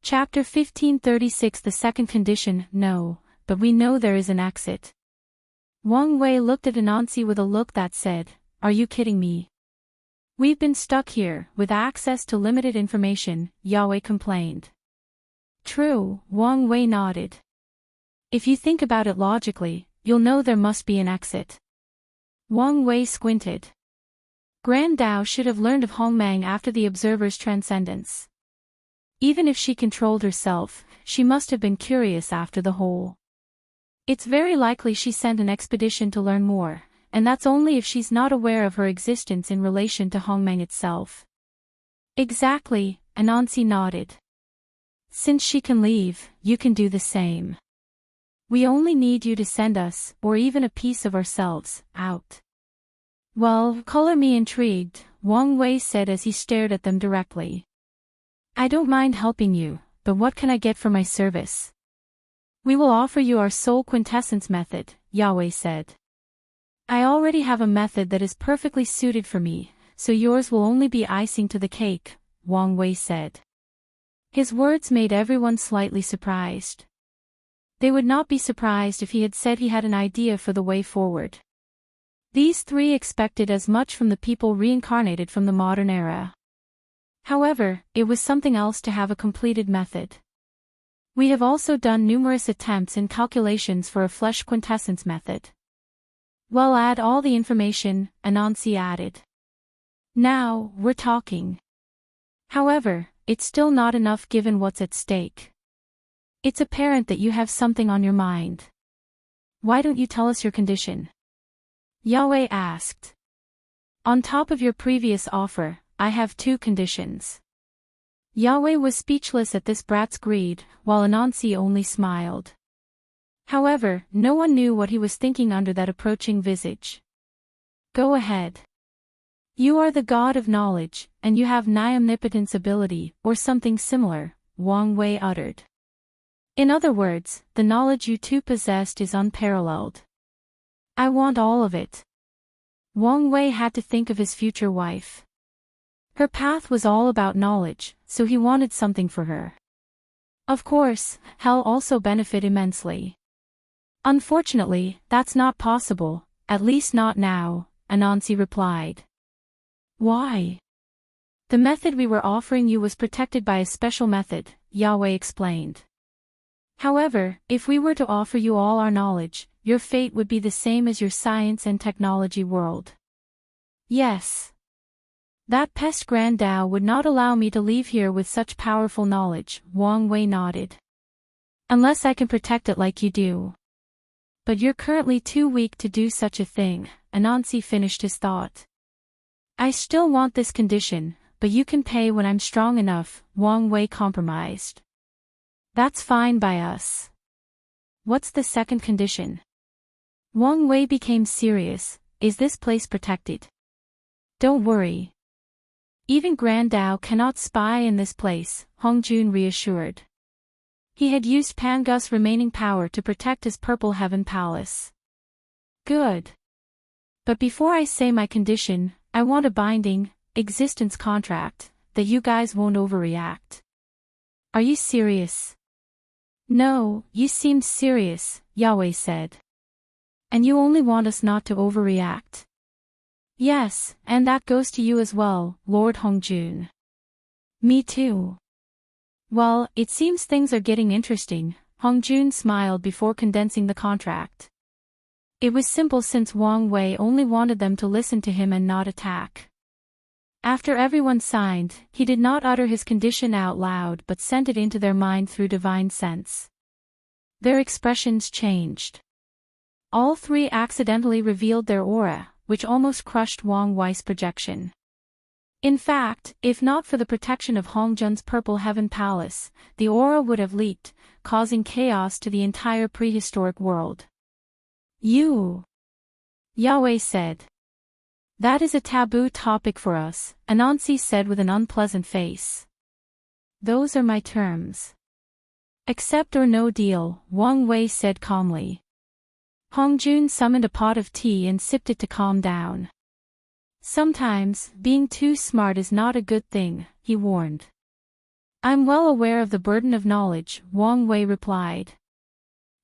Chapter 1536. The second condition. No, but we know there is an exit. Wang Wei looked at Anansi with a look that said, "Are you kidding me? We've been stuck here, with access to limited information," Yahweh complained. True, Wang Wei nodded. If you think about it logically, you'll know there must be an exit. Wang Wei squinted. Grand Dao should have learned of Hongmeng after the observer's transcendence. Even if she controlled herself, she must have been curious after the whole. It's very likely she sent an expedition to learn more, and that's only if she's not aware of her existence in relation to Hongmeng itself. Exactly, Anansi nodded. Since she can leave, you can do the same. We only need you to send us, or even a piece of ourselves, out. Well, color me intrigued, Wang Wei said as he stared at them directly. I don't mind helping you, but what can I get for my service? We will offer you our soul quintessence method, Yahweh said. I already have a method that is perfectly suited for me, so yours will only be icing to the cake, Wang Wei said. His words made everyone slightly surprised. They would not be surprised if he had said he had an idea for the way forward. These three expected as much from the people reincarnated from the modern era. However, it was something else to have a completed method. We have also done numerous attempts and calculations for a flesh quintessence method. Well, add all the information, Anansi added. Now, we're talking. However, it's still not enough given what's at stake. It's apparent that you have something on your mind. Why don't you tell us your condition? Yahweh asked. On top of your previous offer, I have 2 conditions. Yahweh was speechless at this brat's greed, while Anansi only smiled. However, no one knew what he was thinking under that approaching visage. Go ahead. You are the god of knowledge, and you have nigh omnipotence ability, or something similar, Wang Wei uttered. In other words, the knowledge you two possessed is unparalleled. I want all of it. Wang Wei had to think of his future wife. Her path was all about knowledge, so he wanted something for her. Of course, hell also benefit immensely. Unfortunately, that's not possible, at least not now, Anansi replied. Why? The method we were offering you was protected by a special method, Yahweh explained. However, if we were to offer you all our knowledge, your fate would be the same as your science and technology world. Yes. That pest Grand Dao would not allow me to leave here with such powerful knowledge, Wang Wei nodded. Unless I can protect it like you do. But you're currently too weak to do such a thing, Anansi finished his thought. I still want this condition, but you can pay when I'm strong enough, Wang Wei compromised. That's fine by us. What's the second condition? Wang Wei became serious. Is this place protected? Don't worry. Even Grand Dao cannot spy in this place, Hongjun reassured. He had used Pangu's remaining power to protect his Purple Heaven Palace. Good. But before I say my condition, I want a binding, existence contract, that you guys won't overreact. Are you serious? No, you seemed serious, Yahweh said. And you only want us not to overreact. Yes, and that goes to you as well, Lord Hongjun. Me too. Well, it seems things are getting interesting, Hongjun smiled before condensing the contract. It was simple since Wang Wei only wanted them to listen to him and not attack. After everyone signed, he did not utter his condition out loud but sent it into their mind through divine sense. Their expressions changed. All three accidentally revealed their aura, which almost crushed Wang Wei's projection. In fact, if not for the protection of Hongjun's Purple Heaven Palace, the aura would have leaked, causing chaos to the entire prehistoric world. You! Yahweh said. That is a taboo topic for us, Anansi said with an unpleasant face. Those are my terms. Accept or no deal, Wang Wei said calmly. Hongjun summoned a pot of tea and sipped it to calm down. Sometimes, being too smart is not a good thing, he warned. I'm well aware of the burden of knowledge, Wang Wei replied.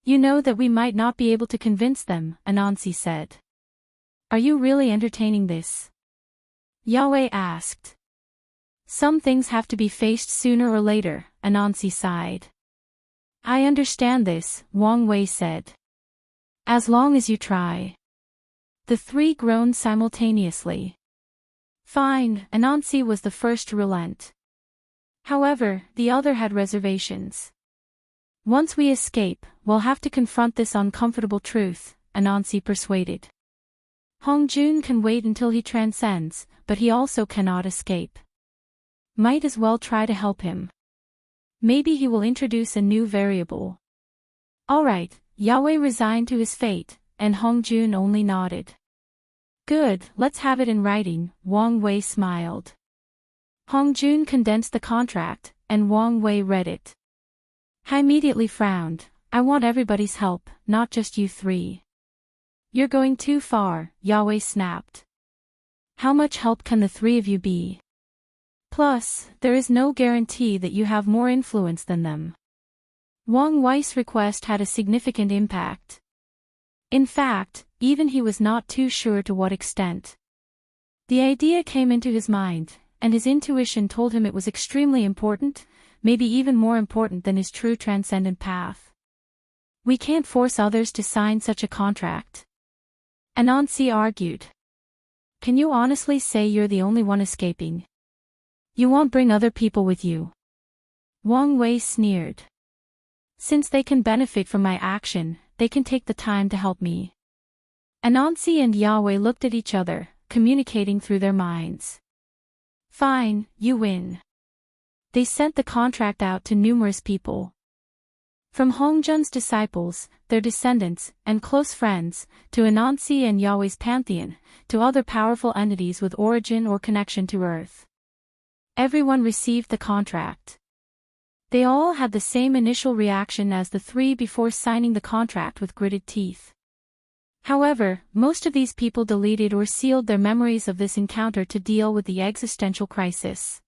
You know that we might not be able to convince them, Anansi said. Are you really entertaining this? Yahweh asked. Some things have to be faced sooner or later, Anansi sighed. I understand this, Wang Wei said. As long as you try. The three groaned simultaneously. Fine, Anansi was the first to relent. However, the other had reservations. Once we escape, we'll have to confront this uncomfortable truth, Anansi persuaded. Hongjun can wait until he transcends, but he also cannot escape. Might as well try to help him. Maybe he will introduce a new variable. Alright, Yahweh resigned to his fate, and Hongjun only nodded. Good, let's have it in writing, Wang Wei smiled. Hongjun condensed the contract, and Wang Wei read it. I immediately frowned. I want everybody's help, not just you three. You're going too far, Yahweh snapped. How much help can the three of you be? Plus, there is no guarantee that you have more influence than them. Wang Wei's request had a significant impact. In fact, even he was not too sure to what extent. The idea came into his mind, and his intuition told him it was extremely important, maybe even more important than his true transcendent path. We can't force others to sign such a contract. Anansi argued. Can you honestly say you're the only one escaping? You won't bring other people with you. Wang Wei sneered. Since they can benefit from my action, they can take the time to help me. Anansi and Yahweh looked at each other, communicating through their minds. Fine, you win. They sent the contract out to numerous people. From Hongjun's disciples, their descendants, and close friends, to Anansi and Yahweh's pantheon, to other powerful entities with origin or connection to Earth. Everyone received the contract. They all had the same initial reaction as the three before signing the contract with gritted teeth. However, most of these people deleted or sealed their memories of this encounter to deal with the existential crisis.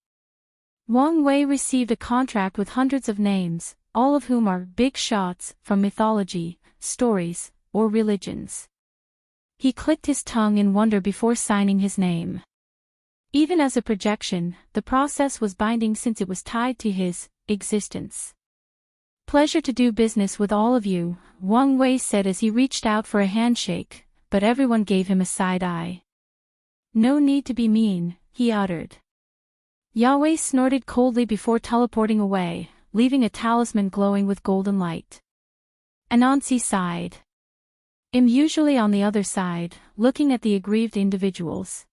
Wang Wei received a contract with hundreds of names, all of whom are big shots from mythology, stories, or religions. He clicked his tongue in wonder before signing his name. Even as a projection, the process was binding since it was tied to his existence. Pleasure to do business with all of you, Wang Wei said as he reached out for a handshake, but everyone gave him a side eye. No need to be mean, he uttered. Yahweh snorted coldly before teleporting away, leaving a talisman glowing with golden light. Anansi sighed. Usually on the other side, looking at the aggrieved individuals.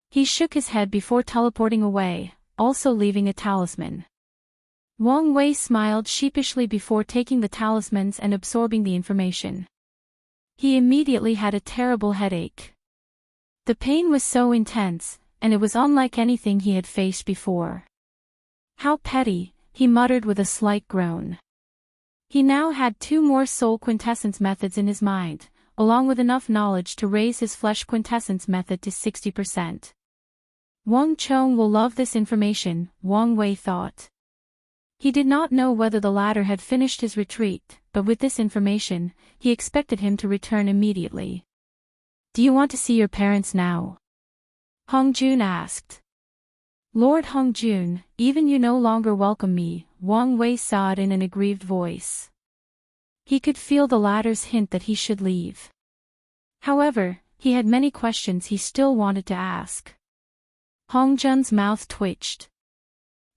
He shook his head before teleporting away, also leaving a talisman. Wang Wei smiled sheepishly before taking the talismans and absorbing the information. He immediately had a terrible headache. The pain was so intense, and it was unlike anything he had faced before. How petty, he muttered with a slight groan. He now had 2 more soul quintessence methods in his mind, along with enough knowledge to raise his flesh quintessence method to 60%. Wang Chong will love this information, Wang Wei thought. He did not know whether the latter had finished his retreat, but with this information, he expected him to return immediately. Do you want to see your parents now? Hongjun asked. Lord Hongjun, even you no longer welcome me, Wang Wei said in an aggrieved voice. He could feel the latter's hint that he should leave. However, he had many questions he still wanted to ask. Hongjun's mouth twitched.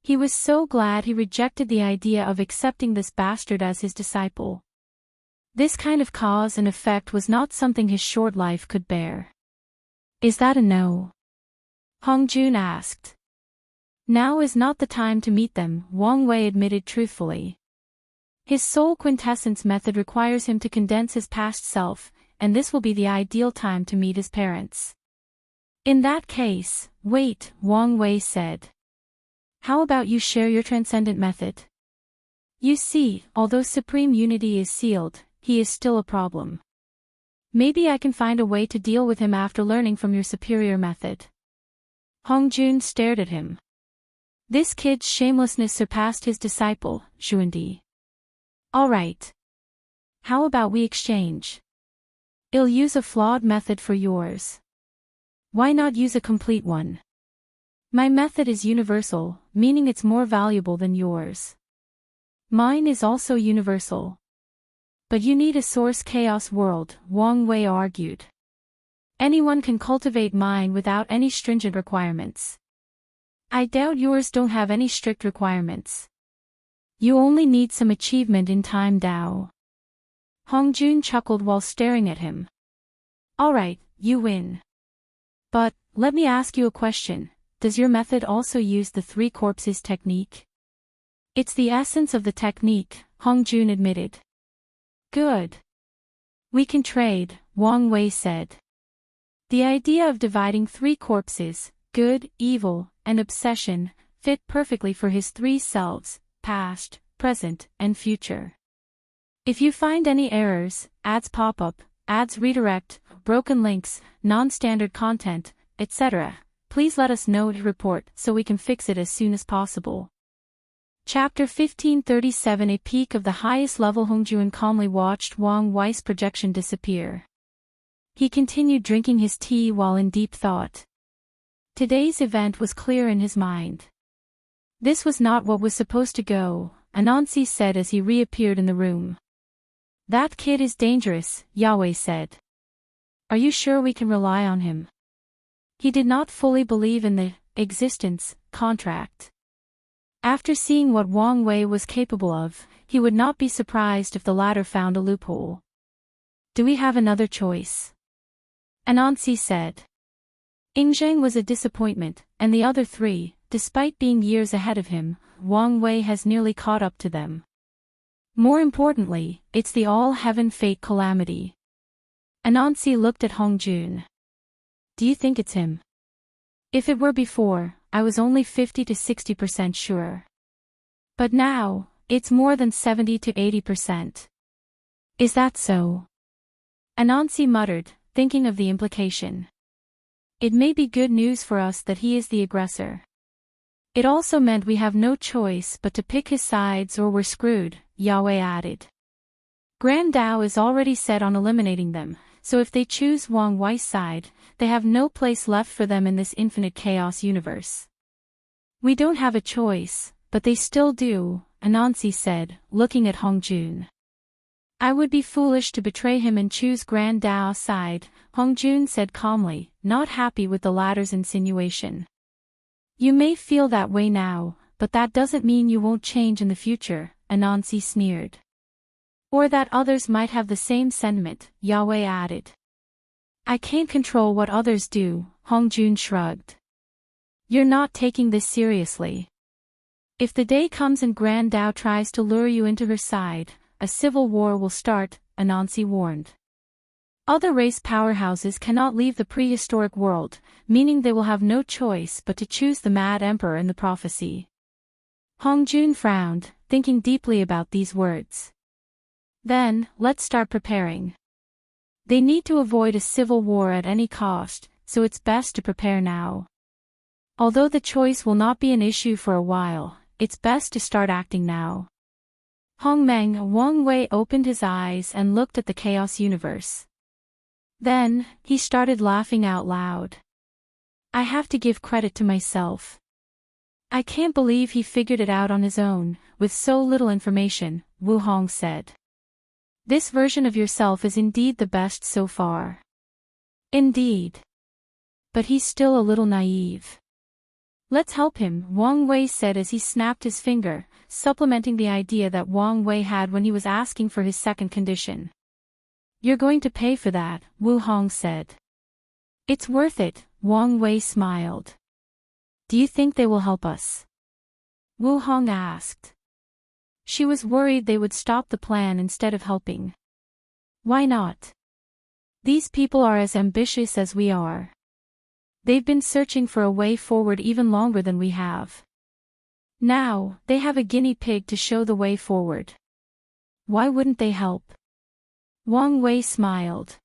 He was so glad he rejected the idea of accepting this bastard as his disciple. This kind of cause and effect was not something his short life could bear. Is that a no? Hongjun asked. Now is not the time to meet them, Wang Wei admitted truthfully. His soul quintessence method requires him to condense his past self, and this will be the ideal time to meet his parents. In that case, wait, Wang Wei said. How about you share your transcendent method? You see, although supreme unity is sealed, he is still a problem. Maybe I can find a way to deal with him after learning from your superior method. Hongjun stared at him. This kid's shamelessness surpassed his disciple, Xuandi. Alright. How about we exchange? I'll use a flawed method for yours. Why not use a complete one? My method is universal, meaning it's more valuable than yours. Mine is also universal. But you need a source chaos world, Wang Wei argued. Anyone can cultivate mine without any stringent requirements. I doubt yours don't have any strict requirements. You only need some achievement in time Dao. Hongjun chuckled while staring at him. Alright, you win. But, let me ask you a question, does your method also use the three corpses technique? It's the essence of the technique, Hongjun admitted. Good. We can trade, Wang Wei said. The idea of dividing three corpses, good, evil, and obsession, fit perfectly for his three selves, past, present, and future. If you find any errors, ads pop up, ads redirect, broken links, non-standard content, etc., please let us know to report so we can fix it as soon as possible. Chapter 1537 A peak of the highest level. Hongjun calmly watched Wang Wei's projection disappear. He continued drinking his tea while in deep thought. Today's event was clear in his mind. This was not what was supposed to go, Anansi said as he reappeared in the room. That kid is dangerous, Yahweh said. Are you sure we can rely on him? He did not fully believe in the existence contract. After seeing what Wang Wei was capable of, he would not be surprised if the latter found a loophole. Do we have another choice? Anansi said. Ingzheng was a disappointment, and the other three, despite being years ahead of him, Wang Wei has nearly caught up to them. More importantly, it's the all-heaven fate calamity. Anansi looked at Hongjun. Do you think it's him? If it were before, I was only 50 to 60% sure. But now, it's more than 70 to 80%. Is that so? Anansi muttered, thinking of the implication. It may be good news for us that he is the aggressor. It also meant we have no choice but to pick his sides or we're screwed, Yahweh added. Grand Dao is already set on eliminating them, so if they choose Wang Wei's side, they have no place left for them in this infinite chaos universe. We don't have a choice, but they still do, Anansi said, looking at Hongjun. I would be foolish to betray him and choose Grand Dao's side, Hongjun said calmly, not happy with the latter's insinuation. You may feel that way now, but that doesn't mean you won't change in the future, Anansi sneered. Or that others might have the same sentiment, Yahweh added. I can't control what others do, Hongjun shrugged. You're not taking this seriously. If the day comes and Grand Dao tries to lure you into her side, a civil war will start, Anansi warned. Other race powerhouses cannot leave the prehistoric world, meaning they will have no choice but to choose the Mad Emperor in the prophecy. Hongjun frowned, thinking deeply about these words. Then, let's start preparing. They need to avoid a civil war at any cost, so it's best to prepare now. Although the choice will not be an issue for a while, it's best to start acting now. Hongmeng Wang Wei opened his eyes and looked at the chaos universe. Then, he started laughing out loud. I have to give credit to myself. I can't believe he figured it out on his own, with so little information, Wu Hong said. This version of yourself is indeed the best so far. Indeed. But he's still a little naive. Let's help him, Wang Wei said as he snapped his finger, supplementing the idea that Wang Wei had when he was asking for his second condition. You're going to pay for that, Wu Hong said. It's worth it, Wang Wei smiled. Do you think they will help us? Wu Hong asked. She was worried they would stop the plan instead of helping. Why not? These people are as ambitious as we are. They've been searching for a way forward even longer than we have. Now, they have a guinea pig to show the way forward. Why wouldn't they help? Wang Wei smiled.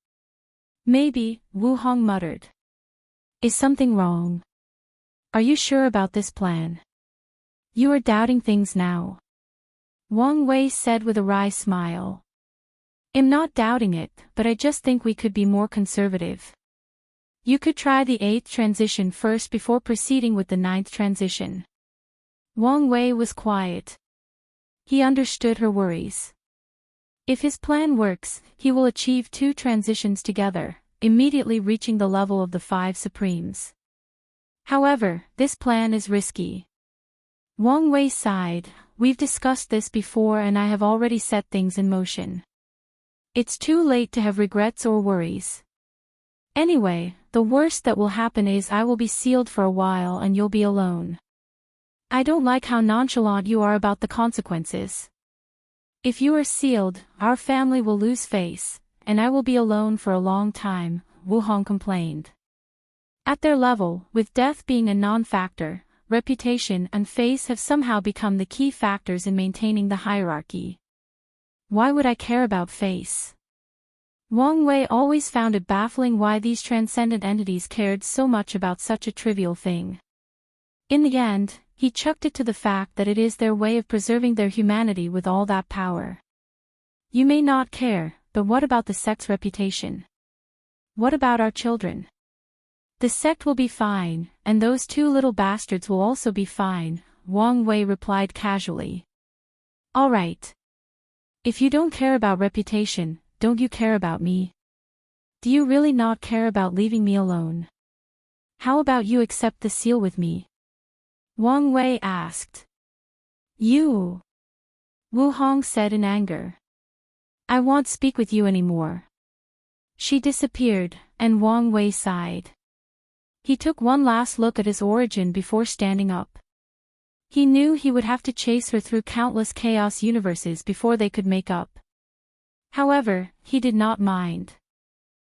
Maybe, Wu Hong muttered. Is something wrong? Are you sure about this plan? You are doubting things now. Wang Wei said with a wry smile. I'm not doubting it, but I just think we could be more conservative. You could try the 8th transition first before proceeding with the 9th transition. Wang Wei was quiet. He understood her worries. If his plan works, he will achieve 2 transitions together, immediately reaching the level of the 5 supremes. However, this plan is risky. Wang Wei sighed. We've discussed this before and I have already set things in motion. It's too late to have regrets or worries. Anyway, the worst that will happen is I will be sealed for a while and you'll be alone. I don't like how nonchalant you are about the consequences. If you are sealed, our family will lose face, and I will be alone for a long time, Wu Hong complained. At their level, with death being a non-factor, reputation and face have somehow become the key factors in maintaining the hierarchy. Why would I care about face? Wang Wei always found it baffling why these transcendent entities cared so much about such a trivial thing. In the end, he chucked it to the fact that it is their way of preserving their humanity with all that power. You may not care, but what about the sect's reputation? What about our children? The sect will be fine, and those 2 little bastards will also be fine, Wang Wei replied casually. All right. If you don't care about reputation, don't you care about me? Do you really not care about leaving me alone? How about you accept the seal with me? Wang Wei asked. You. Wu Hong said in anger. I won't speak with you anymore. She disappeared, and Wang Wei sighed. He took one last look at his origin before standing up. He knew he would have to chase her through countless chaos universes before they could make up. However, he did not mind.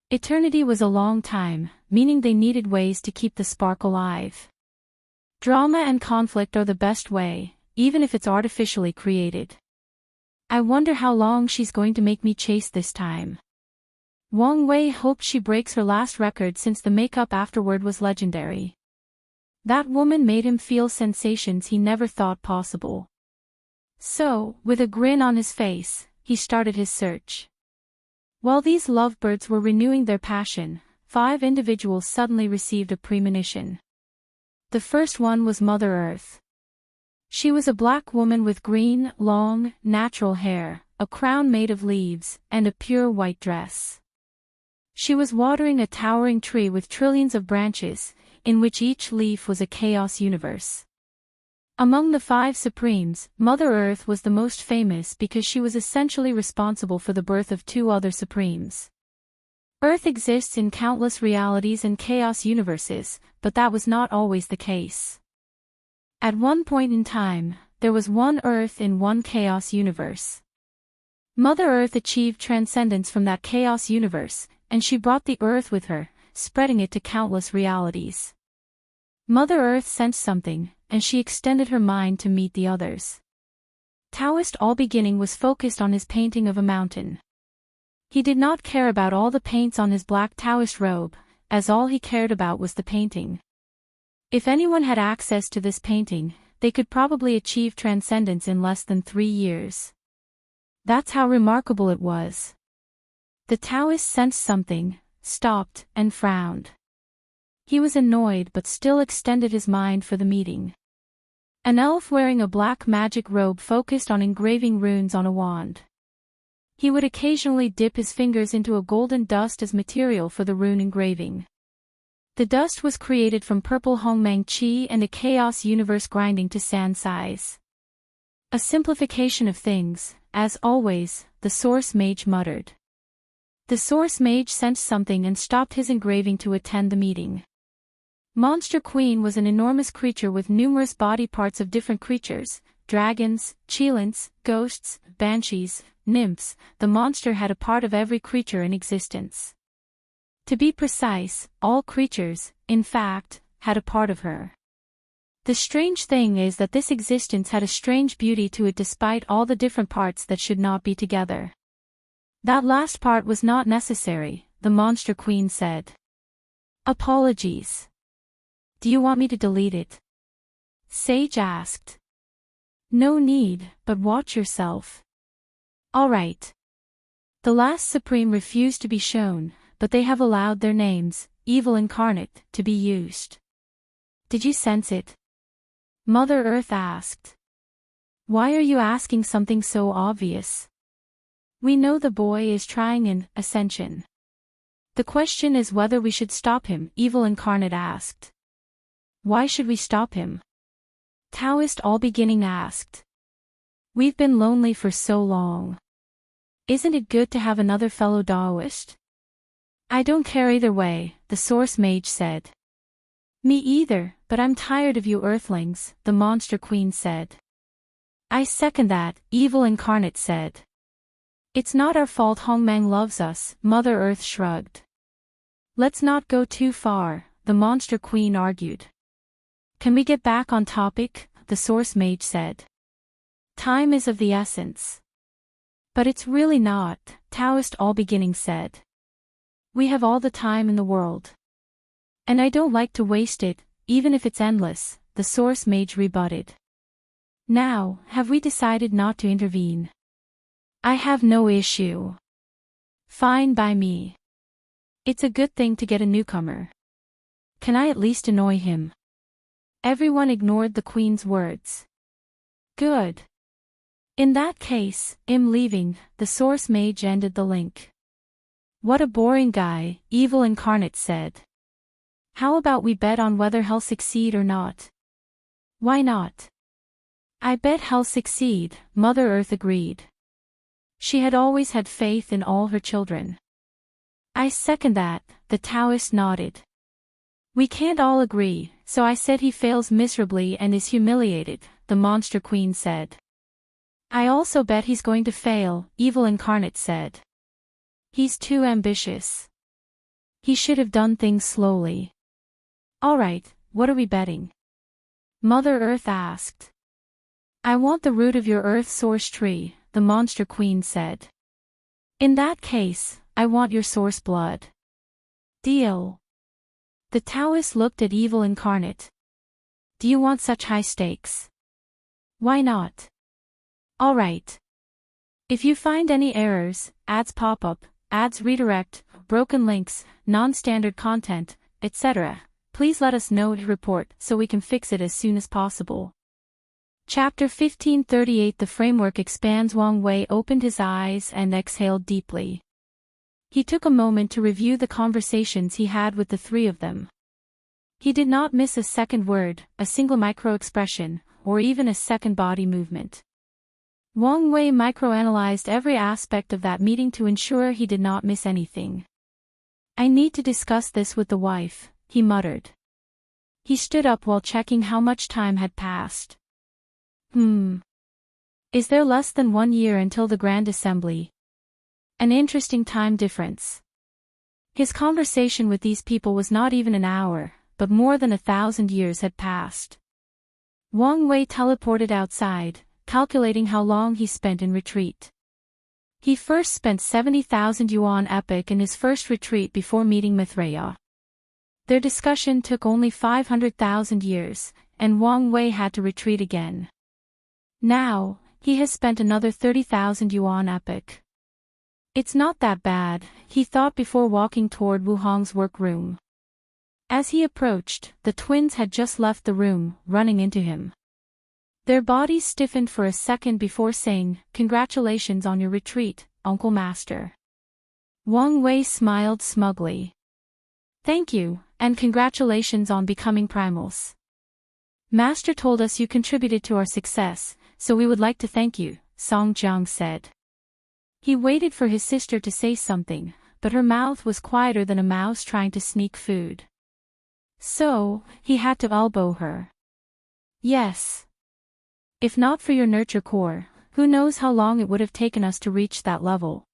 Eternity was a long time, meaning they needed ways to keep the spark alive. Drama and conflict are the best way, even if it's artificially created. I wonder how long she's going to make me chase this time. Wang Wei hoped she breaks her last record since the makeup afterward was legendary. That woman made him feel sensations he never thought possible. So, with a grin on his face, he started his search. While these lovebirds were renewing their passion, 5 individuals suddenly received a premonition. The first one was Mother Earth. She was a black woman with green, long, natural hair, a crown made of leaves, and a pure white dress. She was watering a towering tree with trillions of branches, in which each leaf was a chaos universe. Among the 5 supremes, Mother Earth was the most famous because she was essentially responsible for the birth of 2 other supremes. Earth exists in countless realities and chaos universes, but that was not always the case. At one point in time, there was one Earth in one chaos universe. Mother Earth achieved transcendence from that chaos universe, and she brought the Earth with her, spreading it to countless realities. Mother Earth sensed something, and she extended her mind to meet the others. Taoist All Beginning was focused on his painting of a mountain. He did not care about all the paints on his black Taoist robe, as all he cared about was the painting. If anyone had access to this painting, they could probably achieve transcendence in less than 3 years. That's how remarkable it was. The Taoist sensed something, stopped, and frowned. He was annoyed but still extended his mind for the meeting. An elf wearing a black magic robe focused on engraving runes on a wand. He would occasionally dip his fingers into a golden dust as material for the rune engraving. The dust was created from purple Hongmeng chi and a chaos universe grinding to sand size. A simplification of things, as always, the source mage muttered. The source mage sensed something and stopped his engraving to attend the meeting. Monster Queen was an enormous creature with numerous body parts of different creatures, dragons, cheelants, ghosts, banshees, nymphs. The monster had a part of every creature in existence. To be precise, all creatures, in fact, had a part of her. The strange thing is that this existence had a strange beauty to it despite all the different parts that should not be together. That last part was not necessary, the Monster Queen said. Apologies. Do you want me to delete it? Sage asked. No need, but watch yourself. Alright. The last Supreme refused to be shown, but they have allowed their names, Evil Incarnate, to be used. Did you sense it? Mother Earth asked. Why are you asking something so obvious? We know the boy is trying an ascension. The question is whether we should stop him, Evil Incarnate asked. Why should we stop him? Taoist All Beginning asked. We've been lonely for so long. Isn't it good to have another fellow Taoist? I don't care either way, the Source Mage said. Me either, but I'm tired of you Earthlings, the Monster Queen said. I second that, Evil Incarnate said. It's not our fault Hongmeng loves us, Mother Earth shrugged. Let's not go too far, the Monster Queen argued. Can we get back on topic, the Source Mage said. Time is of the essence. But it's really not, Taoist All Beginning said. We have all the time in the world. And I don't like to waste it, even if it's endless, the Source Mage rebutted. Now, have we decided not to intervene? I have no issue. Fine by me. It's a good thing to get a newcomer. Can I at least annoy him? Everyone ignored the Queen's words. Good. In that case, I'm leaving, the Source Mage ended the link. What a boring guy, Evil Incarnate said. How about we bet on whether he'll succeed or not? Why not? I bet he'll succeed, Mother Earth agreed. She had always had faith in all her children. I second that, the Taoist nodded. We can't all agree, so I said he fails miserably and is humiliated, the Monster Queen said. I also bet he's going to fail, Evil Incarnate said. He's too ambitious. He should have done things slowly. Alright, what are we betting? Mother Earth asked. I want the root of your Earth Source tree, the Monster Queen said. In that case, I want your source blood. Deal. The Taoist looked at Evil Incarnate. Do you want such high stakes? Why not? Alright. If you find any errors, ads pop up, ads redirect, broken links, non-standard content, etc., please let us know to report so we can fix it as soon as possible. Chapter 1538 The framework expands. Wang Wei opened his eyes and exhaled deeply. He took a moment to review the conversations he had with the three of them. He did not miss a second word, a single micro-expression, or even a second body movement. Wang Wei microanalyzed every aspect of that meeting to ensure he did not miss anything. I need to discuss this with the wife, he muttered. He stood up while checking how much time had passed. Is there less than 1 year until the Grand Assembly? An interesting time difference. His conversation with these people was not even an hour, but more than 1,000 years had passed. Wang Wei teleported outside, calculating how long he spent in retreat. He first spent 70,000 yuan epoch in his first retreat before meeting Mithraea. Their discussion took only 500,000 years, and Wang Wei had to retreat again. Now, he has spent another 30,000 yuan epoch. It's not that bad, he thought before walking toward Wu Hong's workroom. As he approached, the twins had just left the room, running into him. Their bodies stiffened for a second before saying, "Congratulations on your retreat, Uncle Master." Wang Wei smiled smugly. "Thank you, and congratulations on becoming primals. Master told us you contributed to our success, so we would like to thank you," Song Jiang said. He waited for his sister to say something, but her mouth was quieter than a mouse trying to sneak food. So, he had to elbow her. "Yes. If not for your nurture core, who knows how long it would have taken us to reach that level,"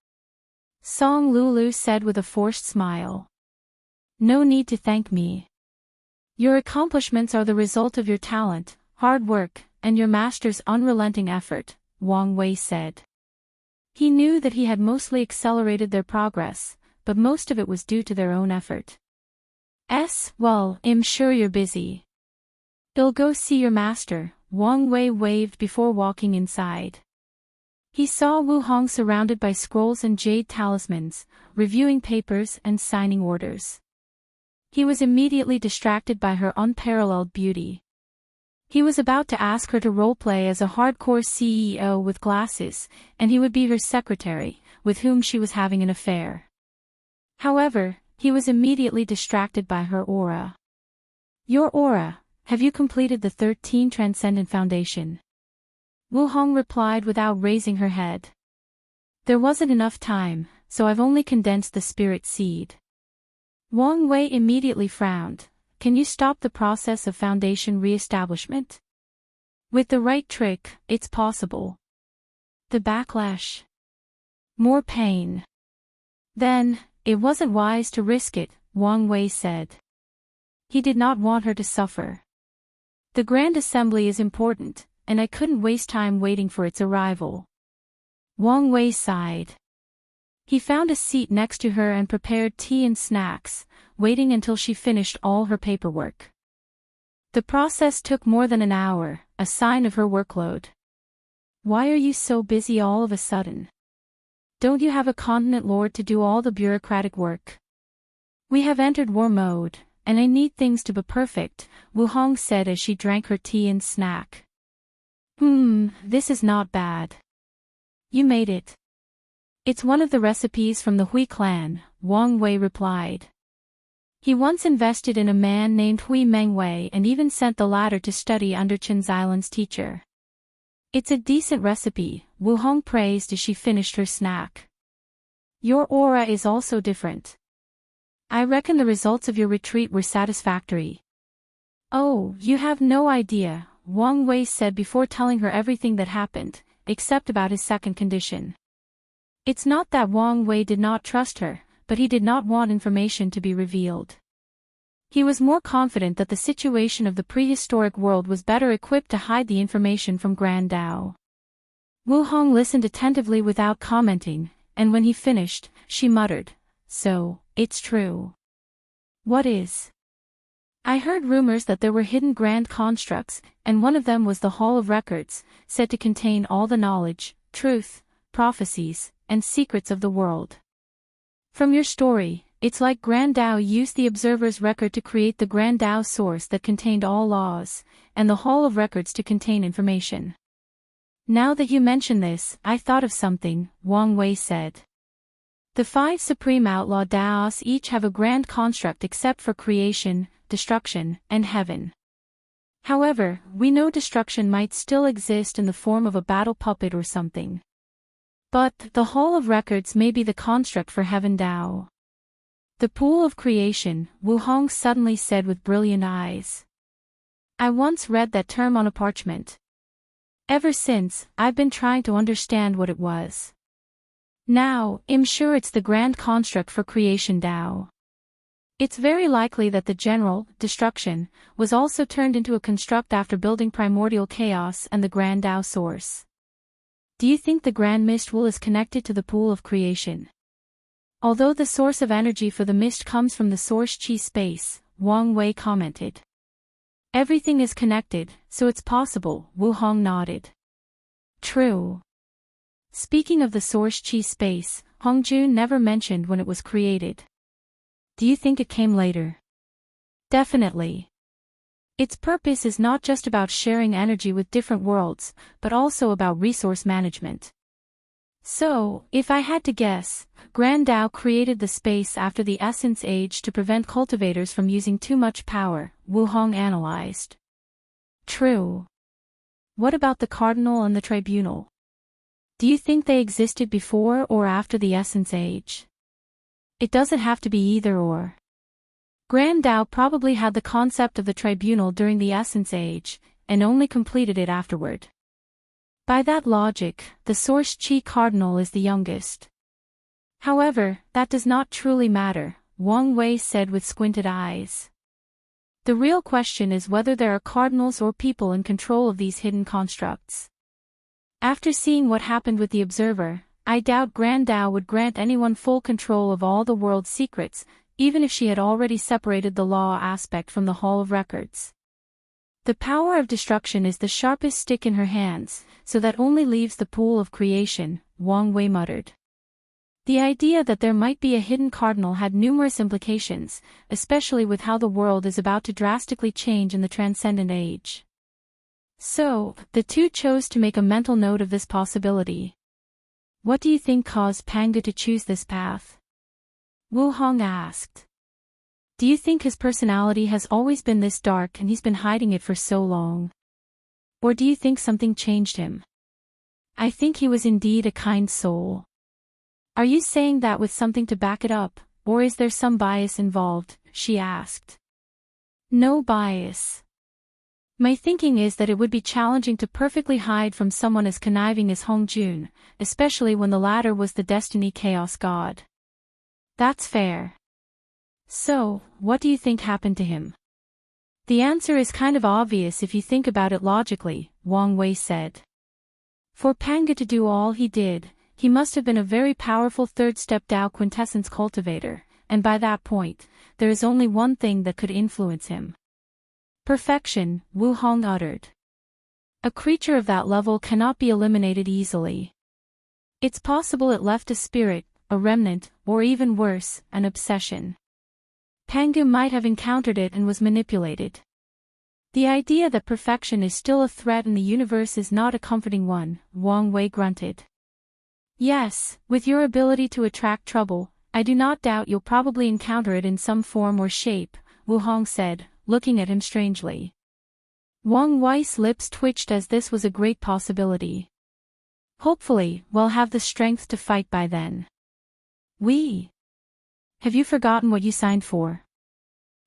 Song Lulu said with a forced smile. "No need to thank me. Your accomplishments are the result of your talent, hard work, and your master's unrelenting effort," Wang Wei said. He knew that he had mostly accelerated their progress, but most of it was due to their own effort. Well, I'm sure you're busy. You'll go see your master," Wang Wei waved before walking inside. He saw Wu Hong surrounded by scrolls and jade talismans, reviewing papers and signing orders. He was immediately distracted by her unparalleled beauty. He was about to ask her to roleplay as a hardcore CEO with glasses, and he would be her secretary, with whom she was having an affair. However, he was immediately distracted by her aura. Your aura, have you completed the 13 Transcendent Foundation? Wu Hong replied without raising her head. There wasn't enough time, so I've only condensed the spirit seed. Wang Wei immediately frowned. Can you stop the process of foundation re-establishment? With the right trick, it's possible. The backlash. More pain. Then, it wasn't wise to risk it, Wang Wei said. He did not want her to suffer. The Grand Assembly is important, and I couldn't waste time waiting for its arrival. Wang Wei sighed. He found a seat next to her and prepared tea and snacks, waiting until she finished all her paperwork. The process took more than an hour, a sign of her workload. Why are you so busy all of a sudden? Don't you have a continent lord to do all the bureaucratic work? We have entered war mode, and I need things to be perfect, Wu Hong said as she drank her tea and snack. This is not bad. You made it. It's one of the recipes from the Hui clan, Wang Wei replied. He once invested in a man named Hui Mengwei and even sent the latter to study under Chen Xilan's teacher. It's a decent recipe, Wu Hong praised as she finished her snack. Your aura is also different. I reckon the results of your retreat were satisfactory. Oh, you have no idea, Wang Wei said before telling her everything that happened, except about his second condition. It's not that Wang Wei did not trust her, but he did not want information to be revealed. He was more confident that the situation of the prehistoric world was better equipped to hide the information from Grand Dao. Wu Hong listened attentively without commenting, and when he finished, she muttered, "So, it's true." "What is?" "I heard rumors that there were hidden grand constructs, and one of them was the Hall of Records, said to contain all the knowledge, truth, prophecies, and secrets of the world. From your story, it's like Grand Dao used the Observer's record to create the Grand Dao source that contained all laws, and the Hall of Records to contain information." Now that you mention this, I thought of something, Wang Wei said. The 5 supreme outlaw Daos each have a grand construct except for creation, destruction, and heaven. However, we know destruction might still exist in the form of a battle puppet or something. But the Hall of Records may be the construct for Heaven Dao. The pool of creation, Wu Hong suddenly said with brilliant eyes. I once read that term on a parchment. Ever since, I've been trying to understand what it was. Now, I'm sure it's the grand construct for creation Dao. It's very likely that the general, destruction, was also turned into a construct after building primordial chaos and the grand Dao source. Do you think the grand mist wool is connected to the pool of creation? Although the source of energy for the mist comes from the source chi space, Wang Wei commented. Everything is connected, so it's possible, Wu Hong nodded. True. Speaking of the source chi space, Hongjun never mentioned when it was created. Do you think it came later? Definitely. Its purpose is not just about sharing energy with different worlds, but also about resource management. So, if I had to guess, Grand Dao created the space after the Essence Age to prevent cultivators from using too much power, Wu Hong analyzed. True. What about the Cardinal and the Tribunal? Do you think they existed before or after the Essence Age? It doesn't have to be either or. Grand Dao probably had the concept of the Tribunal during the Essence Age, and only completed it afterward. By that logic, the Source Chi Cardinal is the youngest. However, that does not truly matter, Wang Wei said with squinted eyes. The real question is whether there are cardinals or people in control of these hidden constructs. After seeing what happened with the Observer, I doubt Grand Dao would grant anyone full control of all the world's secrets, even if she had already separated the law aspect from the Hall of Records. The power of destruction is the sharpest stick in her hands, so that only leaves the pool of creation, Wang Wei muttered. The idea that there might be a hidden cardinal had numerous implications, especially with how the world is about to drastically change in the transcendent age. So, the two chose to make a mental note of this possibility. What do you think caused Panga to choose this path? Wu Hong asked. Do you think his personality has always been this dark and he's been hiding it for so long? Or do you think something changed him? I think he was indeed a kind soul. Are you saying that with something to back it up, or is there some bias involved? She asked. No bias. My thinking is that it would be challenging to perfectly hide from someone as conniving as Hong Jun, especially when the latter was the Destiny Chaos God. That's fair. So, what do you think happened to him? The answer is kind of obvious if you think about it logically, Wang Wei said. For Panga to do all he did, he must have been a very powerful third-step Dao quintessence cultivator, and by that point, there is only one thing that could influence him. Perfection, Wu Hong uttered. A creature of that level cannot be eliminated easily. It's possible it left a spirit, a remnant, or even worse, an obsession. Panga might have encountered it and was manipulated. The idea that perfection is still a threat in the universe is not a comforting one, Wang Wei grunted. Yes, with your ability to attract trouble, I do not doubt you'll probably encounter it in some form or shape, Wu Hong said, looking at him strangely. Wang Wei's lips twitched as this was a great possibility. Hopefully, we'll have the strength to fight by then. Have you forgotten what you signed for?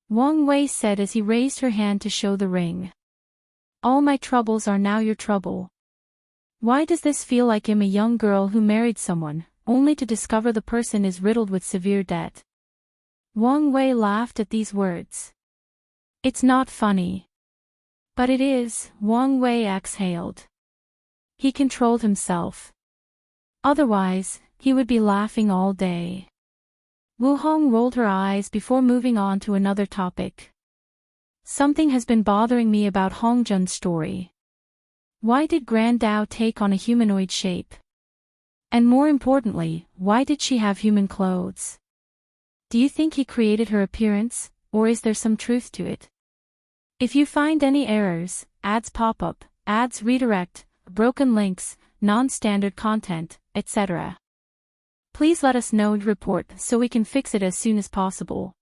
Wang Wei said as he raised her hand to show the ring. All my troubles are now your trouble. Why does this feel like I'm a young girl who married someone, only to discover the person is riddled with severe debt? Wang Wei laughed at these words. It's not funny. But it is, Wang Wei exhaled. He controlled himself. Otherwise, he would be laughing all day. Wu Hong rolled her eyes before moving on to another topic. Something has been bothering me about Hong Jun's story. Why did Grand Dao take on a humanoid shape? And more importantly, why did she have human clothes? Do you think he created her appearance, or is there some truth to it? If you find any errors, ads pop up, ads redirect, broken links, non-standard content, etc. Please let us know and report so we can fix it as soon as possible.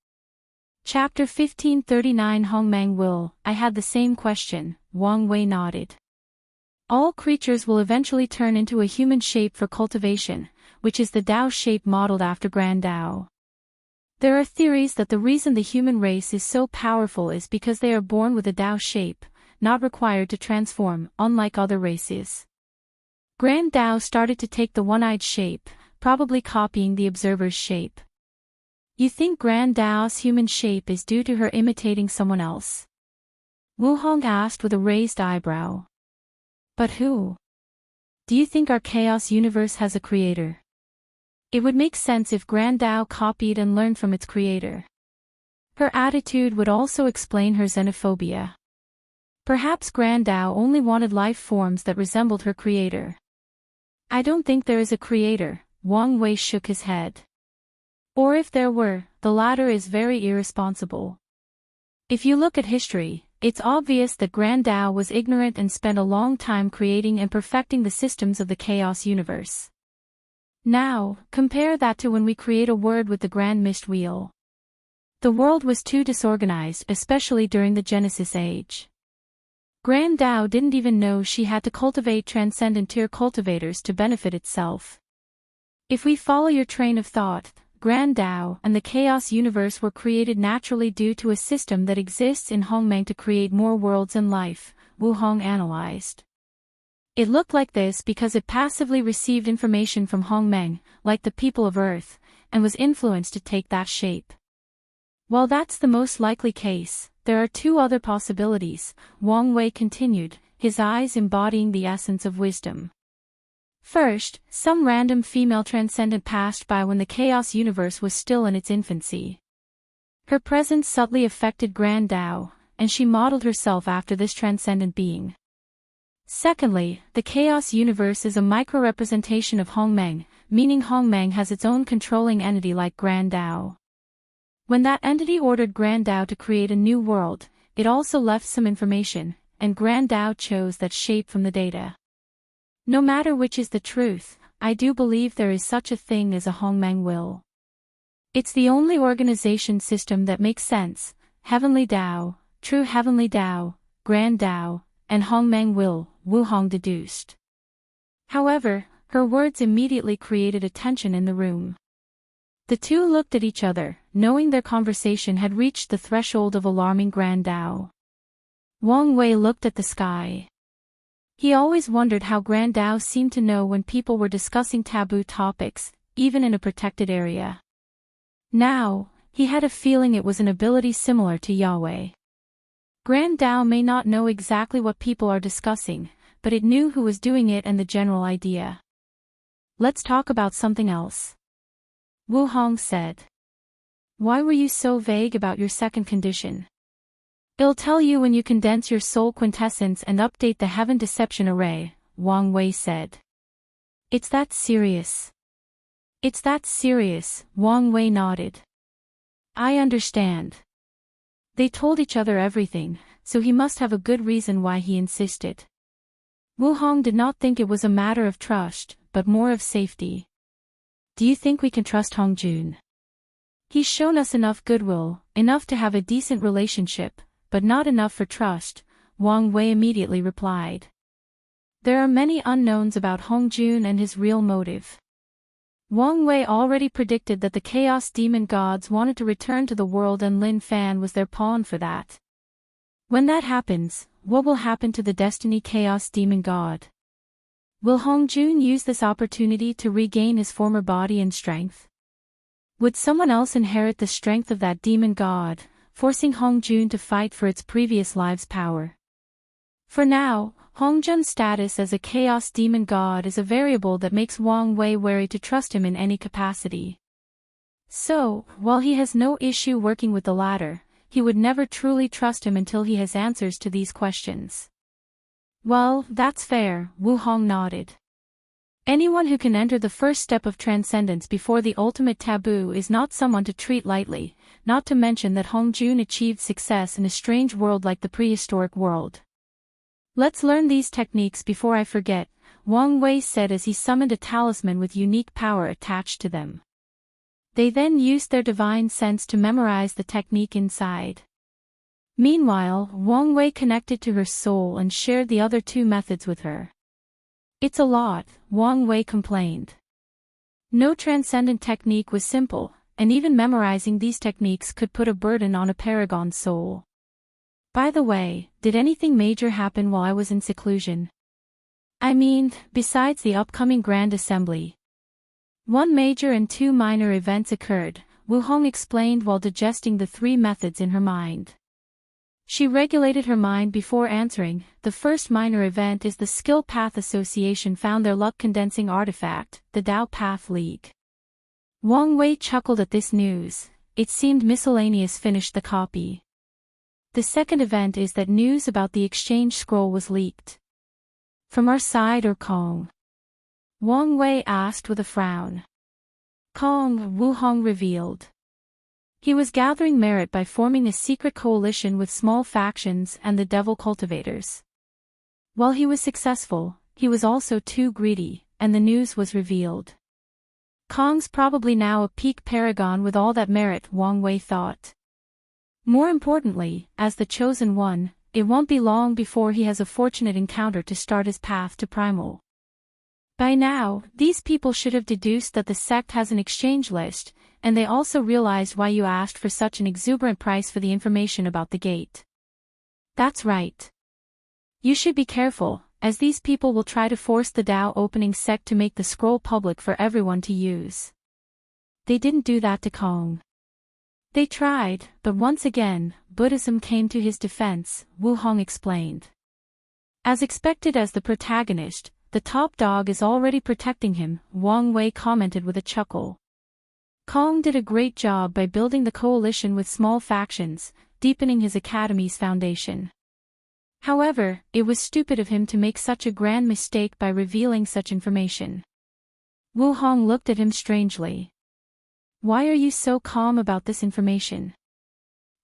Chapter 1539 Hongmeng Will, I had the same question, Wang Wei nodded. All creatures will eventually turn into a human shape for cultivation, which is the Dao shape modeled after Grand Dao. There are theories that the reason the human race is so powerful is because they are born with a Dao shape, not required to transform, unlike other races. Grand Dao started to take the one-eyed shape, probably copying the observer's shape. You think Grand Dao's human shape is due to her imitating someone else? Wu Hong asked with a raised eyebrow. But who? Do you think our chaos universe has a creator? It would make sense if Grand Dao copied and learned from its creator. Her attitude would also explain her xenophobia. Perhaps Grand Dao only wanted life forms that resembled her creator. I don't think there is a creator, Wang Wei shook his head. Or if there were, the latter is very irresponsible. If you look at history, it's obvious that Grand Dao was ignorant and spent a long time creating and perfecting the systems of the chaos universe. Now, compare that to when we create a word with the Grand Mist Wheel. The world was too disorganized, especially during the Genesis Age. Grand Dao didn't even know she had to cultivate transcendent tier cultivators to benefit itself. If we follow your train of thought, Grand Dao and the chaos universe were created naturally due to a system that exists in Hongmeng to create more worlds and life, Wu Hong analyzed. It looked like this because it passively received information from Hongmeng, like the people of Earth, and was influenced to take that shape. While that's the most likely case, there are two other possibilities, Wang Wei continued, his eyes embodying the essence of wisdom. First, some random female transcendent passed by when the chaos universe was still in its infancy. Her presence subtly affected Grand Dao, and she modeled herself after this transcendent being. Secondly, the chaos universe is a micro-representation of Hongmeng, meaning Hongmeng has its own controlling entity like Grand Tao. When that entity ordered Grand Tao to create a new world, it also left some information, and Grand Tao chose that shape from the data. No matter which is the truth, I do believe there is such a thing as a Hongmeng will. It's the only organization system that makes sense: Heavenly Tao, True Heavenly Tao, Grand Tao, and Hongmeng will, Wu Hong deduced. However, her words immediately created a tension in the room. The two looked at each other, knowing their conversation had reached the threshold of alarming Grand Tao. Wang Wei looked at the sky. He always wondered how Grand Tao seemed to know when people were discussing taboo topics, even in a protected area. Now, he had a feeling it was an ability similar to Yahweh. Grand Tao may not know exactly what people are discussing, but it knew who was doing it and the general idea. Let's talk about something else, Wu Hong said. Why were you so vague about your second condition? It'll tell you when you condense your soul quintessence and update the heaven deception array, Wang Wei said. It's that serious. It's that serious, Wang Wei nodded. I understand. They told each other everything, so he must have a good reason why he insisted. Wu Hong did not think it was a matter of trust, but more of safety. Do you think we can trust Hongjun? He's shown us enough goodwill, enough to have a decent relationship, but not enough for trust, Wang Wei immediately replied. There are many unknowns about Hongjun and his real motive. Wang Wei already predicted that the Chaos Demon Gods wanted to return to the world and Lin Fan was their pawn for that. When that happens, what will happen to the Destiny Chaos Demon God? Will Hongjun use this opportunity to regain his former body and strength? Would someone else inherit the strength of that demon god, forcing Hongjun to fight for its previous live's power? For now, Hongjun's status as a chaos demon god is a variable that makes Wang Wei wary to trust him in any capacity. So, while he has no issue working with the latter, he would never truly trust him until he has answers to these questions. Well, that's fair, Wu Hong nodded. Anyone who can enter the first step of transcendence before the ultimate taboo is not someone to treat lightly, not to mention that Hongjun achieved success in a strange world like the prehistoric world. Let's learn these techniques before I forget, Wang Wei said as he summoned a talisman with unique power attached to them. They then used their divine sense to memorize the technique inside. Meanwhile, Wang Wei connected to her soul and shared the other two methods with her. It's a lot, Wang Wei complained. No transcendent technique was simple, and even memorizing these techniques could put a burden on a paragon soul. By the way, did anything major happen while I was in seclusion? I mean, besides the upcoming Grand Assembly. One major and two minor events occurred, Wu Hong explained while digesting the three methods in her mind. She regulated her mind before answering. The first minor event is the Skill Path Association found their luck condensing artifact, the Dao Path League. Wang Wei chuckled at this news. It seemed miscellaneous finished the copy. The second event is that news about the exchange scroll was leaked. From our side or Kong? Wang Wei asked with a frown. Kong, Wu Hong revealed. He was gathering merit by forming a secret coalition with small factions and the devil cultivators. While he was successful, he was also too greedy, and the news was revealed. Kong's probably now a peak paragon with all that merit, Wang Wei thought. More importantly, as the chosen one, it won't be long before he has a fortunate encounter to start his path to primal. By now, these people should have deduced that the sect has an exchange list, and they also realized why you asked for such an exuberant price for the information about the gate. That's right. You should be careful, as these people will try to force the Dao opening sect to make the scroll public for everyone to use. They didn't do that to Kong. They tried, but once again, Buddhism came to his defense, Wu Hong explained. As expected as the protagonist, the top dog is already protecting him, Wang Wei commented with a chuckle. Kong did a great job by building the coalition with small factions, deepening his academy's foundation. However, it was stupid of him to make such a grand mistake by revealing such information. Wu Hong looked at him strangely. Why are you so calm about this information?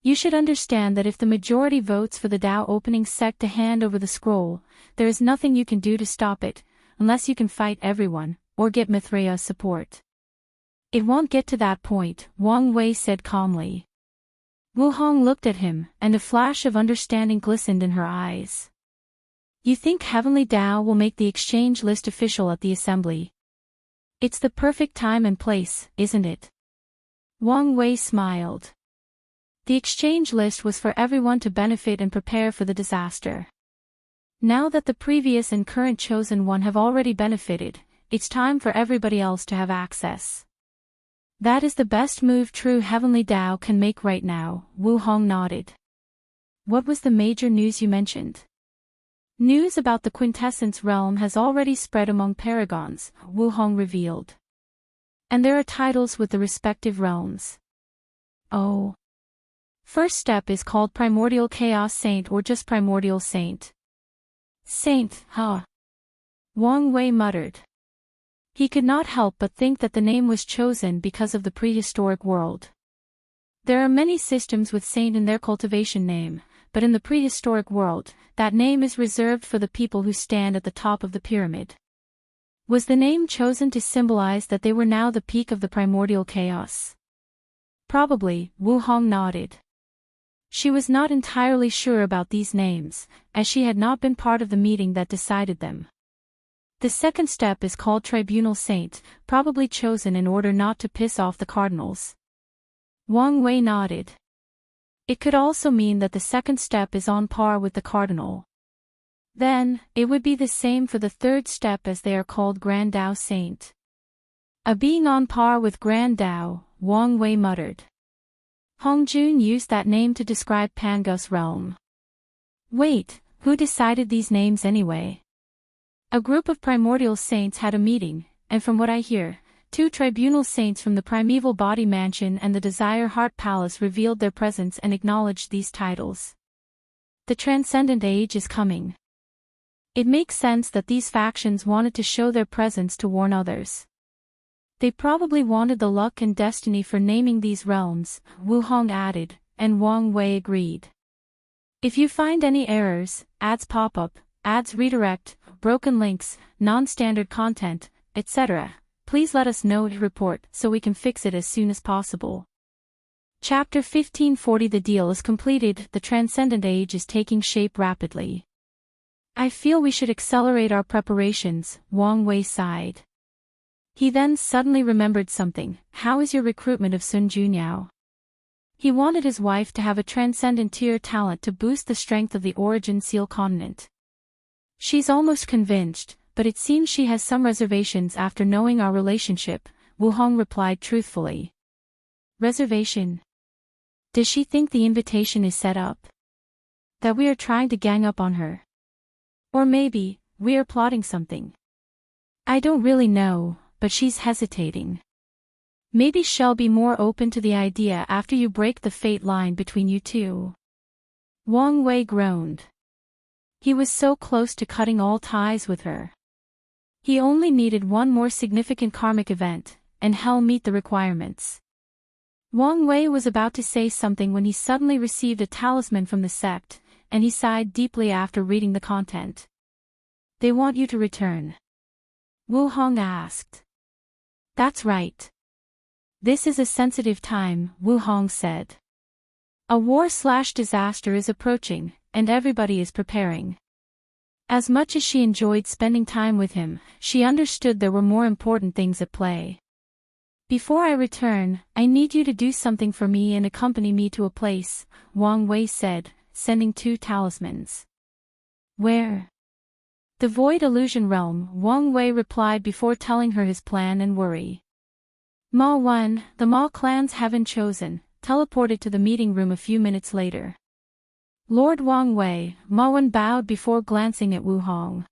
You should understand that if the majority votes for the Dao opening sect to hand over the scroll, there is nothing you can do to stop it, unless you can fight everyone, or get Mithraia's support. It won't get to that point, Wang Wei said calmly. Wu Hong looked at him, and a flash of understanding glistened in her eyes. You think Heavenly Dao will make the exchange list official at the assembly? It's the perfect time and place, isn't it? Wang Wei smiled. The exchange list was for everyone to benefit and prepare for the disaster. Now that the previous and current chosen one have already benefited, it's time for everybody else to have access. That is the best move true Heavenly Dao can make right now, Wu Hong nodded. What was the major news you mentioned? News about the Quintessence realm has already spread among paragons, Wu Hong revealed. And there are titles with the respective realms. Oh. First step is called Primordial Chaos Saint or just Primordial Saint. Saint, huh? Wang Wei muttered. He could not help but think that the name was chosen because of the prehistoric world. There are many systems with saint in their cultivation name, but in the prehistoric world, that name is reserved for the people who stand at the top of the pyramid. Was the name chosen to symbolize that they were now the peak of the primordial chaos? Probably, Wu Hong nodded. She was not entirely sure about these names, as she had not been part of the meeting that decided them. The second step is called Tribunal Saint, probably chosen in order not to piss off the cardinals. Wang Wei nodded. It could also mean that the second step is on par with the cardinal. Then, it would be the same for the third step as they are called Grand Dao Saint. A being on par with Grand Dao, Wang Wei muttered. Hongjun used that name to describe Pangus realm. Wait, who decided these names anyway? A group of primordial saints had a meeting, and from what I hear, 2 tribunal saints from the primeval body mansion and the Desire Heart Palace revealed their presence and acknowledged these titles. The transcendent age is coming. It makes sense that these factions wanted to show their presence to warn others. They probably wanted the luck and destiny for naming these realms, Wu Hong added, and Wang Wei agreed. If you find any errors, ads pop up, ads redirect, broken links, non-standard content, etc., please let us know to report so we can fix it as soon as possible. Chapter 1540 The deal is completed, the transcendent age is taking shape rapidly. I feel we should accelerate our preparations, Wang Wei sighed. He then suddenly remembered something. How is your recruitment of Sun Junyao? He wanted his wife to have a transcendent tier talent to boost the strength of the Origin Seal continent. She's almost convinced, but it seems she has some reservations after knowing our relationship, Wu Hong replied truthfully. Reservation? Does she think the invitation is set up? That we are trying to gang up on her? Or maybe, we are plotting something? I don't really know, but she's hesitating. Maybe she'll be more open to the idea after you break the fate line between you two. Wang Wei groaned. He was so close to cutting all ties with her. He only needed one more significant karmic event, and hell meet the requirements. Wang Wei was about to say something when he suddenly received a talisman from the sect, and he sighed deeply after reading the content. They want you to return. Wu Hong asked. That's right. This is a sensitive time, Wu Hong said. A war/disaster is approaching, and everybody is preparing. As much as she enjoyed spending time with him, she understood there were more important things at play. Before I return, I need you to do something for me and accompany me to a place, Wang Wei said, sending 2 talismans. Where? The Void Illusion Realm, Wang Wei replied before telling her his plan and worry. Ma Wan, the Ma clans haven't chosen, teleported to the meeting room a few minutes later. Lord Wang Wei, Ma Wan bowed before glancing at Wu Hong.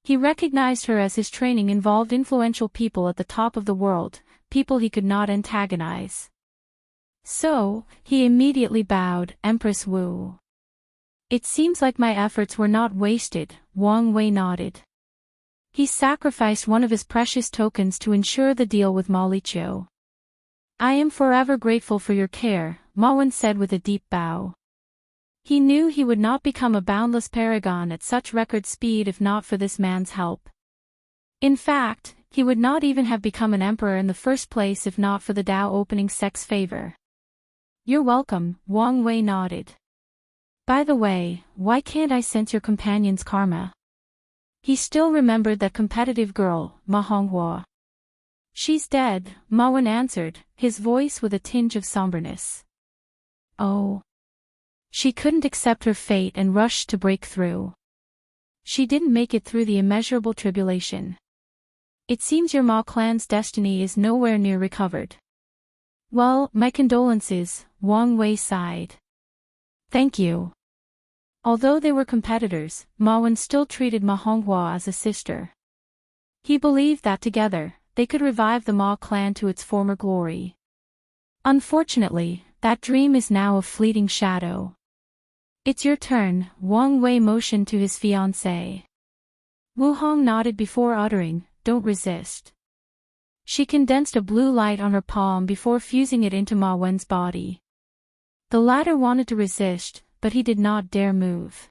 He recognized her as his training involved influential people at the top of the world, people he could not antagonize. So, he immediately bowed, Empress Wu. It seems like my efforts were not wasted, Wang Wei nodded. He sacrificed one of his precious tokens to ensure the deal with Ma Liqiu. I am forever grateful for your care, Ma Wen said with a deep bow. He knew he would not become a boundless paragon at such record speed if not for this man's help. In fact, he would not even have become an emperor in the first place if not for the Dao opening sect's favor. You're welcome, Wang Wei nodded. By the way, why can't I sense your companion's karma? He still remembered that competitive girl, Ma Honghua. She's dead, Ma Wen answered, his voice with a tinge of somberness. Oh. She couldn't accept her fate and rushed to break through. She didn't make it through the immeasurable tribulation. It seems your Ma clan's destiny is nowhere near recovered. Well, my condolences, Wang Wei sighed. Thank you. Although they were competitors, Ma Wen still treated Ma Honghua as a sister. He believed that together, they could revive the Ma clan to its former glory. Unfortunately, that dream is now a fleeting shadow. It's your turn, Wang Wei motioned to his fiancée. Wu Hong nodded before uttering, don't resist. She condensed a blue light on her palm before fusing it into Ma Wen's body. The latter wanted to resist, but he did not dare move.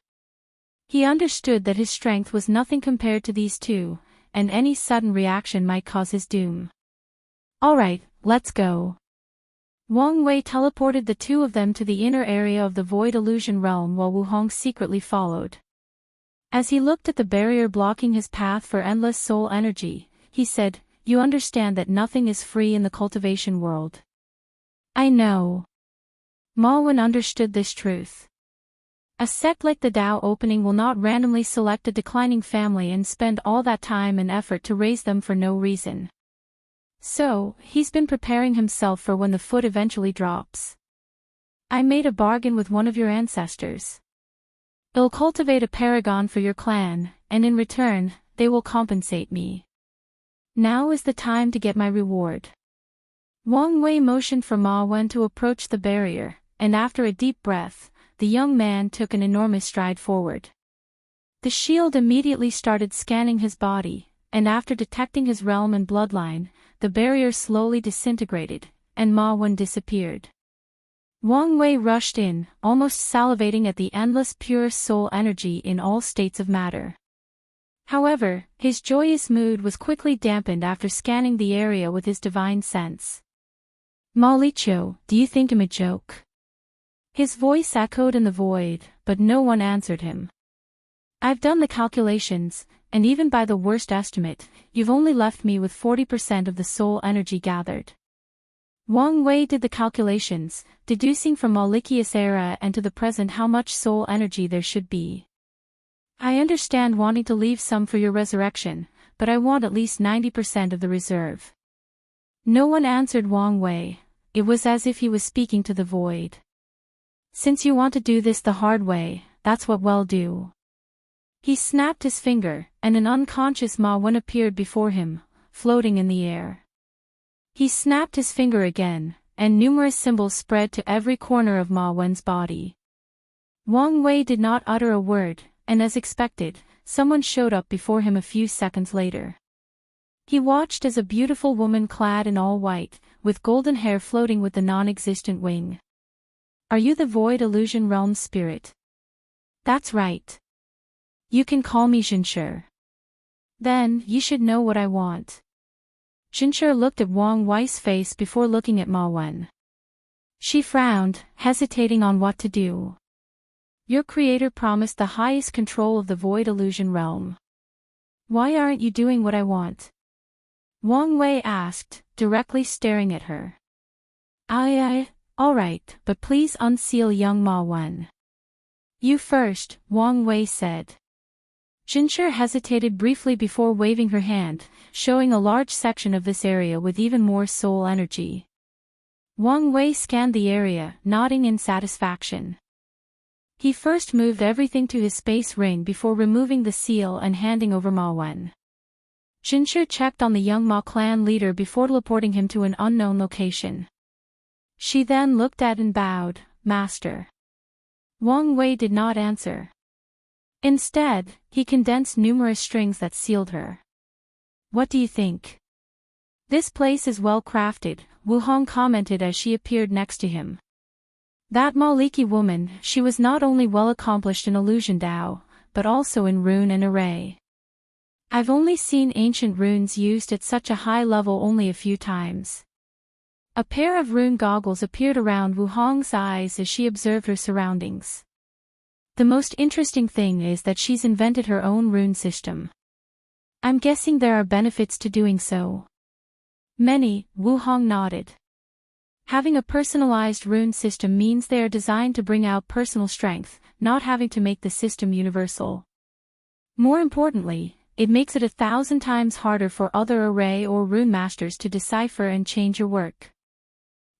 He understood that his strength was nothing compared to these two, and any sudden reaction might cause his doom. All right, let's go. Wang Wei teleported the two of them to the inner area of the void illusion realm while Wu Hong secretly followed. As he looked at the barrier blocking his path for endless soul energy, he said, You understand that nothing is free in the cultivation world. I know. Ma Wen understood this truth. A sect like the Dao opening will not randomly select a declining family and spend all that time and effort to raise them for no reason. So, he's been preparing himself for when the foot eventually drops. I made a bargain with one of your ancestors. They'll cultivate a paragon for your clan, and in return, they will compensate me. Now is the time to get my reward. Wang Wei motioned for Ma Wen to approach the barrier, and after a deep breath, the young man took an enormous stride forward. The shield immediately started scanning his body, and after detecting his realm and bloodline, the barrier slowly disintegrated, and Ma Wen disappeared. Wang Wei rushed in, almost salivating at the endless pure soul energy in all states of matter. However, his joyous mood was quickly dampened after scanning the area with his divine sense. Ma Liqiu, do you think I'm a joke? His voice echoed in the void, but no one answered him. I've done the calculations, and even by the worst estimate, you've only left me with 40% of the soul energy gathered. Wang Wei did the calculations, deducing from Ma Liqiu's era and to the present how much soul energy there should be. I understand wanting to leave some for your resurrection, but I want at least 90% of the reserve. No one answered Wang Wei. It was as if he was speaking to the void. Since you want to do this the hard way, that's what we'll do. He snapped his finger, and an unconscious Ma Wen appeared before him, floating in the air. He snapped his finger again, and numerous symbols spread to every corner of Ma Wen's body. Wang Wei did not utter a word, and as expected, someone showed up before him a few seconds later. He watched as a beautiful woman clad in all white, with golden hair floating with the non-existent wing. Are you the void illusion realm spirit? That's right. You can call me Zhenshi. Then, you should know what I want. Zhenshi looked at Wang Wei's face before looking at Ma Wen. She frowned, hesitating on what to do. Your creator promised the highest control of the void illusion realm. Why aren't you doing what I want? Wang Wei asked, directly staring at her. All right, but please unseal young Ma Wen. You first, Wang Wei said. Zhenshi hesitated briefly before waving her hand, showing a large section of this area with even more soul energy. Wang Wei scanned the area, nodding in satisfaction. He first moved everything to his space ring before removing the seal and handing over Ma Wen. Zhenshi checked on the young Ma clan leader before teleporting him to an unknown location. She then looked at and bowed, "Master." Wang Wei did not answer. Instead, he condensed numerous strings that sealed her. "What do you think?" "This place is well crafted," Wu Hong commented as she appeared next to him. That Maliki woman, she was not only well accomplished in illusion Dao, but also in rune and array. I've only seen ancient runes used at such a high level only a few times. A pair of rune goggles appeared around Wu Hong's eyes as she observed her surroundings. The most interesting thing is that she's invented her own rune system. I'm guessing there are benefits to doing so. Many, Wu Hong nodded. Having a personalized rune system means they are designed to bring out personal strength, not having to make the system universal. More importantly, it makes it 1,000 times harder for other array or rune masters to decipher and change your work.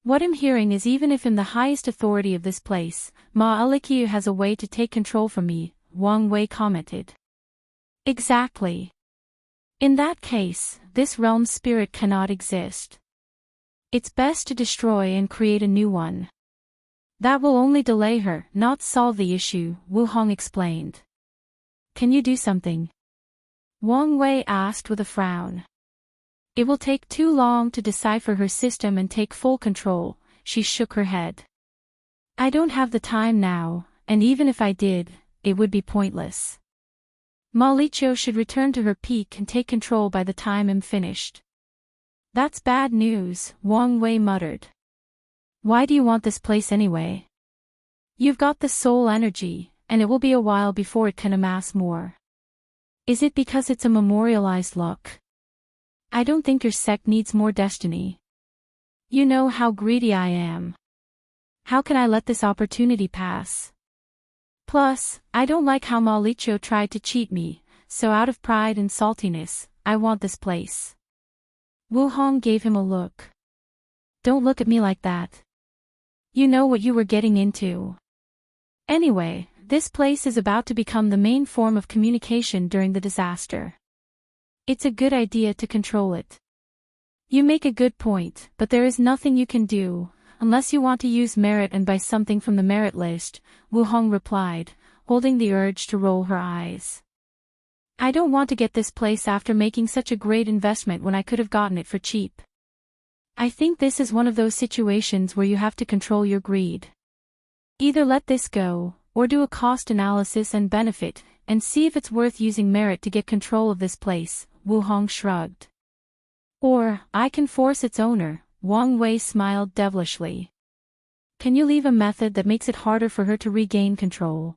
What I'm hearing is even if I'm the highest authority of this place, Ma'alikiu has a way to take control from me, Wang Wei commented. Exactly. In that case, this realm's spirit cannot exist. It's best to destroy and create a new one. That will only delay her, not solve the issue, Wu Hong explained. Can you do something? Wang Wei asked with a frown. It will take too long to decipher her system and take full control, she shook her head. I don't have the time now, and even if I did, it would be pointless. Ma Liqiu should return to her peak and take control by the time I'm finished. That's bad news, Wang Wei muttered. Why do you want this place anyway? You've got the soul energy, and it will be a while before it can amass more. Is it because it's a memorialized look? I don't think your sect needs more destiny. You know how greedy I am. How can I let this opportunity pass? Plus, I don't like how Ma Liqiu tried to cheat me, so out of pride and saltiness, I want this place. Wu Hong gave him a look. Don't look at me like that. You know what you were getting into. Anyway, this place is about to become the main form of communication during the disaster. It's a good idea to control it. You make a good point, but there is nothing you can do, unless you want to use merit and buy something from the merit list, Wu Hong replied, holding the urge to roll her eyes. I don't want to get this place after making such a great investment when I could have gotten it for cheap. I think this is one of those situations where you have to control your greed. Either let this go, or do a cost analysis and benefit, and see if it's worth using merit to get control of this place, Wu Hong shrugged. Or, I can force its owner, Wang Wei smiled devilishly. Can you leave a method that makes it harder for her to regain control?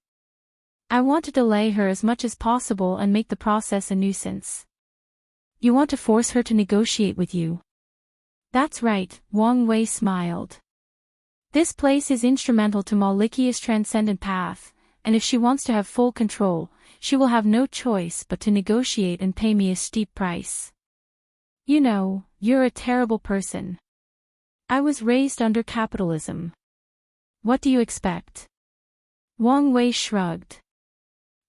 I want to delay her as much as possible and make the process a nuisance. You want to force her to negotiate with you? That's right, Wang Wei smiled. This place is instrumental to Malikia's transcendent path, and if she wants to have full control, she will have no choice but to negotiate and pay me a steep price. You know, you're a terrible person. I was raised under capitalism. What do you expect? Wang Wei shrugged.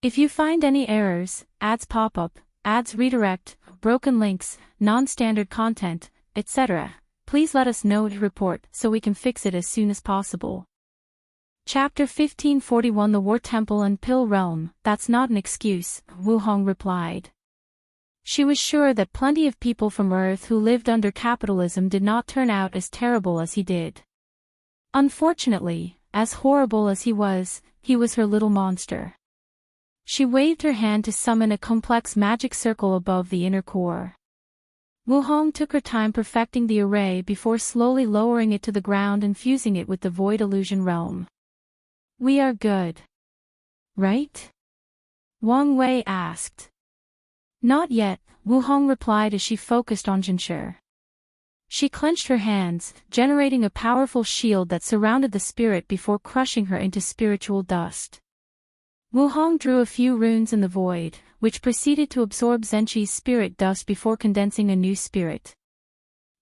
If you find any errors, ads pop up, ads redirect, broken links, non-standard content, etc., please let us know to report so we can fix it as soon as possible. Chapter 1541 The War Temple and Pill Realm, that's not an excuse, Wu Hong replied. She was sure that plenty of people from Earth who lived under capitalism did not turn out as terrible as he did. Unfortunately, as horrible as he was her little monster. She waved her hand to summon a complex magic circle above the inner core. Wu Hong took her time perfecting the array before slowly lowering it to the ground and fusing it with the void illusion realm. We are good. Right? Wang Wei asked. Not yet, Wu Hong replied as she focused on Jinsher. She clenched her hands, generating a powerful shield that surrounded the spirit before crushing her into spiritual dust. Wu Hong drew a few runes in the void, which proceeded to absorb Zhenqi's spirit dust before condensing a new spirit.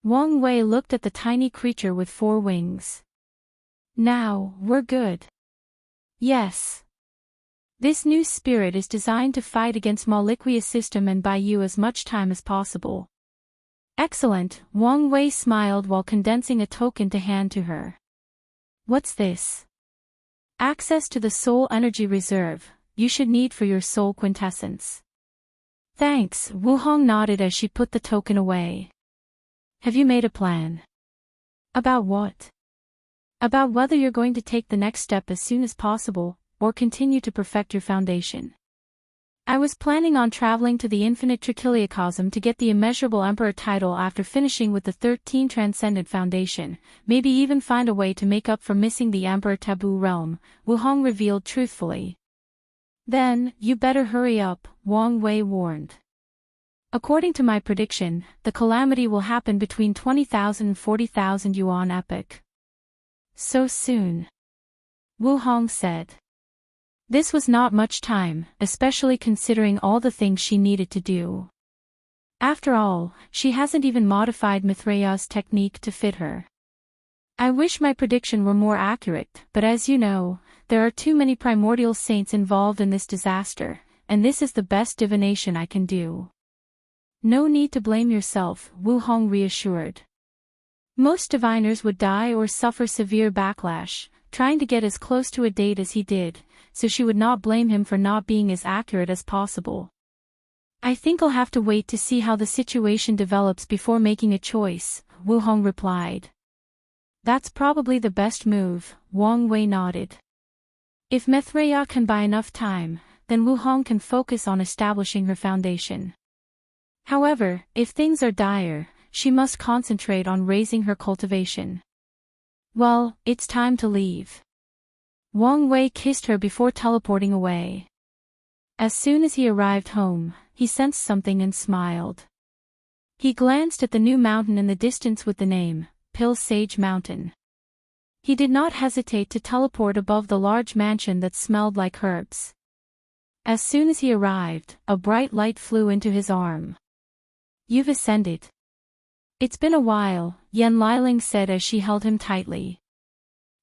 Wang Wei looked at the tiny creature with 4 wings. Now, we're good. Yes. This new spirit is designed to fight against Maliquia's system and buy you as much time as possible. Excellent, Wang Wei smiled while condensing a token to hand to her. What's this? Access to the soul energy reserve, you should need for your soul quintessence. Thanks, Wu Hong nodded as she put the token away. Have you made a plan? About what? About whether you're going to take the next step as soon as possible, or continue to perfect your foundation. I was planning on traveling to the infinite trichiliocosm to get the immeasurable emperor title after finishing with the 13 transcendent foundation, maybe even find a way to make up for missing the emperor taboo realm, Wu Hong revealed truthfully. Then, you better hurry up, Wang Wei warned. According to my prediction, the calamity will happen between 20,000 and 40,000 yuan epoch. So soon? Wu Hong said. This was not much time, especially considering all the things she needed to do. After all, she hasn't even modified Mithraya's technique to fit her. I wish my prediction were more accurate, but as you know, there are too many primordial saints involved in this disaster, and this is the best divination I can do. No need to blame yourself, Wu Hong reassured. Most diviners would die or suffer severe backlash, trying to get as close to a date as he did, so she would not blame him for not being as accurate as possible. I think I'll have to wait to see how the situation develops before making a choice, Wu Hong replied. That's probably the best move, Wang Wei nodded. If Mithraya can buy enough time, then Wu Hong can focus on establishing her foundation. However, if things are dire, she must concentrate on raising her cultivation. Well, it's time to leave. Wang Wei kissed her before teleporting away. As soon as he arrived home, he sensed something and smiled. He glanced at the new mountain in the distance with the name, Pill Sage Mountain. He did not hesitate to teleport above the large mansion that smelled like herbs. As soon as he arrived, a bright light flew into his arm. You've ascended. It's been a while, Yan Liling said as she held him tightly.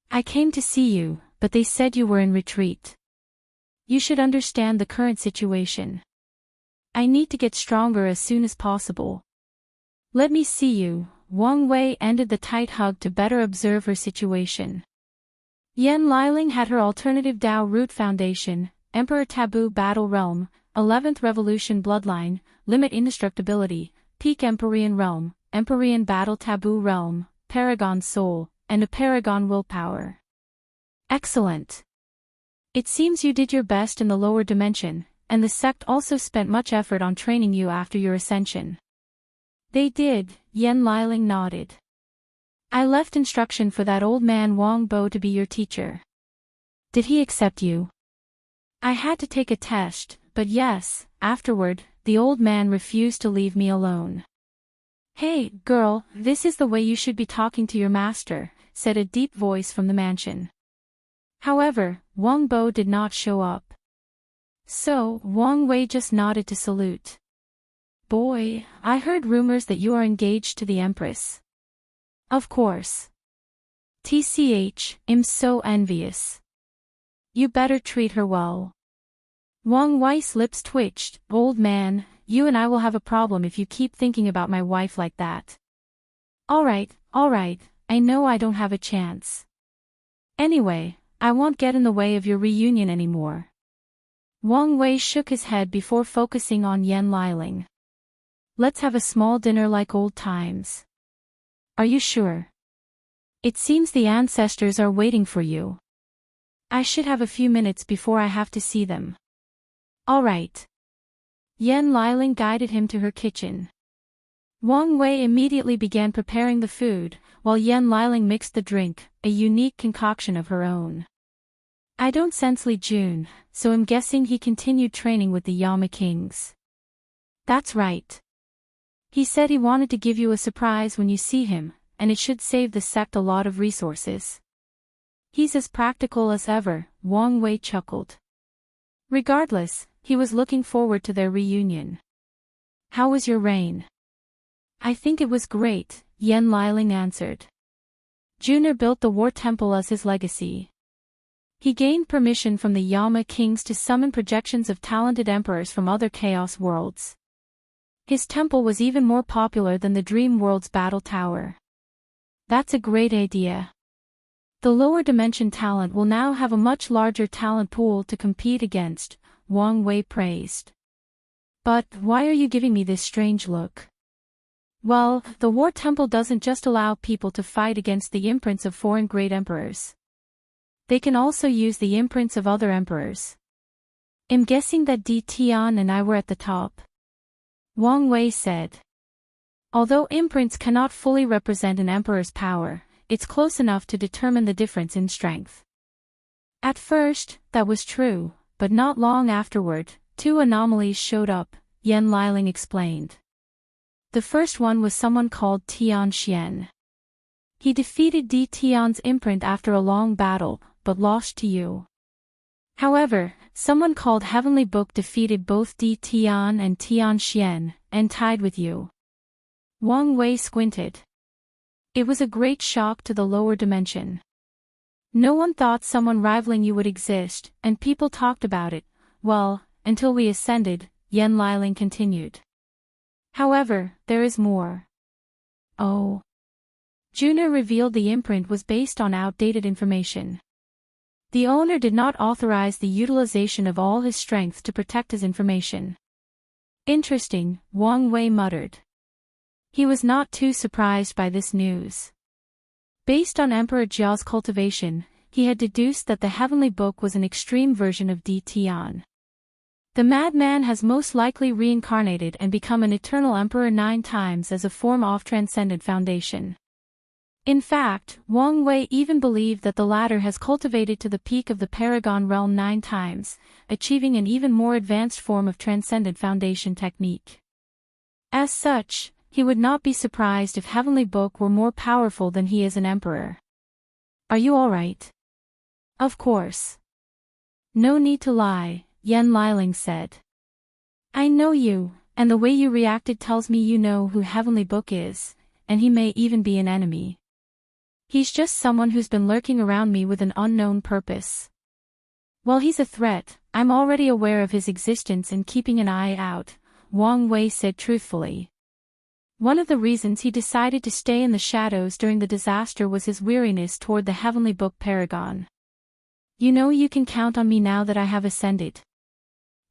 I came to see you, but they said you were in retreat. You should understand the current situation. I need to get stronger as soon as possible. Let me see you. Wang Wei ended the tight hug to better observe her situation. Yan Liling had her alternative Dao Root Foundation, Emperor Taboo Battle Realm, 11th Revolution Bloodline, Limit Indestructibility, Peak Empyrean Realm, Empyrean Battle Taboo Realm, Paragon Soul, and a Paragon Willpower. Excellent. It seems you did your best in the lower dimension, and the sect also spent much effort on training you after your ascension. They did, Yan Liling nodded. I left instruction for that old man Wang Bo to be your teacher. Did he accept you? I had to take a test, but yes, afterward, the old man refused to leave me alone. Hey, girl, this is the way you should be talking to your master, said a deep voice from the mansion. However, Wang Bo did not show up. So, Wang Wei just nodded to salute. Boy, I heard rumors that you are engaged to the Empress. Of course. TCH, I'm so envious. You better treat her well. Wang Wei's lips twitched. Old man, you and I will have a problem if you keep thinking about my wife like that. Alright, I know I don't have a chance. Anyway, I won't get in the way of your reunion anymore. Wang Wei shook his head before focusing on Yan Liling. Let's have a small dinner like old times. Are you sure? It seems the ancestors are waiting for you. I should have a few minutes before I have to see them. Alright. Yan Liling guided him to her kitchen. Wang Wei immediately began preparing the food, while Yan Liling mixed the drink, a unique concoction of her own. I don't sense Li Jun, so I'm guessing he continued training with the Yama Kings. That's right. He said he wanted to give you a surprise when you see him, and it should save the sect a lot of resources. He's as practical as ever, Wang Wei chuckled. Regardless, he was looking forward to their reunion. How was your reign? I think it was great, Yan Liling answered. Junior built the War Temple as his legacy. He gained permission from the Yama Kings to summon projections of talented emperors from other Chaos worlds. His temple was even more popular than the Dream World's battle tower. That's a great idea. The lower dimension talent will now have a much larger talent pool to compete against, Wang Wei praised. But why are you giving me this strange look? Well, the War Temple doesn't just allow people to fight against the imprints of foreign great emperors. They can also use the imprints of other emperors. I'm guessing that Di Tian and I were at the top. Wang Wei said. Although imprints cannot fully represent an emperor's power, it's close enough to determine the difference in strength. At first, that was true, but not long afterward, two anomalies showed up, Yan Liling explained. The first one was someone called Tian Xian. He defeated Di Tian's imprint after a long battle, but lost to you. However, someone called Heavenly Book defeated both Di Tian and Tian Xian, and tied with you. Wang Wei squinted. It was a great shock to the lower dimension. No one thought someone rivaling you would exist, and people talked about it, well, until we ascended, Yan Liling continued. However, there is more. Oh. Juno revealed the imprint was based on outdated information. The owner did not authorize the utilization of all his strength to protect his information. Interesting, Wang Wei muttered. He was not too surprised by this news. Based on Emperor Jiao's cultivation, he had deduced that the Heavenly Book was an extreme version of Di Tian. The madman has most likely reincarnated and become an eternal emperor 9 times as a form of Transcendent Foundation. In fact, Wang Wei even believed that the latter has cultivated to the peak of the Paragon realm 9 times, achieving an even more advanced form of Transcendent Foundation technique. As such, he would not be surprised if Heavenly Book were more powerful than he is an emperor. Are you alright? Of course. No need to lie, Yan Liling said. I know you, and the way you reacted tells me you know who Heavenly Book is, and he may even be an enemy. He's just someone who's been lurking around me with an unknown purpose. While he's a threat, I'm already aware of his existence and keeping an eye out, Wang Wei said truthfully. One of the reasons he decided to stay in the shadows during the disaster was his weariness toward the Heavenly Book Paragon. You know you can count on me now that I have ascended.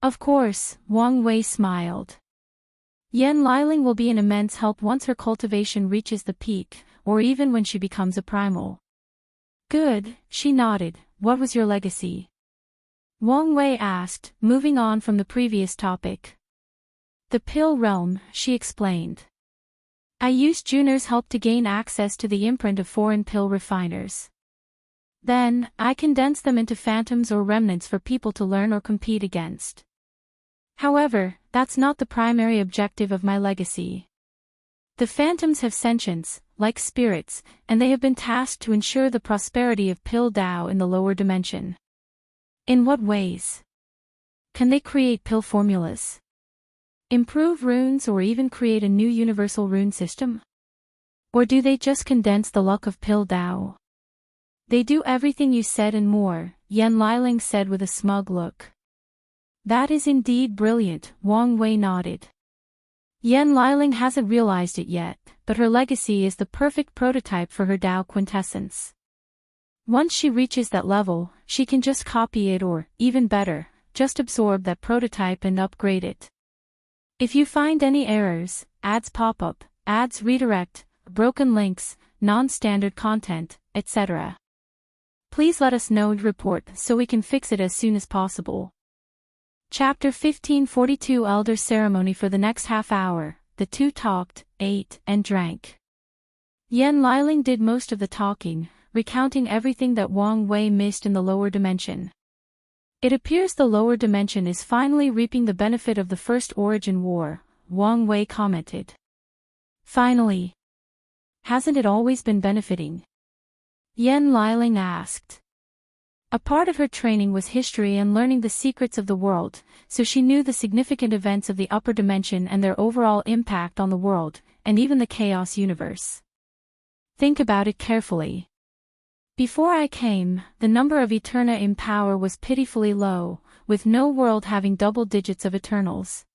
Of course, Wang Wei smiled. Yan Liling will be an immense help once her cultivation reaches the peak, or even when she becomes a primal. Good, she nodded. What was your legacy? Wang Wei asked, moving on from the previous topic. The pill realm, she explained. I used Juner's help to gain access to the imprint of foreign pill refiners. Then, I condensed them into phantoms or remnants for people to learn or compete against. However, that's not the primary objective of my legacy. The phantoms have sentience, like spirits, and they have been tasked to ensure the prosperity of Pill Dao in the lower dimension. In what ways? Can they create pill formulas? Improve runes or even create a new universal rune system? Or do they just condense the luck of Pill Dao? They do everything you said and more, Yan Liling said with a smug look. That is indeed brilliant, Wang Wei nodded. Yan Liling hasn't realized it yet, but her legacy is the perfect prototype for her Dao quintessence. Once she reaches that level, she can just copy it or, even better, just absorb that prototype and upgrade it. If you find any errors, ads pop up, ads redirect, broken links, non-standard content, etc. Please let us know and report so we can fix it as soon as possible. Chapter 1542 Elder Ceremony. For the next half hour, the two talked, ate, and drank. Yan Liling did most of the talking, recounting everything that Wang Wei missed in the lower dimension. It appears the lower dimension is finally reaping the benefit of the First Origin War, Wang Wei commented. Finally. Hasn't it always been benefiting? Yan Liling asked. A part of her training was history and learning the secrets of the world, so she knew the significant events of the upper dimension and their overall impact on the world, and even the chaos universe. Think about it carefully. Before I came, the number of Eterna in power was pitifully low, with no world having double digits of Eternals.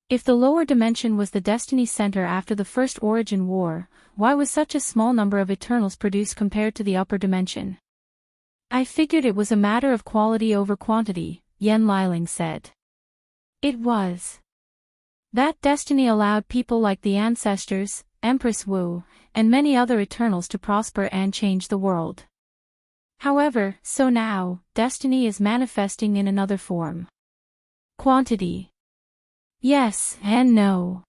If the lower dimension was the destiny center after the first origin war, why was such a small number of Eternals produced compared to the upper dimension? I figured it was a matter of quality over quantity, Yen Liling said. It was. That destiny allowed people like the ancestors, Empress Wu, and many other Eternals to prosper and change the world. However, so now, destiny is manifesting in another form. Quantity. Yes and no.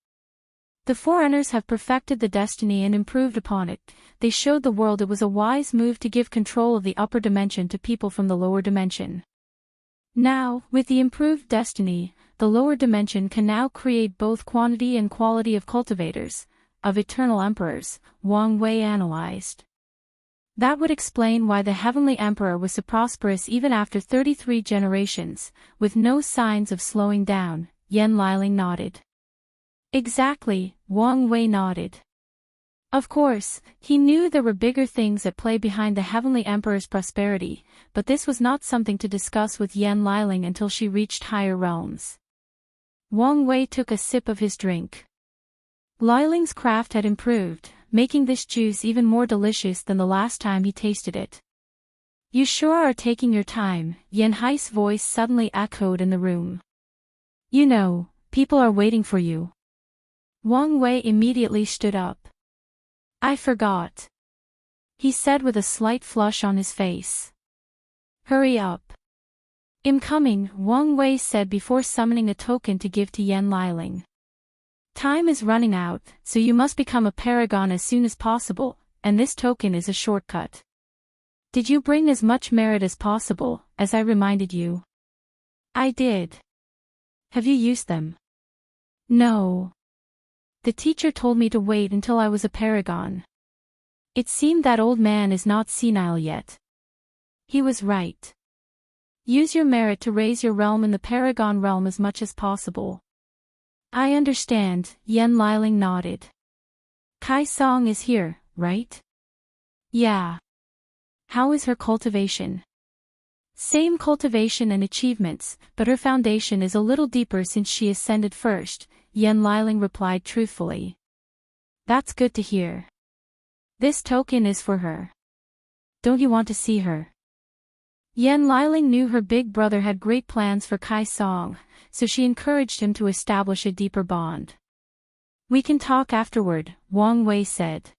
The Forerunners have perfected the destiny and improved upon it. They showed the world it was a wise move to give control of the upper dimension to people from the lower dimension. Now, with the improved destiny, the lower dimension can now create both quantity and quality of cultivators, of eternal emperors, Wang Wei analyzed. That would explain why the Heavenly Emperor was so prosperous even after 33 generations, with no signs of slowing down, Yen Liling nodded. Exactly, Wang Wei nodded. Of course, he knew there were bigger things at play behind the Heavenly Emperor's prosperity, but this was not something to discuss with Yen Liling until she reached higher realms. Wang Wei took a sip of his drink. Liling's craft had improved, making this juice even more delicious than the last time he tasted it. You sure are taking your time, Yen Hai's voice suddenly echoed in the room. You know, people are waiting for you. Wang Wei immediately stood up. I forgot. He said with a slight flush on his face. Hurry up. I'm coming, Wang Wei said before summoning a token to give to Yen Liling. Time is running out, so you must become a paragon as soon as possible, and this token is a shortcut. Did you bring as much merit as possible, as I reminded you? I did. Have you used them? No. The teacher told me to wait until I was a paragon. It seemed that old man is not senile yet. He was right. Use your merit to raise your realm in the paragon realm as much as possible. I understand, Yen Liling nodded. Kai Song is here, right? Yeah. How is her cultivation? Same cultivation and achievements, but her foundation is a little deeper since she ascended first, Yen Liling replied truthfully. That's good to hear. This token is for her. Don't you want to see her? Yen Liling knew her big brother had great plans for Kai Song, so she encouraged him to establish a deeper bond. We can talk afterward, Wang Wei said.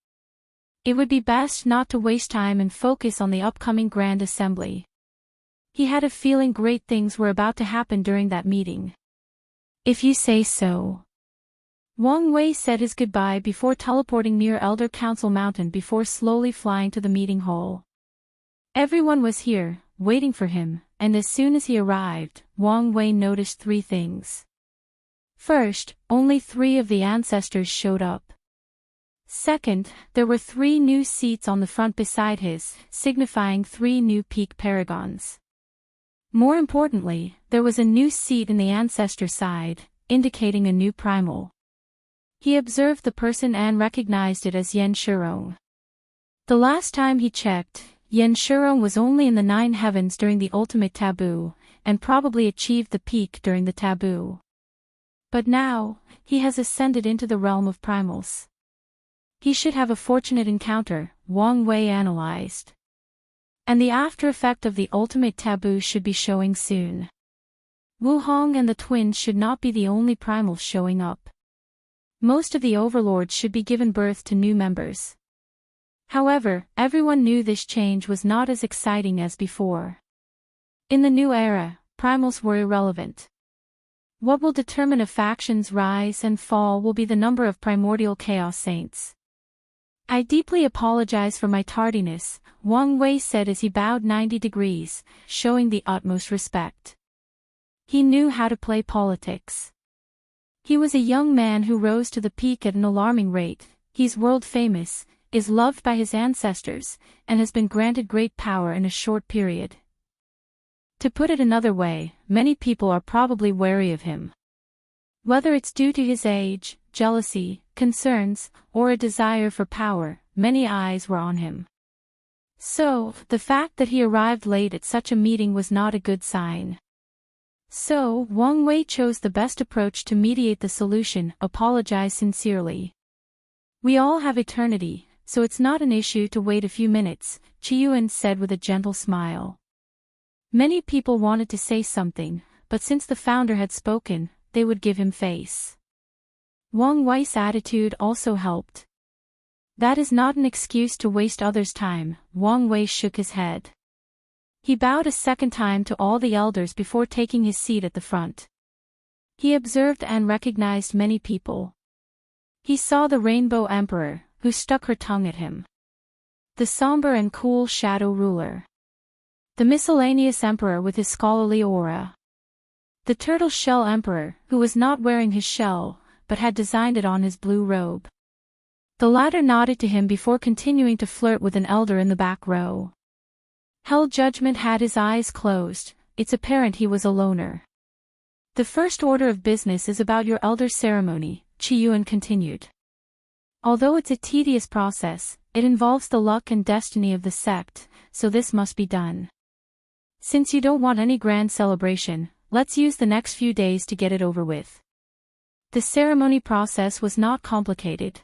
It would be best not to waste time and focus on the upcoming Grand Assembly. He had a feeling great things were about to happen during that meeting. If you say so. Wang Wei said his goodbye before teleporting near Elder Council Mountain before slowly flying to the meeting hall. Everyone was here, waiting for him, and as soon as he arrived, Wang Wei noticed three things. First, only 3 of the ancestors showed up. Second, there were 3 new seats on the front beside his, signifying 3 new peak paragons. More importantly, there was a new seat in the ancestor side, indicating a new primal. He observed the person and recognized it as Yen Shurong. The last time he checked, Yen Shurong was only in the 9 heavens during the ultimate taboo, and probably achieved the peak during the taboo. But now, he has ascended into the realm of primals. He should have a fortunate encounter, Wang Wei analyzed. And the after effect of the ultimate taboo should be showing soon. Wu Hong and the twins should not be the only primals showing up. Most of the overlords should be given birth to new members. However, everyone knew this change was not as exciting as before. In the new era, primals were irrelevant. What will determine a faction's rise and fall will be the number of primordial chaos saints. I deeply apologize for my tardiness, Wang Wei said as he bowed 90 degrees, showing the utmost respect. He knew how to play politics. He was a young man who rose to the peak at an alarming rate. He's world famous, is loved by his ancestors, and has been granted great power in a short period. To put it another way, many people are probably wary of him. Whether it's due to his age, jealousy, concerns, or a desire for power, many eyes were on him. So, the fact that he arrived late at such a meeting was not a good sign. So, Wang Wei chose the best approach to mediate the solution, apologize sincerely. We all have eternity, so it's not an issue to wait a few minutes, Qiyuan said with a gentle smile. Many people wanted to say something, but since the founder had spoken, they would give him face. Wang Wei's attitude also helped. That is not an excuse to waste others' time, Wang Wei shook his head. He bowed a second time to all the elders before taking his seat at the front. He observed and recognized many people. He saw the Rainbow Emperor, who stuck her tongue at him. The somber and cool Shadow Ruler. The miscellaneous Emperor with his scholarly aura. The Turtle Shell Emperor, who was not wearing his shell, but had designed it on his blue robe. The latter nodded to him before continuing to flirt with an elder in the back row. Hell Judgment had his eyes closed, it's apparent he was a loner. The first order of business is about your elder ceremony, Qiyuan continued. Although it's a tedious process, it involves the luck and destiny of the sect, so this must be done. Since you don't want any grand celebration, let's use the next few days to get it over with. The ceremony process was not complicated.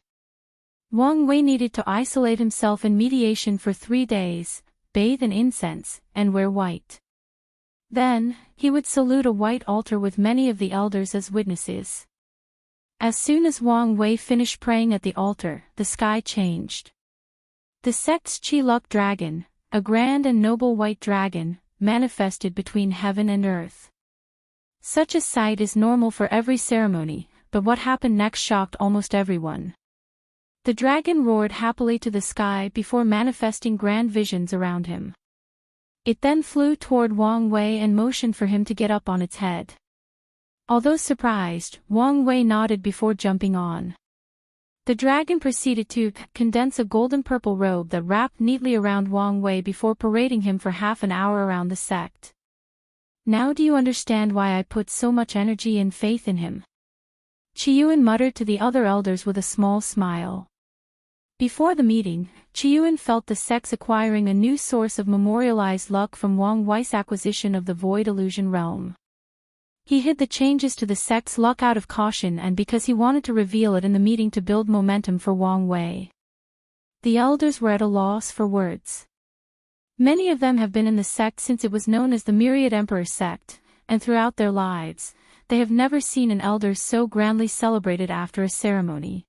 Wang Wei needed to isolate himself in mediation for 3 days, bathe in incense, and wear white. Then, he would salute a white altar with many of the elders as witnesses. As soon as Wang Wei finished praying at the altar, the sky changed. The sect's Chi-Luck dragon, a grand and noble white dragon, manifested between heaven and earth. Such a sight is normal for every ceremony, but what happened next shocked almost everyone. The dragon roared happily to the sky before manifesting grand visions around him. It then flew toward Wang Wei and motioned for him to get up on its head. Although surprised, Wang Wei nodded before jumping on. The dragon proceeded to condense a golden-purple robe that wrapped neatly around Wang Wei before parading him for half an hour around the sect. Now do you understand why I put so much energy and faith in him? Qiyuan muttered to the other elders with a small smile. Before the meeting, Qiyuan felt the sects acquiring a new source of memorialized luck from Wang Wei's acquisition of the Void Illusion realm. He hid the changes to the sect's luck out of caution and because he wanted to reveal it in the meeting to build momentum for Wang Wei. The elders were at a loss for words. Many of them have been in the sect since it was known as the Myriad Emperor sect, and throughout their lives, they have never seen an elder so grandly celebrated after a ceremony.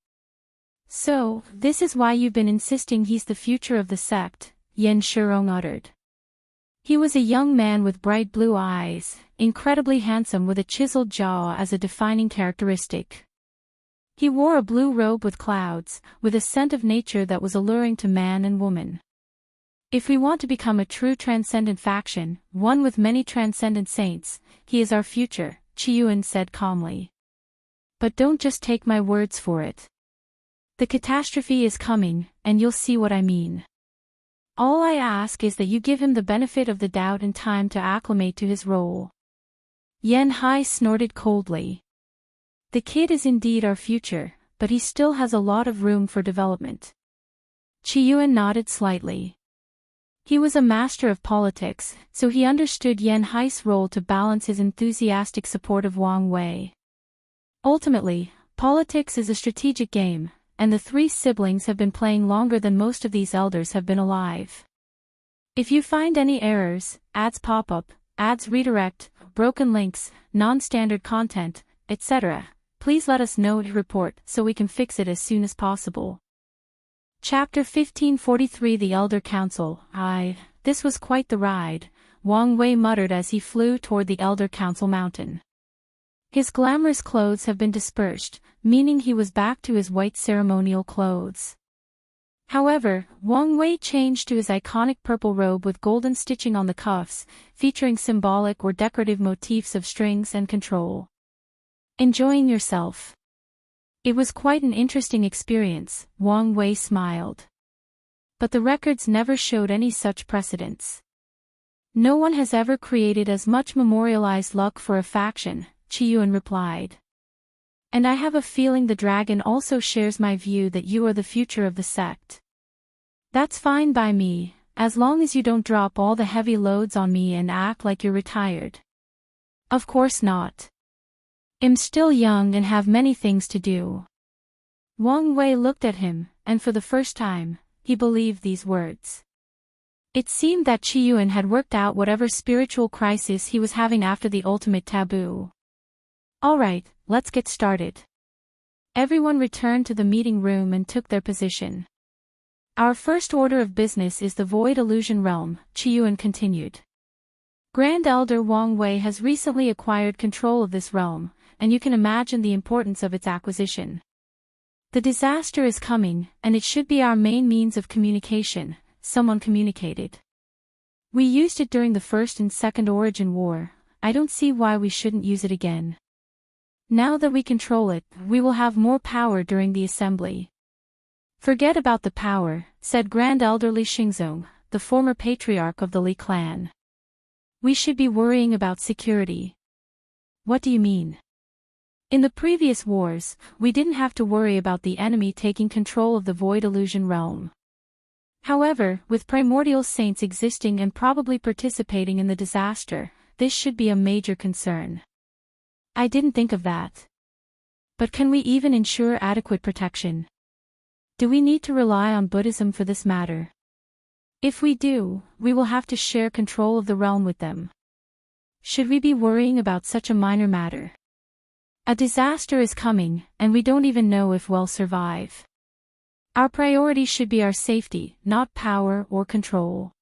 So, this is why you've been insisting he's the future of the sect, Yan Shirong uttered. He was a young man with bright blue eyes, incredibly handsome with a chiseled jaw as a defining characteristic. He wore a blue robe with clouds, with a scent of nature that was alluring to man and woman. If we want to become a true transcendent faction, one with many transcendent saints, he is our future, Qiyuan said calmly. But don't just take my words for it. The catastrophe is coming, and you'll see what I mean. All I ask is that you give him the benefit of the doubt and time to acclimate to his role. Yan Hai snorted coldly. The kid is indeed our future, but he still has a lot of room for development. Qiyuan nodded slightly. He was a master of politics, so he understood Yan Hai's role to balance his enthusiastic support of Wang Wei. Ultimately, politics is a strategic game, and the 3 siblings have been playing longer than most of these elders have been alive. If you find any errors, ads pop up, ads redirect, broken links, non-standard content, etc., please let us know and report so we can fix it as soon as possible. Chapter 1543 The Elder Council. This was quite the ride, Wang Wei muttered as he flew toward the Elder Council mountain. His glamorous clothes have been dispersed, meaning he was back to his white ceremonial clothes. However, Wang Wei changed to his iconic purple robe with golden stitching on the cuffs, featuring symbolic or decorative motifs of strings and control. Enjoying yourself? It was quite an interesting experience, Wang Wei smiled. But the records never showed any such precedents. No one has ever created as much memorialized luck for a faction, Qiyuan replied. And I have a feeling the dragon also shares my view that you are the future of the sect. That's fine by me, as long as you don't drop all the heavy loads on me and act like you're retired. Of course not. I'm still young and have many things to do. Wang Wei looked at him, and for the first time, he believed these words. It seemed that Qi Yuan had worked out whatever spiritual crisis he was having after the ultimate taboo. Alright, let's get started. Everyone returned to the meeting room and took their position. Our first order of business is the Void Illusion Realm, Qi Yuan continued. Grand Elder Wang Wei has recently acquired control of this realm, and you can imagine the importance of its acquisition. The disaster is coming, and it should be our main means of communication, someone communicated. We used it during the First and Second Origin War. I don't see why we shouldn't use it again. Now that we control it, we will have more power during the assembly. Forget about the power, said Grand Elder Li Xingzong, the former patriarch of the Li clan. We should be worrying about security. What do you mean? In the previous wars, we didn't have to worry about the enemy taking control of the Void Illusion Realm. However, with primordial saints existing and probably participating in the disaster, this should be a major concern. I didn't think of that. But can we even ensure adequate protection? Do we need to rely on Buddhism for this matter? If we do, we will have to share control of the realm with them. Should we be worrying about such a minor matter? A disaster is coming, and we don't even know if we'll survive. Our priority should be our safety, not power or control.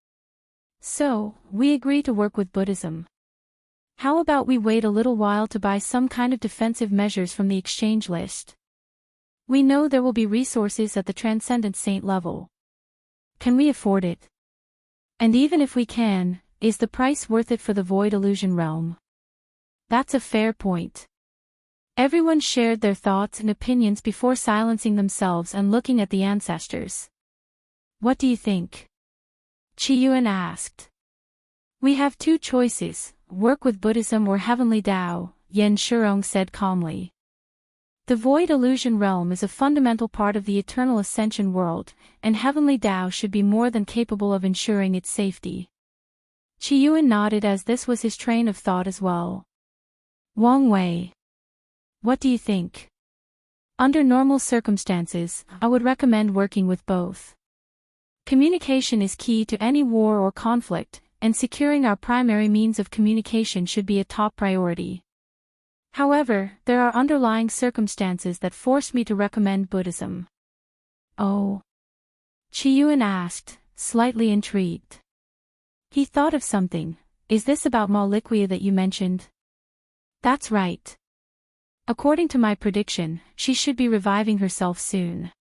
So, we agree to work with Buddhism. How about we wait a little while to buy some kind of defensive measures from the exchange list? We know there will be resources at the Transcendent Saint level. Can we afford it? And even if we can, is the price worth it for the Void Illusion Realm? That's a fair point. Everyone shared their thoughts and opinions before silencing themselves and looking at the ancestors. What do you think? Qi Yuan asked. We have two choices, work with Buddhism or Heavenly Tao, Yan Shurong said calmly. The Void Illusion Realm is a fundamental part of the Eternal Ascension world, and Heavenly Tao should be more than capable of ensuring its safety. Qi Yuan nodded as this was his train of thought as well. Wang Wei. What do you think? Under normal circumstances, I would recommend working with both. Communication is key to any war or conflict, and securing our primary means of communication should be a top priority. However, there are underlying circumstances that forced me to recommend Buddhism. Oh? Qi Yuan asked, slightly intrigued. He thought of something. Is this about Maliquia that you mentioned? That's right. According to my prediction, she should be reviving herself soon.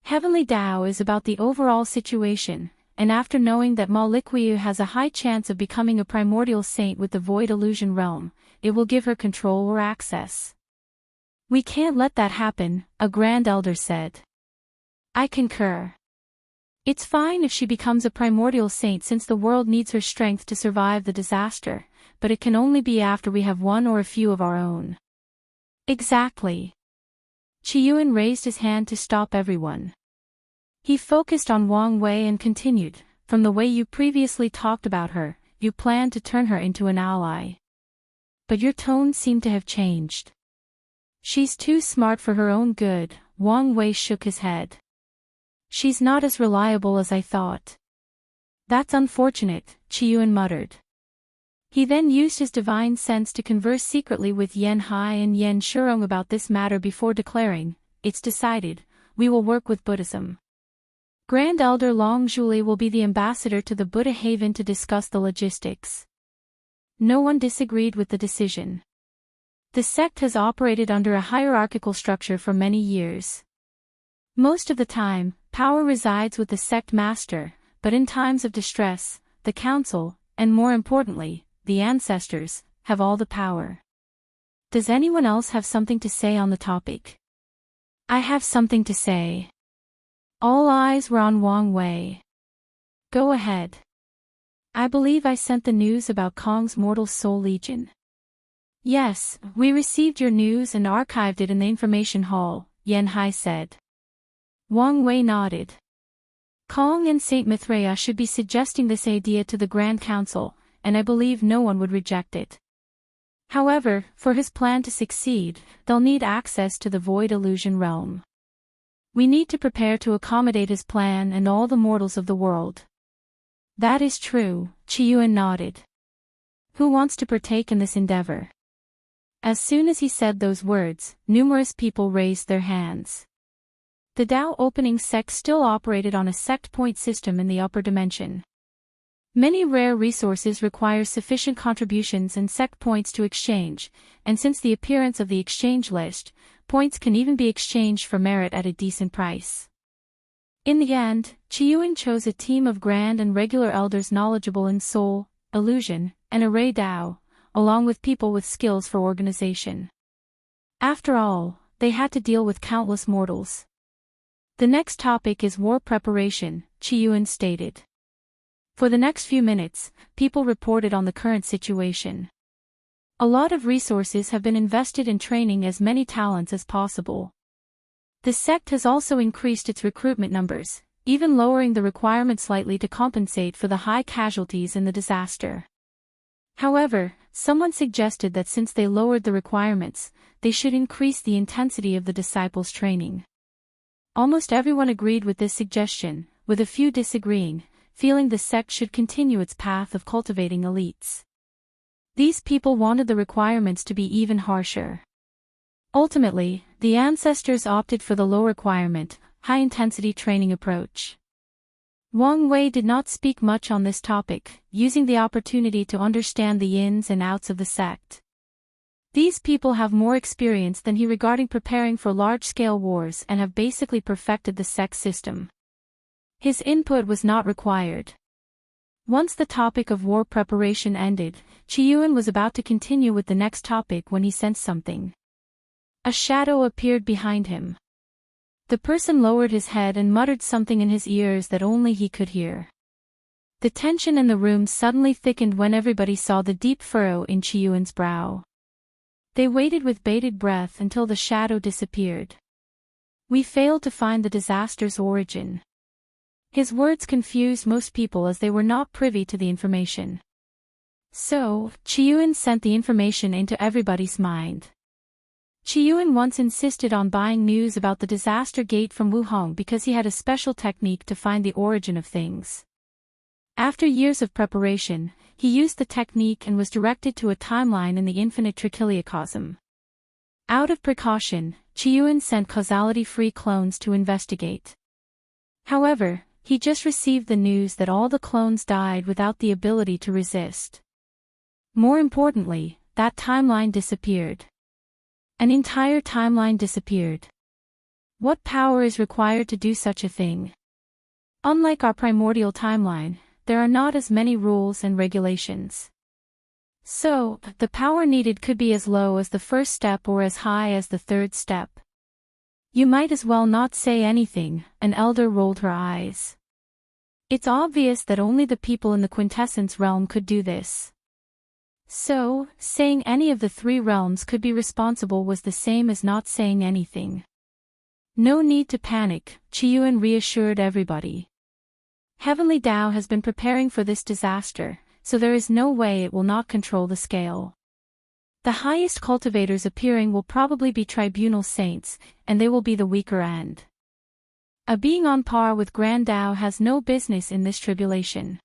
Heavenly Tao is about the overall situation, and after knowing that Maliquia has a high chance of becoming a primordial saint with the Void Illusion Realm, it will give her control or access. We can't let that happen, a Grand Elder said. I concur. It's fine if she becomes a primordial saint since the world needs her strength to survive the disaster, but it can only be after we have one or a few of our own. Exactly. Qi Yuan raised his hand to stop everyone. He focused on Wang Wei and continued, from the way you previously talked about her, you plan to turn her into an ally. But your tone seemed to have changed. She's too smart for her own good, Wang Wei shook his head. She's not as reliable as I thought. That's unfortunate, Qi Yuan muttered. He then used his divine sense to converse secretly with Yan Hai and Yan Shurong about this matter before declaring, it's decided, we will work with Buddhism. Grand Elder Long Zhuli will be the ambassador to the Buddha Haven to discuss the logistics. No one disagreed with the decision. The sect has operated under a hierarchical structure for many years. Most of the time, power resides with the sect master, but in times of distress, the council, and more importantly, the ancestors, have all the power. Does anyone else have something to say on the topic? I have something to say. All eyes were on Wang Wei. Go ahead. I believe I sent the news about Kong's Mortal Soul Legion. Yes, we received your news and archived it in the information hall, Yan Hai said. Wang Wei nodded. Kong and Saint Mithraea should be suggesting this idea to the Grand Council, and I believe no one would reject it. However, for his plan to succeed, they'll need access to the void illusion realm. We need to prepare to accommodate his plan and all the mortals of the world. That is true, Qiyuan nodded. Who wants to partake in this endeavor? As soon as he said those words, numerous people raised their hands. The Dao opening sect still operated on a sect point system in the upper dimension. Many rare resources require sufficient contributions and sect points to exchange, and since the appearance of the exchange list, points can even be exchanged for merit at a decent price. In the end, Qiyuan chose a team of grand and regular elders knowledgeable in soul, illusion, and array Dao, along with people with skills for organization. After all, they had to deal with countless mortals. The next topic is war preparation, Qiyuan stated. For the next few minutes, people reported on the current situation. A lot of resources have been invested in training as many talents as possible. The sect has also increased its recruitment numbers, even lowering the requirement slightly to compensate for the high casualties in the disaster. However, someone suggested that since they lowered the requirements, they should increase the intensity of the disciples' training. Almost everyone agreed with this suggestion, with a few disagreeing, feeling the sect should continue its path of cultivating elites. These people wanted the requirements to be even harsher. Ultimately, the ancestors opted for the low requirement, high-intensity training approach. Wang Wei did not speak much on this topic, using the opportunity to understand the ins and outs of the sect. These people have more experience than he regarding preparing for large-scale wars and have basically perfected the sect system. His input was not required. Once the topic of war preparation ended, Qiyuan was about to continue with the next topic when he sensed something. A shadow appeared behind him. The person lowered his head and muttered something in his ears that only he could hear. The tension in the room suddenly thickened when everybody saw the deep furrow in Qiyuan's brow. They waited with bated breath until the shadow disappeared. We failed to find the disaster's origin. His words confused most people as they were not privy to the information. So, Qiyuan sent the information into everybody's mind. Qiyuan once insisted on buying news about the disaster gate from Wuhong because he had a special technique to find the origin of things. After years of preparation, he used the technique and was directed to a timeline in the infinite trichiliocosm. Out of precaution, Qiyuan sent causality-free clones to investigate. However, he just received the news that all the clones died without the ability to resist. More importantly, that timeline disappeared. An entire timeline disappeared. What power is required to do such a thing? Unlike our primordial timeline, there are not as many rules and regulations. So, the power needed could be as low as the first step or as high as the third step. You might as well not say anything, an elder rolled her eyes. It's obvious that only the people in the quintessence realm could do this. So, saying any of the three realms could be responsible was the same as not saying anything. No need to panic, Qiyuan reassured everybody. Heavenly Dao has been preparing for this disaster, so there is no way it will not control the scale. The highest cultivators appearing will probably be tribunal saints, and they will be the weaker end. A being on par with Grand Dao has no business in this tribulation.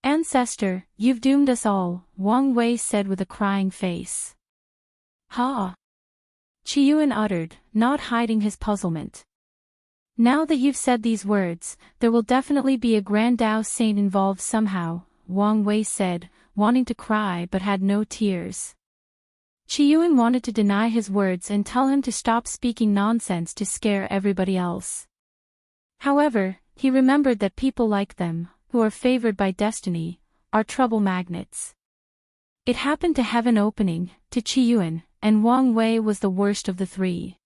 Ancestor, you've doomed us all, Wang Wei said with a crying face. Ha! Qiyuan uttered, not hiding his puzzlement. Now that you've said these words, there will definitely be a Grand Dao saint involved somehow, Wang Wei said, wanting to cry but had no tears. Qiyuan wanted to deny his words and tell him to stop speaking nonsense to scare everybody else. However, he remembered that people like them, who are favored by destiny, are trouble magnets. It happened to Heaven Opening, to Qiyuan, and Wang Wei was the worst of the three.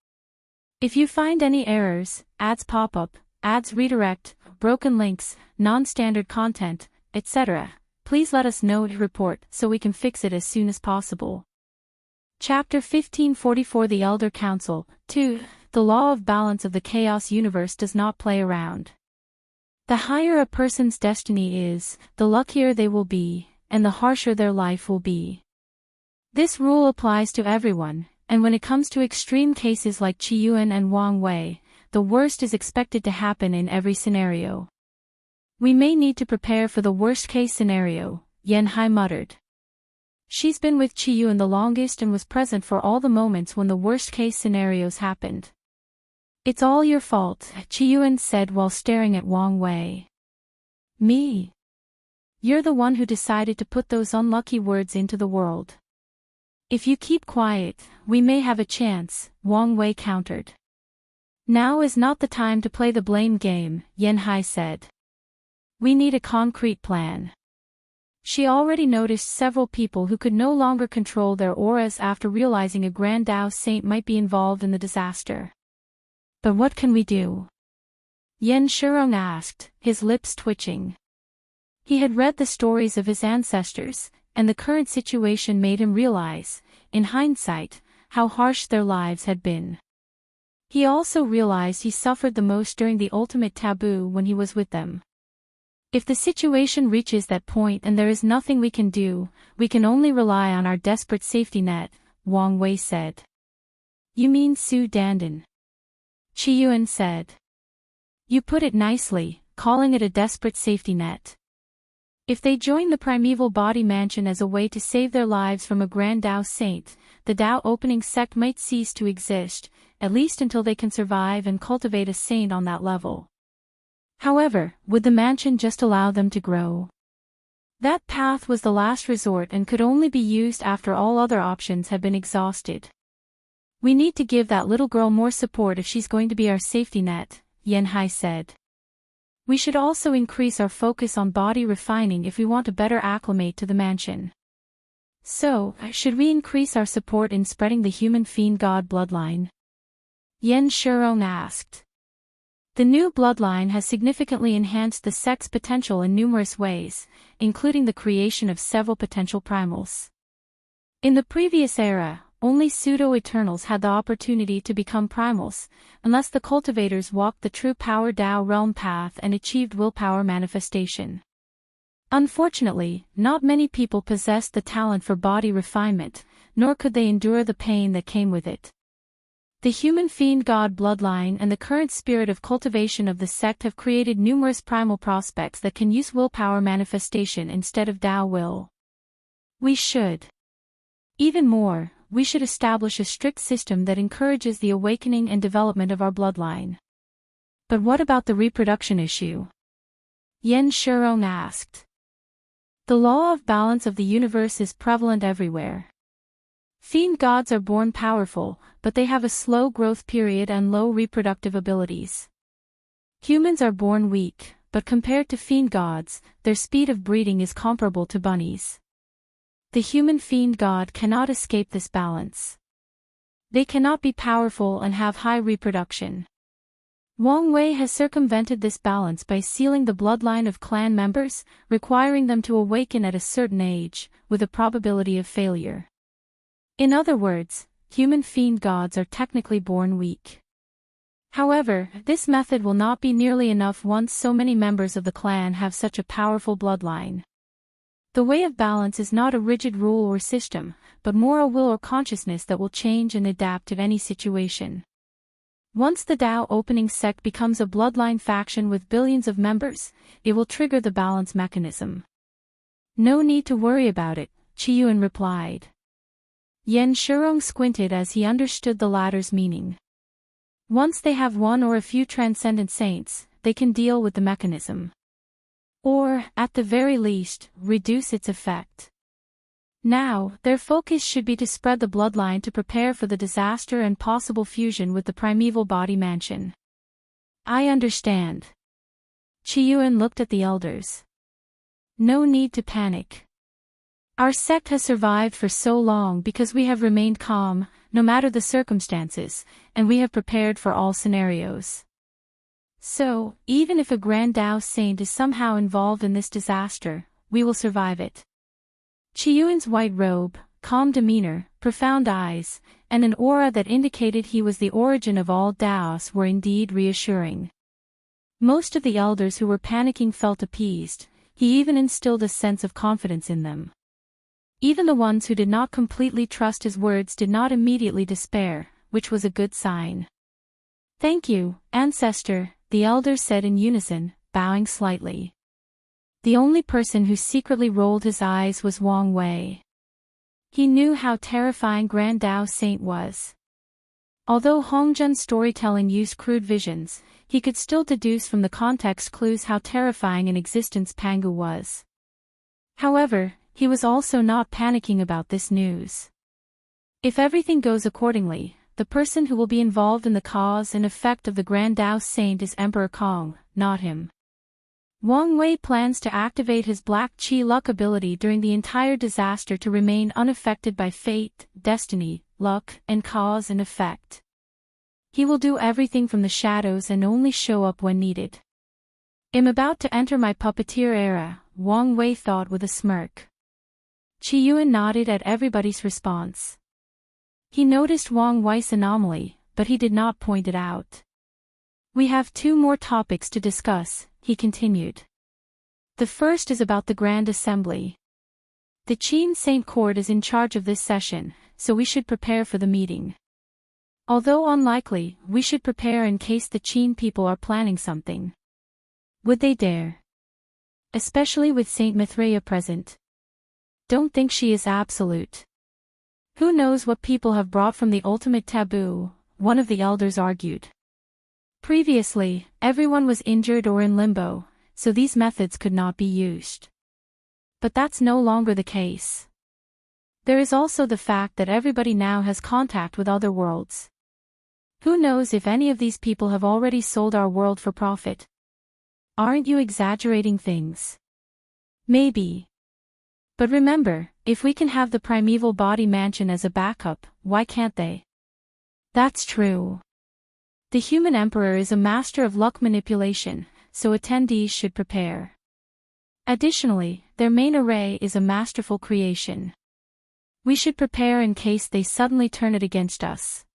If you find any errors, ads pop up, ads redirect, broken links, non-standard content, etc., please let us know to report so we can fix it as soon as possible. Chapter 1544 The Elder Council, 2. The law of balance of the chaos universe does not play around. The higher a person's destiny is, the luckier they will be, and the harsher their life will be. This rule applies to everyone, and when it comes to extreme cases like Qiyuan and Wang Wei, the worst is expected to happen in every scenario. We may need to prepare for the worst-case scenario, Yan Hai muttered. She's been with Qiyuan the longest and was present for all the moments when the worst-case scenarios happened. It's all your fault, Qiyuan said while staring at Wang Wei. Me? You're the one who decided to put those unlucky words into the world. If you keep quiet, we may have a chance, Wang Wei countered. Now is not the time to play the blame game, Yan Hai said. We need a concrete plan. She already noticed several people who could no longer control their auras after realizing a Grand Dao Saint might be involved in the disaster. But what can we do? Yen Shurong asked, his lips twitching. He had read the stories of his ancestors, and the current situation made him realize, in hindsight, how harsh their lives had been. He also realized he suffered the most during the ultimate taboo when he was with them. If the situation reaches that point and there is nothing we can do, we can only rely on our desperate safety net, Wang Wei said. You mean Su Dandan? Qiyuan said. You put it nicely, calling it a desperate safety net. If they join the primeval body mansion as a way to save their lives from a Grand Dao Saint, the Dao opening sect might cease to exist, at least until they can survive and cultivate a saint on that level. However, would the mansion just allow them to grow? That path was the last resort and could only be used after all other options had been exhausted. We need to give that little girl more support if she's going to be our safety net, Yan Hai said. We should also increase our focus on body refining if we want to better acclimate to the mansion. So, should we increase our support in spreading the human fiend god bloodline? Yen Shurong asked. The new bloodline has significantly enhanced the sect's potential in numerous ways, including the creation of several potential primals. In the previous era, only pseudo-eternals had the opportunity to become primals, unless the cultivators walked the true power Dao realm path and achieved willpower manifestation. Unfortunately, not many people possessed the talent for body refinement, nor could they endure the pain that came with it. The human fiend god bloodline and the current spirit of cultivation of the sect have created numerous primal prospects that can use willpower manifestation instead of Dao will. We should. Even more, we should establish a strict system that encourages the awakening and development of our bloodline. But what about the reproduction issue? Yen Shurong asked. The law of balance of the universe is prevalent everywhere. Fiend gods are born powerful, but they have a slow growth period and low reproductive abilities. Humans are born weak, but compared to fiend gods, their speed of breeding is comparable to bunnies. The human fiend god cannot escape this balance. They cannot be powerful and have high reproduction. Wang Wei has circumvented this balance by sealing the bloodline of clan members, requiring them to awaken at a certain age, with a probability of failure. In other words, human fiend gods are technically born weak. However, this method will not be nearly enough once so many members of the clan have such a powerful bloodline. The way of balance is not a rigid rule or system, but more a will or consciousness that will change and adapt to any situation. Once the Dao opening sect becomes a bloodline faction with billions of members, it will trigger the balance mechanism. No need to worry about it, Qiyuan replied. Yen Shurong squinted as he understood the latter's meaning. Once they have one or a few transcendent saints, they can deal with the mechanism. Or, at the very least, reduce its effect. Now, their focus should be to spread the bloodline to prepare for the disaster and possible fusion with the primeval body mansion. I understand. Qiyuan looked at the elders. No need to panic. Our sect has survived for so long because we have remained calm, no matter the circumstances, and we have prepared for all scenarios. So, even if a Grand Dao Saint is somehow involved in this disaster, we will survive it. Qiyuan's white robe, calm demeanor, profound eyes, and an aura that indicated he was the origin of all Daos were indeed reassuring. Most of the elders who were panicking felt appeased. He even instilled a sense of confidence in them. Even the ones who did not completely trust his words did not immediately despair, which was a good sign. "Thank you, Ancestor," the elders said in unison, bowing slightly. The only person who secretly rolled his eyes was Wang Wei. He knew how terrifying Grand Tao Saint was. Although Hongzhen's storytelling used crude visions, he could still deduce from the context clues how terrifying in existence Pangu was. However, he was also not panicking about this news. If everything goes accordingly, the person who will be involved in the cause and effect of the Grand Tao Saint is Emperor Kong, not him. Wang Wei plans to activate his Black Qi luck ability during the entire disaster to remain unaffected by fate, destiny, luck, and cause and effect. He will do everything from the shadows and only show up when needed. "I'm about to enter my puppeteer era," Wang Wei thought with a smirk. Qiyuan nodded at everybody's response. He noticed Wang Wei's anomaly, but he did not point it out. "We have 2 more topics to discuss," he continued. "The first is about the Grand Assembly. The Qin Saint Court is in charge of this session, so we should prepare for the meeting. Although unlikely, we should prepare in case the Qin people are planning something. Would they dare? Especially with Saint Mithraea present. Don't think she is absolute. Who knows what people have brought from the ultimate taboo," one of the elders argued. Previously, everyone was injured or in limbo, so these methods could not be used. But that's no longer the case. There is also the fact that everybody now has contact with other worlds. Who knows if any of these people have already sold our world for profit? Aren't you exaggerating things? Maybe. But remember, if we can have the primeval body mansion as a backup, why can't they? That's true. The human emperor is a master of luck manipulation, so attendees should prepare. Additionally, their main array is a masterful creation. We should prepare in case they suddenly turn it against us.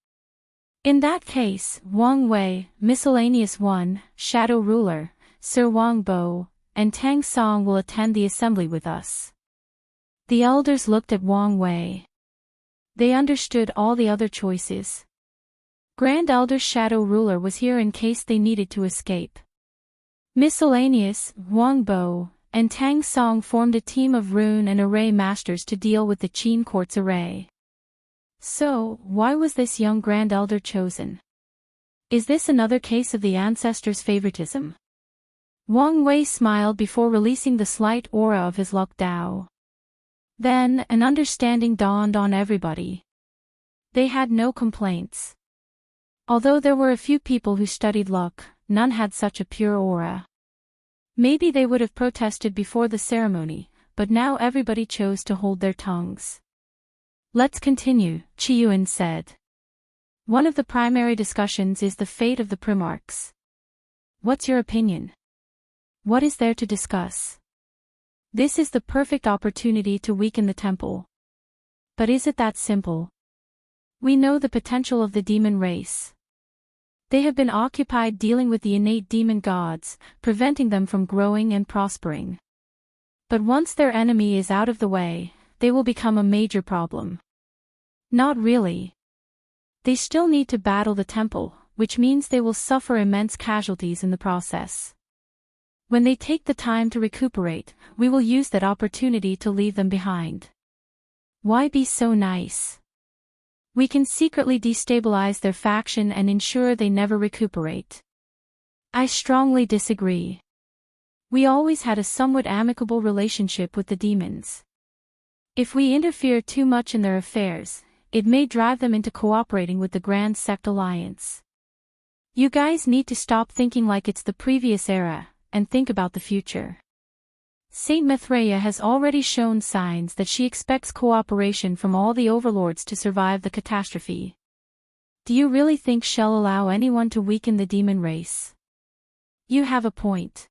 In that case, Wang Wei, Miscellaneous 1, Shadow Ruler, Sir Wang Bo, and Tang Song will attend the assembly with us. The elders looked at Wang Wei. They understood all the other choices. Grand Elder Shadow Ruler was here in case they needed to escape. Miscellaneous, Wang Bo, and Tang Song formed a team of rune and array masters to deal with the Qin court's array. So, why was this young Grand Elder chosen? Is this another case of the ancestors' favoritism? Wang Wei smiled before releasing the slight aura of his luck Dao. Then, an understanding dawned on everybody. They had no complaints. Although there were a few people who studied luck, none had such a pure aura. Maybe they would have protested before the ceremony, but now everybody chose to hold their tongues. "Let's continue," Qiyuan said. "One of the primary discussions is the fate of the Primarchs. What's your opinion? What is there to discuss? This is the perfect opportunity to weaken the temple. But is it that simple? We know the potential of the demon race. They have been occupied dealing with the innate demon gods, preventing them from growing and prospering. But once their enemy is out of the way, they will become a major problem. Not really. They still need to battle the temple, which means they will suffer immense casualties in the process. When they take the time to recuperate, we will use that opportunity to leave them behind. Why be so nice? We can secretly destabilize their faction and ensure they never recuperate." "I strongly disagree. We always had a somewhat amicable relationship with the demons. If we interfere too much in their affairs, it may drive them into cooperating with the Grand Sect Alliance. You guys need to stop thinking like it's the previous era, and think about the future. Saint Mithraea has already shown signs that she expects cooperation from all the overlords to survive the catastrophe. Do you really think she'll allow anyone to weaken the demon race? You have a point.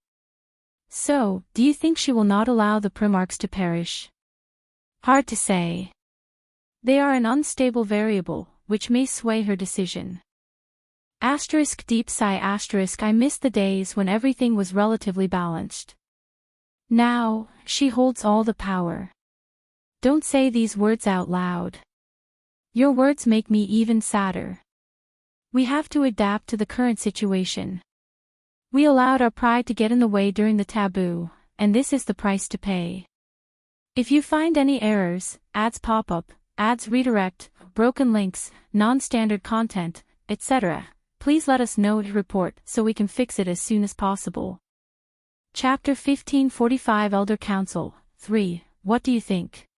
So, do you think she will not allow the Primarchs to perish? Hard to say. They are an unstable variable, which may sway her decision. Deep sigh I miss the days when everything was relatively balanced. Now, she holds all the power. Don't say these words out loud. Your words make me even sadder. We have to adapt to the current situation. We allowed our pride to get in the way during the taboo, and this is the price to pay. If you find any errors, ads pop up, ads redirect, broken links, non-standard content, etc., please let us know to report so we can fix it as soon as possible. Chapter 1545 Elder Council 3. What do you think?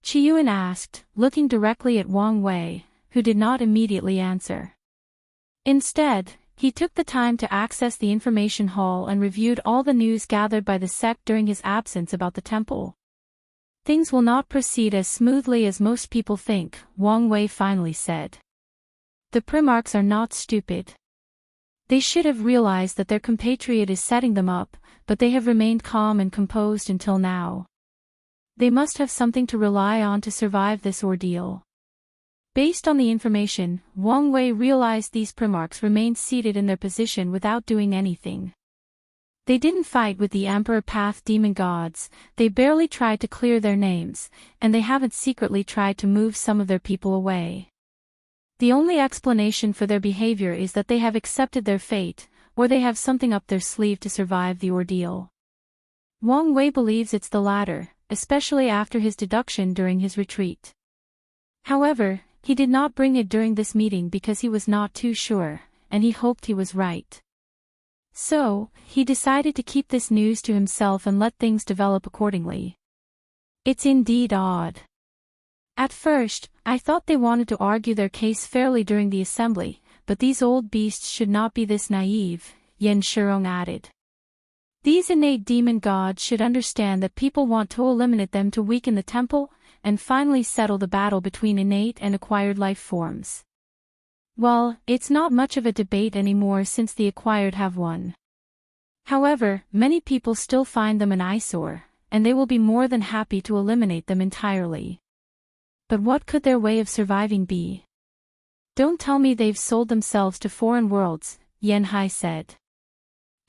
Qiyuan asked, looking directly at Wang Wei, who did not immediately answer. Instead, he took the time to access the information hall and reviewed all the news gathered by the sect during his absence about the temple. Things will not proceed as smoothly as most people think, Wang Wei finally said. The Primarchs are not stupid. They should have realized that their compatriot is setting them up, but they have remained calm and composed until now. They must have something to rely on to survive this ordeal. Based on the information, Wang Wei realized these Primarchs remained seated in their position without doing anything. They didn't fight with the Emperor Path demon gods, they barely tried to clear their names, and they haven't secretly tried to move some of their people away. The only explanation for their behavior is that they have accepted their fate, or they have something up their sleeve to survive the ordeal. Wang Wei believes it's the latter, especially after his deduction during his retreat. However, he did not bring it during this meeting because he was not too sure, and he hoped he was right. So, he decided to keep this news to himself and let things develop accordingly. It's indeed odd. At first, I thought they wanted to argue their case fairly during the assembly, but these old beasts should not be this naive, Yan Shirong added. These innate demon gods should understand that people want to eliminate them to weaken the temple, and finally settle the battle between innate and acquired life forms. Well, it's not much of a debate anymore since the acquired have won. However, many people still find them an eyesore, and they will be more than happy to eliminate them entirely. But what could their way of surviving be? Don't tell me they've sold themselves to foreign worlds, Yan Hai said.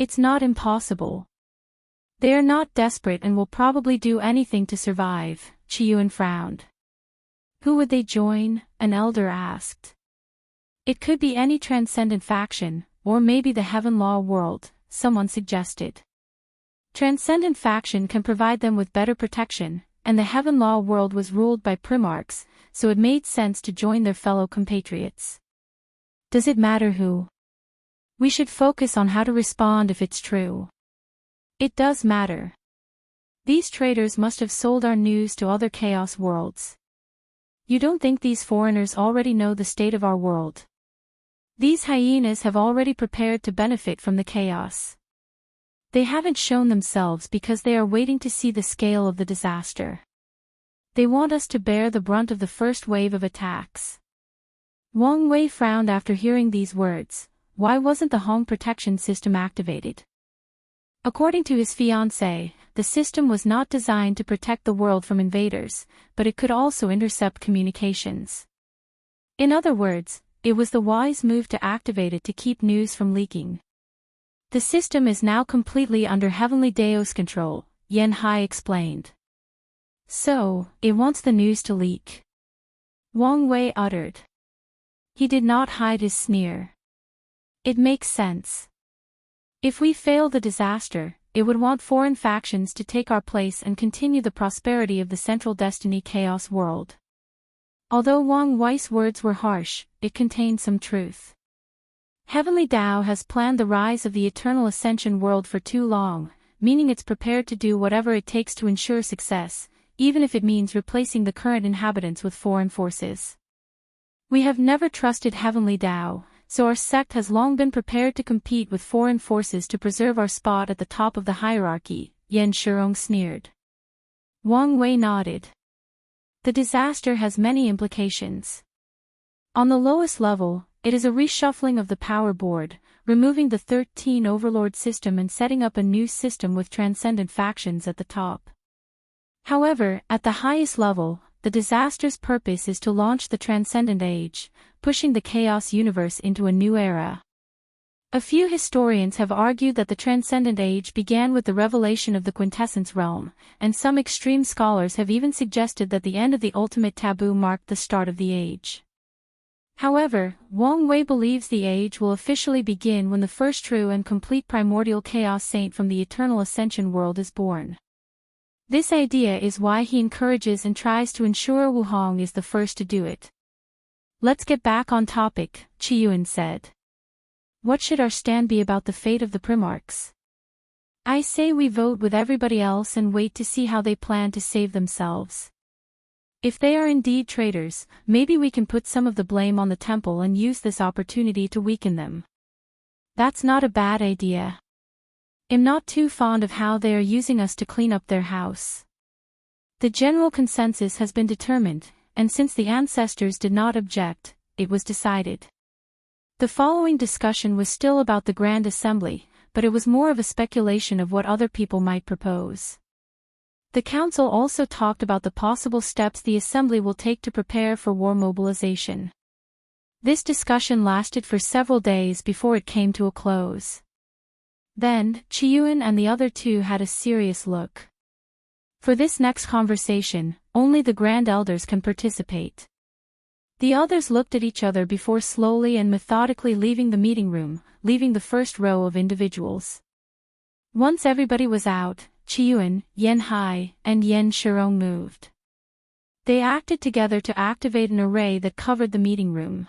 It's not impossible. They are not desperate and will probably do anything to survive, Qiyuan frowned. Who would they join? An elder asked. It could be any transcendent faction, or maybe the Heaven Law world, someone suggested. Transcendent faction can provide them with better protection, and the Heaven Law world was ruled by Primarchs, so it made sense to join their fellow compatriots. Does it matter who? We should focus on how to respond if it's true. It does matter. These traitors must have sold our news to other chaos worlds. You don't think these foreigners already know the state of our world? These hyenas have already prepared to benefit from the chaos. They haven't shown themselves because they are waiting to see the scale of the disaster. They want us to bear the brunt of the first wave of attacks. Wang Wei frowned after hearing these words. Why wasn't the Hong protection system activated? According to his fiancée, the system was not designed to protect the world from invaders, but it could also intercept communications. In other words, it was the wise move to activate it to keep news from leaking. The system is now completely under Heavenly Dao's control, Yan Hai explained. So, it wants the news to leak. Wang Wei uttered. He did not hide his sneer. It makes sense. If we fail the disaster, it would want foreign factions to take our place and continue the prosperity of the central destiny chaos world. Although Wang Wei's words were harsh, it contained some truth. Heavenly Dao has planned the rise of the eternal ascension world for too long, meaning it's prepared to do whatever it takes to ensure success, even if it means replacing the current inhabitants with foreign forces. We have never trusted Heavenly Dao, so our sect has long been prepared to compete with foreign forces to preserve our spot at the top of the hierarchy, Yan Shirong sneered. Wang Wei nodded. The disaster has many implications. On the lowest level, it is a reshuffling of the power board, removing the 13 overlord system and setting up a new system with transcendent factions at the top. However, at the highest level, the disaster's purpose is to launch the transcendent age, pushing the chaos universe into a new era. A few historians have argued that the Transcendent Age began with the revelation of the Quintessence realm, and some extreme scholars have even suggested that the end of the ultimate taboo marked the start of the age. However, Wang Wei believes the age will officially begin when the first true and complete primordial chaos saint from the eternal ascension world is born. This idea is why he encourages and tries to ensure Wu Hong is the first to do it. Let's get back on topic, Qiyuan said. What should our stand be about the fate of the Primarchs? I say we vote with everybody else and wait to see how they plan to save themselves. If they are indeed traitors, maybe we can put some of the blame on the temple and use this opportunity to weaken them. That's not a bad idea. I'm not too fond of how they are using us to clean up their house. The general consensus has been determined, and since the ancestors did not object, it was decided. The following discussion was still about the Grand Assembly, but it was more of a speculation of what other people might propose. The council also talked about the possible steps the assembly will take to prepare for war mobilization. This discussion lasted for several days before it came to a close. Then, Qiyuan and the other two had a serious look. For this next conversation, only the Grand Elders can participate. The others looked at each other before slowly and methodically leaving the meeting room, leaving the first row of individuals. Once everybody was out, Qiyuan, Yan Hai, and Yan Shirong moved. They acted together to activate an array that covered the meeting room.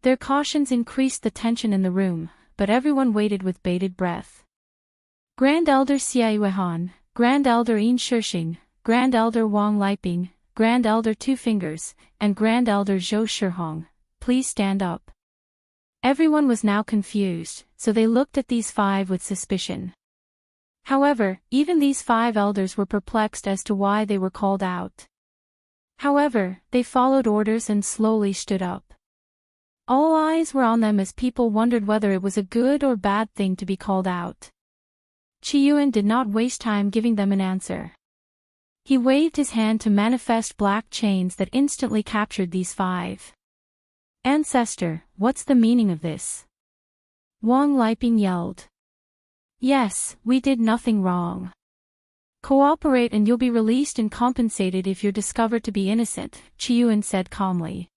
Their cautions increased the tension in the room, but everyone waited with bated breath. Grand Elder Xiai Weihan, Grand Elder Yin Shixing, Grand Elder Wang Liping, Grand Elder Two Fingers, and Grand Elder Zhou Shihong, please stand up. Everyone was now confused, so they looked at these five with suspicion. However, even these five elders were perplexed as to why they were called out. However, they followed orders and slowly stood up. All eyes were on them as people wondered whether it was a good or bad thing to be called out. Qiyuan did not waste time giving them an answer. He waved his hand to manifest black chains that instantly captured these five. Ancestor, what's the meaning of this? Wang Liping yelled. Yes, we did nothing wrong. Cooperate and you'll be released and compensated if you're discovered to be innocent, Qiyuan said calmly.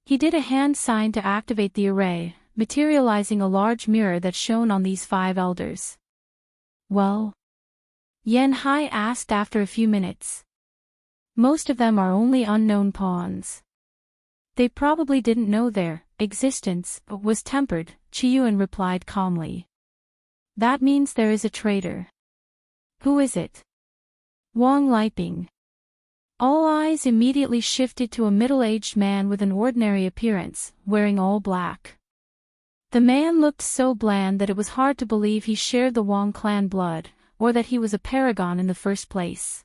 He did a hand sign to activate the array, materializing a large mirror that shone on these five elders. Well? Yan Hai asked after a few minutes. Most of them are only unknown pawns. They probably didn't know their existence was tempered, Qiyuan replied calmly. That means there is a traitor. Who is it? Wang Liping. All eyes immediately shifted to a middle-aged man with an ordinary appearance, wearing all black. The man looked so bland that it was hard to believe he shared the Wang clan blood, or that he was a paragon in the first place.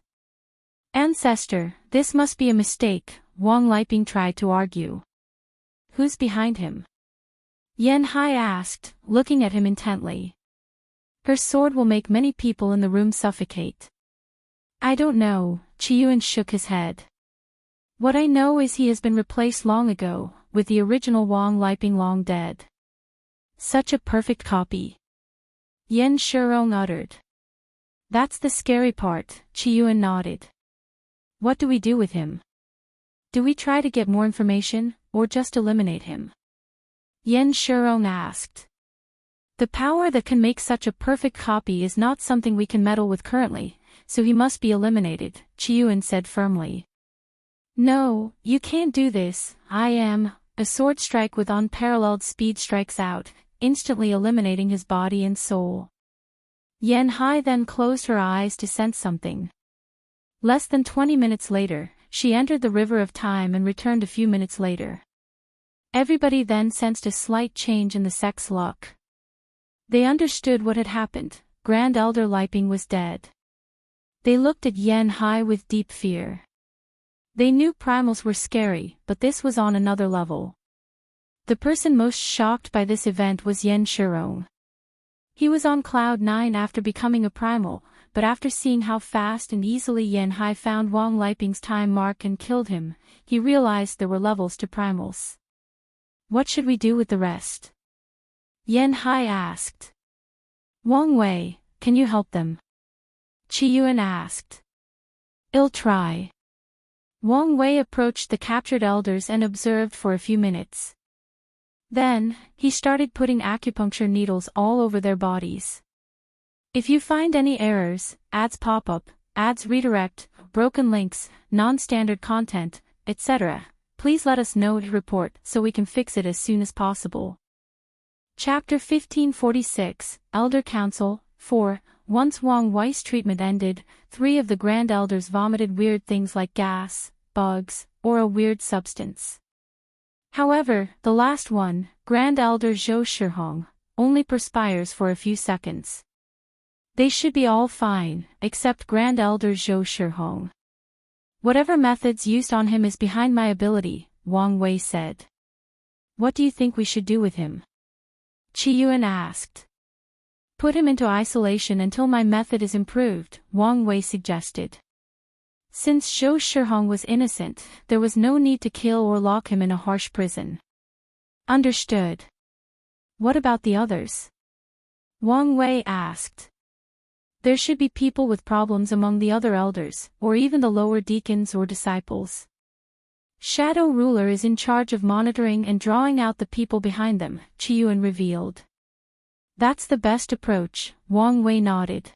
Ancestor, this must be a mistake, Wang Liping tried to argue. Who's behind him? Yan Hai asked, looking at him intently. Her sword will make many people in the room suffocate. I don't know, Qiyuan shook his head. What I know is he has been replaced long ago, with the original Wang Liping long dead. Such a perfect copy. Yan Shirong uttered. That's the scary part, Qiyuan nodded. What do we do with him? Do we try to get more information, or just eliminate him? Yan Shirong asked. The power that can make such a perfect copy is not something we can meddle with currently, so he must be eliminated, Qiyuan said firmly. No, you can't do this, a sword strike with unparalleled speed strikes out, instantly eliminating his body and soul. Yan Hai then closed her eyes to sense something. Less than 20 minutes later, she entered the river of time and returned a few minutes later. Everybody then sensed a slight change in the sect's luck. They understood what had happened. Grand Elder Liping was dead. They looked at Yan Hai with deep fear. They knew primals were scary, but this was on another level. The person most shocked by this event was Yan Shirong. He was on cloud 9 after becoming a primal, but after seeing how fast and easily Yan Hai found Wang Liping's time mark and killed him, he realized there were levels to primals. What should we do with the rest? Yan Hai asked. Wang Wei, can you help them? Qi Yuan asked. I'll try. Wang Wei approached the captured elders and observed for a few minutes. Then, he started putting acupuncture needles all over their bodies. If you find any errors, ads pop up, ads redirect, broken links, non-standard content, etc., please let us know to report so we can fix it as soon as possible. Chapter 1546, Elder Council, 4. Once Wang Wei's treatment ended, 3 of the Grand Elders vomited weird things like gas, bugs, or a weird substance. However, the last one, Grand Elder Zhou Shihong, only perspires for a few seconds. They should be all fine, except Grand Elder Zhou Shihong. Whatever methods used on him is behind my ability, Wang Wei said. What do you think we should do with him? Qi Yuan asked. Put him into isolation until my method is improved, Wang Wei suggested. Since Zhou Shihong was innocent, there was no need to kill or lock him in a harsh prison. Understood. What about the others? Wang Wei asked. There should be people with problems among the other elders, or even the lower deacons or disciples. Shadow Ruler is in charge of monitoring and drawing out the people behind them, Qi Yuan revealed. That's the best approach, Wang Wei nodded.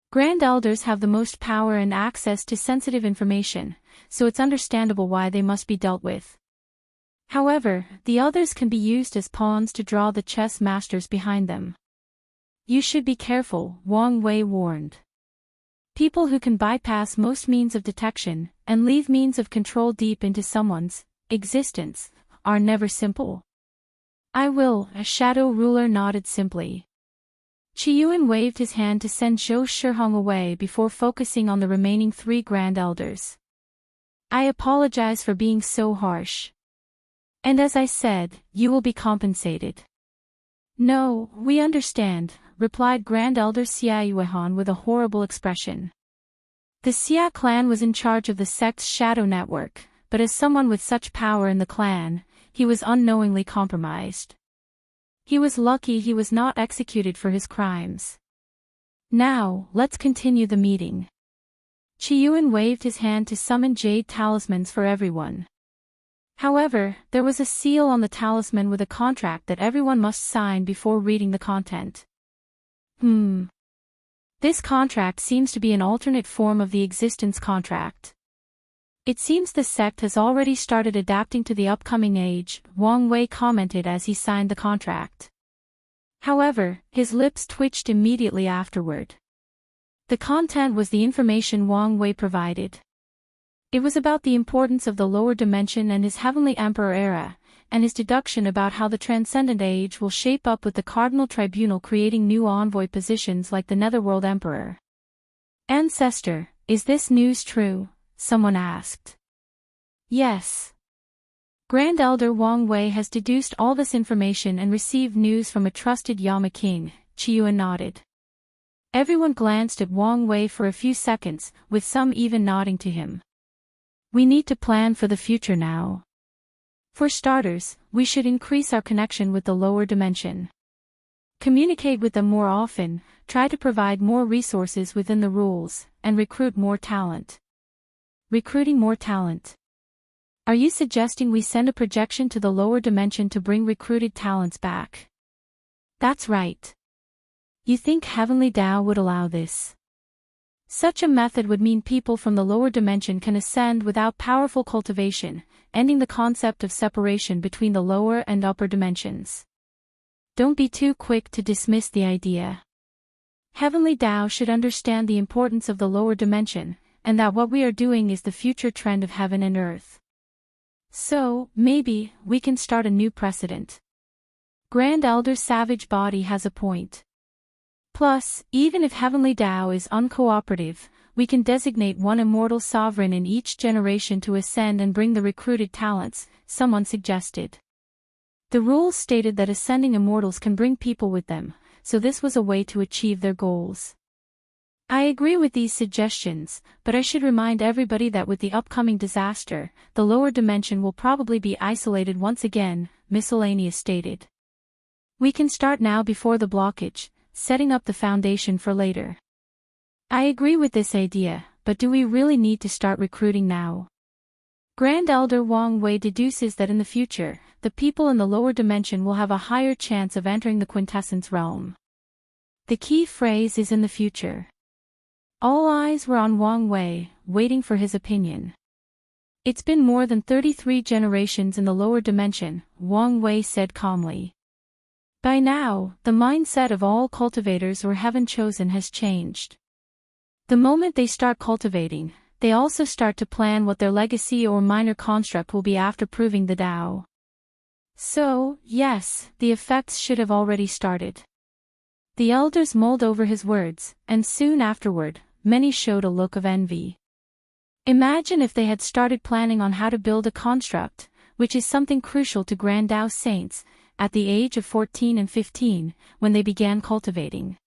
Grand Elders have the most power and access to sensitive information, so it's understandable why they must be dealt with. However, the others can be used as pawns to draw the chess masters behind them. You should be careful, Wang Wei warned. People who can bypass most means of detection, and leave means of control deep into someone's existence, are never simple. I will, a Shadow Ruler nodded simply. Qi Yuan waved his hand to send Zhou Shihong away before focusing on the remaining 3 Grand Elders. I apologize for being so harsh. And as I said, you will be compensated. No, we understand, replied Grand Elder Xia Yuehan with a horrible expression. The Xia clan was in charge of the sect's shadow network, but as someone with such power in the clan, he was unknowingly compromised. He was lucky he was not executed for his crimes. Now, let's continue the meeting. Qi Yuan waved his hand to summon jade talismans for everyone. However, there was a seal on the talisman with a contract that everyone must sign before reading the content. This contract seems to be an alternate form of the existence contract. It seems the sect has already started adapting to the upcoming age, Wang Wei commented as he signed the contract. However, his lips twitched immediately afterward. The content was the information Wang Wei provided. It was about the importance of the lower dimension and his heavenly emperor era, and his deduction about how the transcendent age will shape up with the Cardinal Tribunal creating new envoy positions like the Netherworld Emperor. Ancestor, is this news true? Someone asked. Yes. Grand Elder Wang Wei has deduced all this information and received news from a trusted Yama King, Qi Yuan nodded. Everyone glanced at Wang Wei for a few seconds, with some even nodding to him. We need to plan for the future now. For starters, we should increase our connection with the lower dimension. Communicate with them more often, try to provide more resources within the rules, and recruit more talent. Recruiting more talent. Are you suggesting we send a projection to the lower dimension to bring recruited talents back? That's right. You think Heavenly Tao would allow this? Such a method would mean people from the lower dimension can ascend without powerful cultivation, ending the concept of separation between the lower and upper dimensions. Don't be too quick to dismiss the idea. Heavenly Tao should understand the importance of the lower dimension, and that what we are doing is the future trend of heaven and earth. So, maybe, we can start a new precedent. Grand Elder Savage Body has a point. Plus, even if Heavenly Tao is uncooperative, we can designate one immortal sovereign in each generation to ascend and bring the recruited talents, someone suggested. The rules stated that ascending immortals can bring people with them, so this was a way to achieve their goals. I agree with these suggestions, but I should remind everybody that with the upcoming disaster, the lower dimension will probably be isolated once again, Miscellaneous stated. We can start now before the blockage, setting up the foundation for later. I agree with this idea, but do we really need to start recruiting now? Grand Elder Wang Wei deduces that in the future, the people in the lower dimension will have a higher chance of entering the quintessence realm. The key phrase is in the future. All eyes were on Wang Wei, waiting for his opinion. It's been more than 33 generations in the lower dimension, Wang Wei said calmly. By now, the mindset of all cultivators or heaven chosen has changed. The moment they start cultivating, they also start to plan what their legacy or minor construct will be after proving the Tao. So, yes, the effects should have already started. The elders mulled over his words, and soon afterward, many showed a look of envy. Imagine if they had started planning on how to build a construct, which is something crucial to Grand Tao saints, at the age of 14 and 15, when they began cultivating.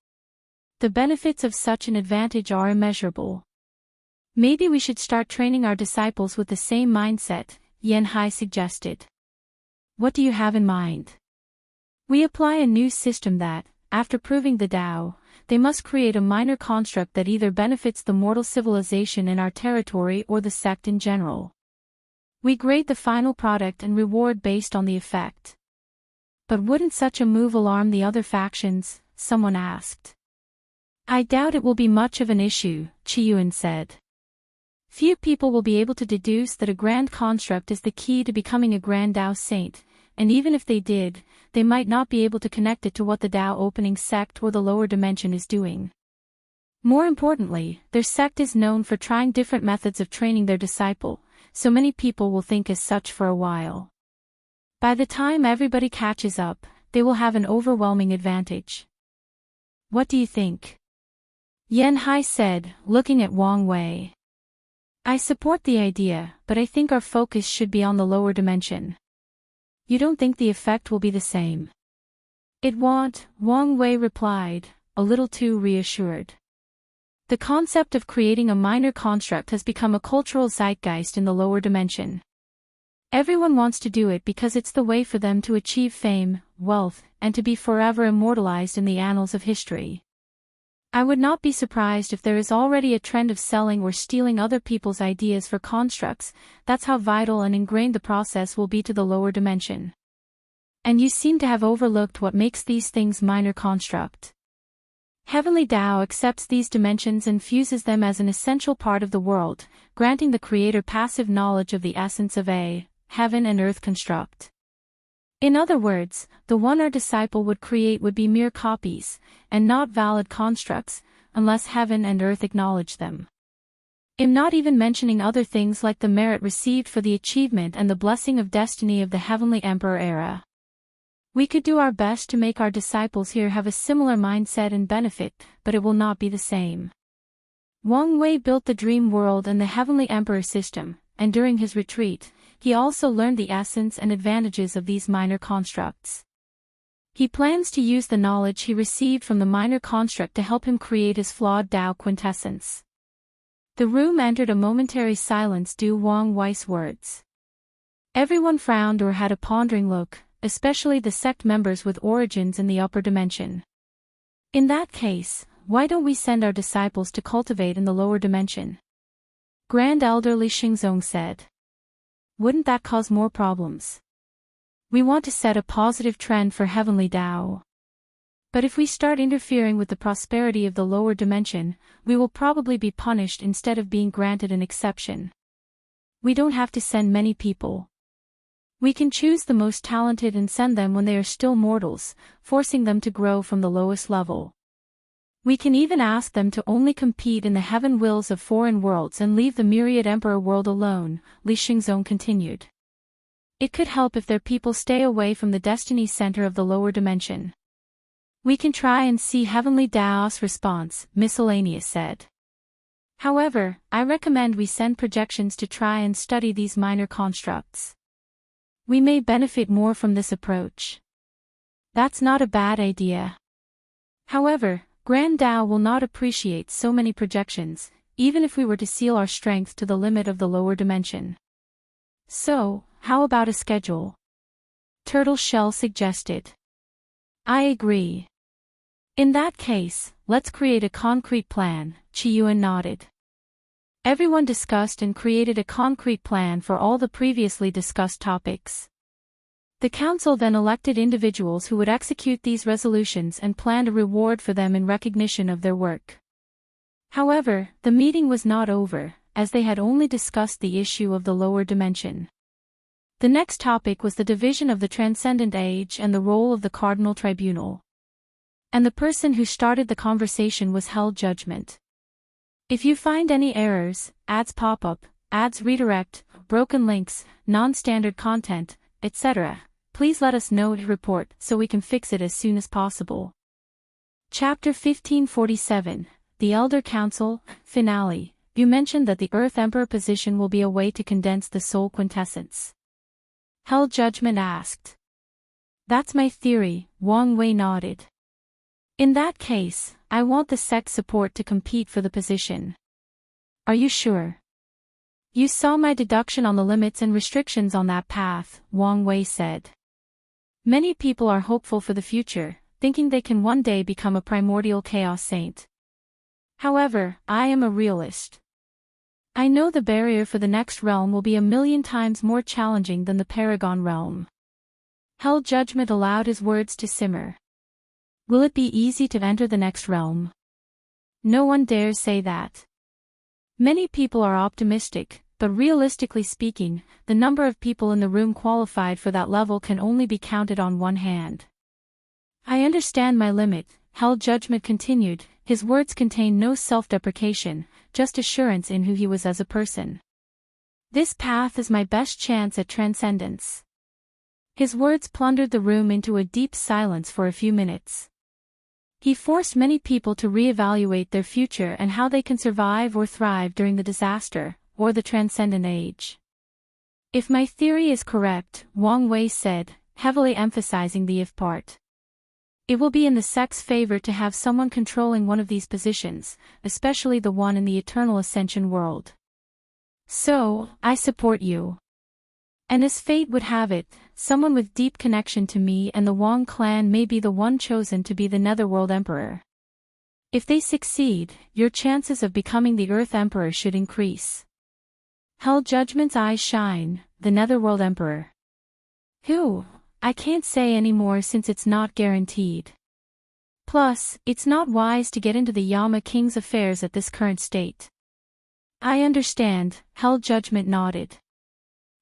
The benefits of such an advantage are immeasurable. Maybe we should start training our disciples with the same mindset, Yan Hai suggested. What do you have in mind? We apply a new system that, after proving the Tao, they must create a minor construct that either benefits the mortal civilization in our territory or the sect in general. We grade the final product and reward based on the effect. But wouldn't such a move alarm the other factions? Someone asked. I doubt it will be much of an issue, Qiyuan said. Few people will be able to deduce that a grand construct is the key to becoming a Grand Tao saint, and even if they did, they might not be able to connect it to what the Tao opening sect or the lower dimension is doing. More importantly, their sect is known for trying different methods of training their disciple, so many people will think as such for a while. By the time everybody catches up, they will have an overwhelming advantage. What do you think? Yan Hai said, looking at Wang Wei. I support the idea, but I think our focus should be on the lower dimension. You don't think the effect will be the same? It won't, Wang Wei replied, a little too reassured. The concept of creating a minor construct has become a cultural zeitgeist in the lower dimension. Everyone wants to do it because it's the way for them to achieve fame, wealth, and to be forever immortalized in the annals of history. I would not be surprised if there is already a trend of selling or stealing other people's ideas for constructs. That's how vital and ingrained the process will be to the lower dimension. And you seem to have overlooked what makes these things minor construct. Heavenly Tao accepts these dimensions and fuses them as an essential part of the world, granting the creator passive knowledge of the essence of a heaven and earth construct. In other words, the one our disciple would create would be mere copies, and not valid constructs, unless heaven and earth acknowledge them. I'm not even mentioning other things like the merit received for the achievement and the blessing of destiny of the Heavenly Emperor era. We could do our best to make our disciples here have a similar mindset and benefit, but it will not be the same. Wang Wei built the dream world and the Heavenly Emperor system, and during his retreat, he also learned the essence and advantages of these minor constructs. He plans to use the knowledge he received from the minor construct to help him create his flawed Tao quintessence. The room entered a momentary silence due Wang Wei's words. Everyone frowned or had a pondering look, especially the sect members with origins in the upper dimension. In that case, why don't we send our disciples to cultivate in the lower dimension? Grand Elder Li Xingzong said. Wouldn't that cause more problems? We want to set a positive trend for Heavenly Tao. But if we start interfering with the prosperity of the lower dimension, we will probably be punished instead of being granted an exception. We don't have to send many people. We can choose the most talented and send them when they are still mortals, forcing them to grow from the lowest level. We can even ask them to only compete in the heaven wills of foreign worlds and leave the myriad emperor world alone, Li Xingzong continued. It could help if their people stay away from the destiny center of the lower dimension. We can try and see Heavenly Tao's response, Miscellaneous said. However, I recommend we send projections to try and study these minor constructs. We may benefit more from this approach. That's not a bad idea. However, Grand Tao will not appreciate so many projections, even if we were to seal our strength to the limit of the lower dimension. So, how about a schedule? Turtle Shell suggested. I agree. In that case, let's create a concrete plan, Chiyuan nodded. Everyone discussed and created a concrete plan for all the previously discussed topics. The council then elected individuals who would execute these resolutions and planned a reward for them in recognition of their work. However, the meeting was not over, as they had only discussed the issue of the lower dimension. The next topic was the division of the transcendent age and the role of the cardinal tribunal. And the person who started the conversation was held judgment. If you find any errors, ads pop up, ads redirect, broken links, non-standard content, etc., please let us know to report so we can fix it as soon as possible. Chapter 1547, The Elder Council, Finale. You mentioned that the Earth Emperor position will be a way to condense the soul quintessence. Held Judgment asked. That's my theory, Wang Wei nodded. In that case, I want the sect support to compete for the position. Are you sure? You saw my deduction on the limits and restrictions on that path, Wang Wei said. Many people are hopeful for the future, thinking they can one day become a primordial chaos saint. However, I am a realist. I know the barrier for the next realm will be 1,000,000 times more challenging than the Paragon realm. Held Judgment allowed his words to simmer. Will it be easy to enter the next realm? No one dares say that. Many people are optimistic, but realistically speaking, the number of people in the room qualified for that level can only be counted on one hand. I understand my limit, Held Judgment continued, his words contained no self-deprecation, just assurance in who he was as a person. This path is my best chance at transcendence. His words plundered the room into a deep silence for a few minutes. He forced many people to reevaluate their future and how they can survive or thrive during the disaster, or the transcendent age. If my theory is correct, Wang Wei said, heavily emphasizing the if part. It will be in the sect's favor to have someone controlling one of these positions, especially the one in the eternal ascension world. So, I support you. And as fate would have it, someone with deep connection to me and the Wang clan may be the one chosen to be the Netherworld Emperor. If they succeed, your chances of becoming the Earth Emperor should increase. Held Judgment's eyes shine, the Netherworld Emperor. Who? I can't say anymore since it's not guaranteed. Plus, it's not wise to get into the Yama King's affairs at this current state. I understand, Held Judgment nodded.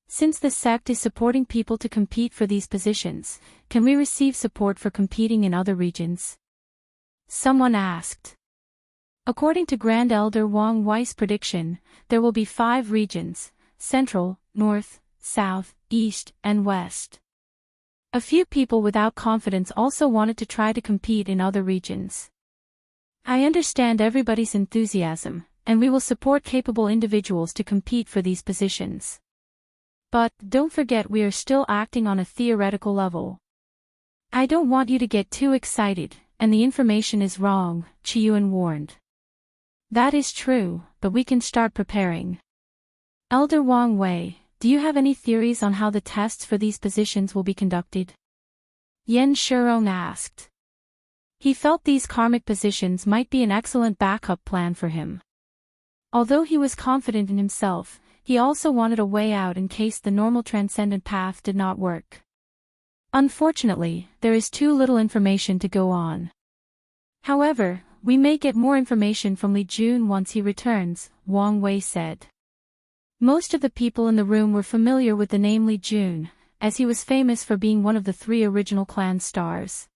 Since the sect is supporting people to compete for these positions, can we receive support for competing in other regions? Someone asked. According to Grand Elder Wang Wei's prediction, there will be 5 regions: Central, North, South, East, and West. A few people without confidence also wanted to try to compete in other regions. I understand everybody's enthusiasm, and we will support capable individuals to compete for these positions. But, don't forget we are still acting on a theoretical level. I don't want you to get too excited, and the information is wrong, Chiyuan warned. That is true, but we can start preparing. Elder Wang Wei, do you have any theories on how the tests for these positions will be conducted? Yen Shurong asked. He felt these karmic positions might be an excellent backup plan for him. Although he was confident in himself, he also wanted a way out in case the normal transcendent path did not work. Unfortunately, there is too little information to go on. However, we may get more information from Li Jun once he returns, Wang Wei said. Most of the people in the room were familiar with the name Li Jun, as he was famous for being one of the 3 original clan stars.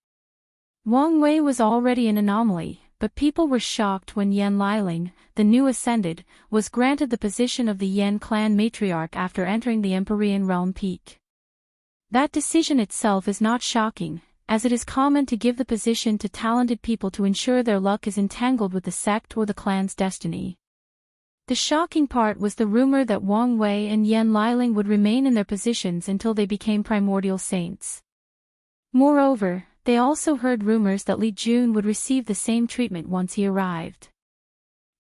Wang Wei was already an anomaly, but people were shocked when Yan Liling, the new ascended, was granted the position of the Yan clan matriarch after entering the Empyrean realm peak. That decision itself is not shocking, as it is common to give the position to talented people to ensure their luck is entangled with the sect or the clan's destiny. The shocking part was the rumor that Wang Wei and Yan Liling would remain in their positions until they became primordial saints. Moreover, they also heard rumors that Li Jun would receive the same treatment once he arrived.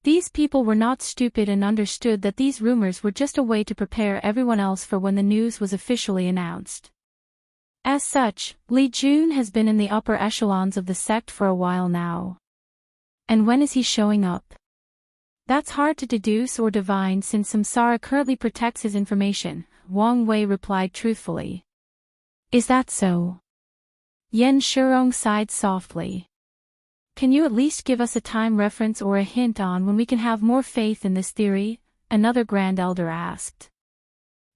These people were not stupid and understood that these rumors were just a way to prepare everyone else for when the news was officially announced. As such, Li Jun has been in the upper echelons of the sect for a while now. And when is he showing up? That's hard to deduce or divine since Samsara currently protects his information, Wang Wei replied truthfully. Is that so? Yen Shurong sighed softly. Can you at least give us a time reference or a hint on when we can have more faith in this theory? Another Grand Elder asked.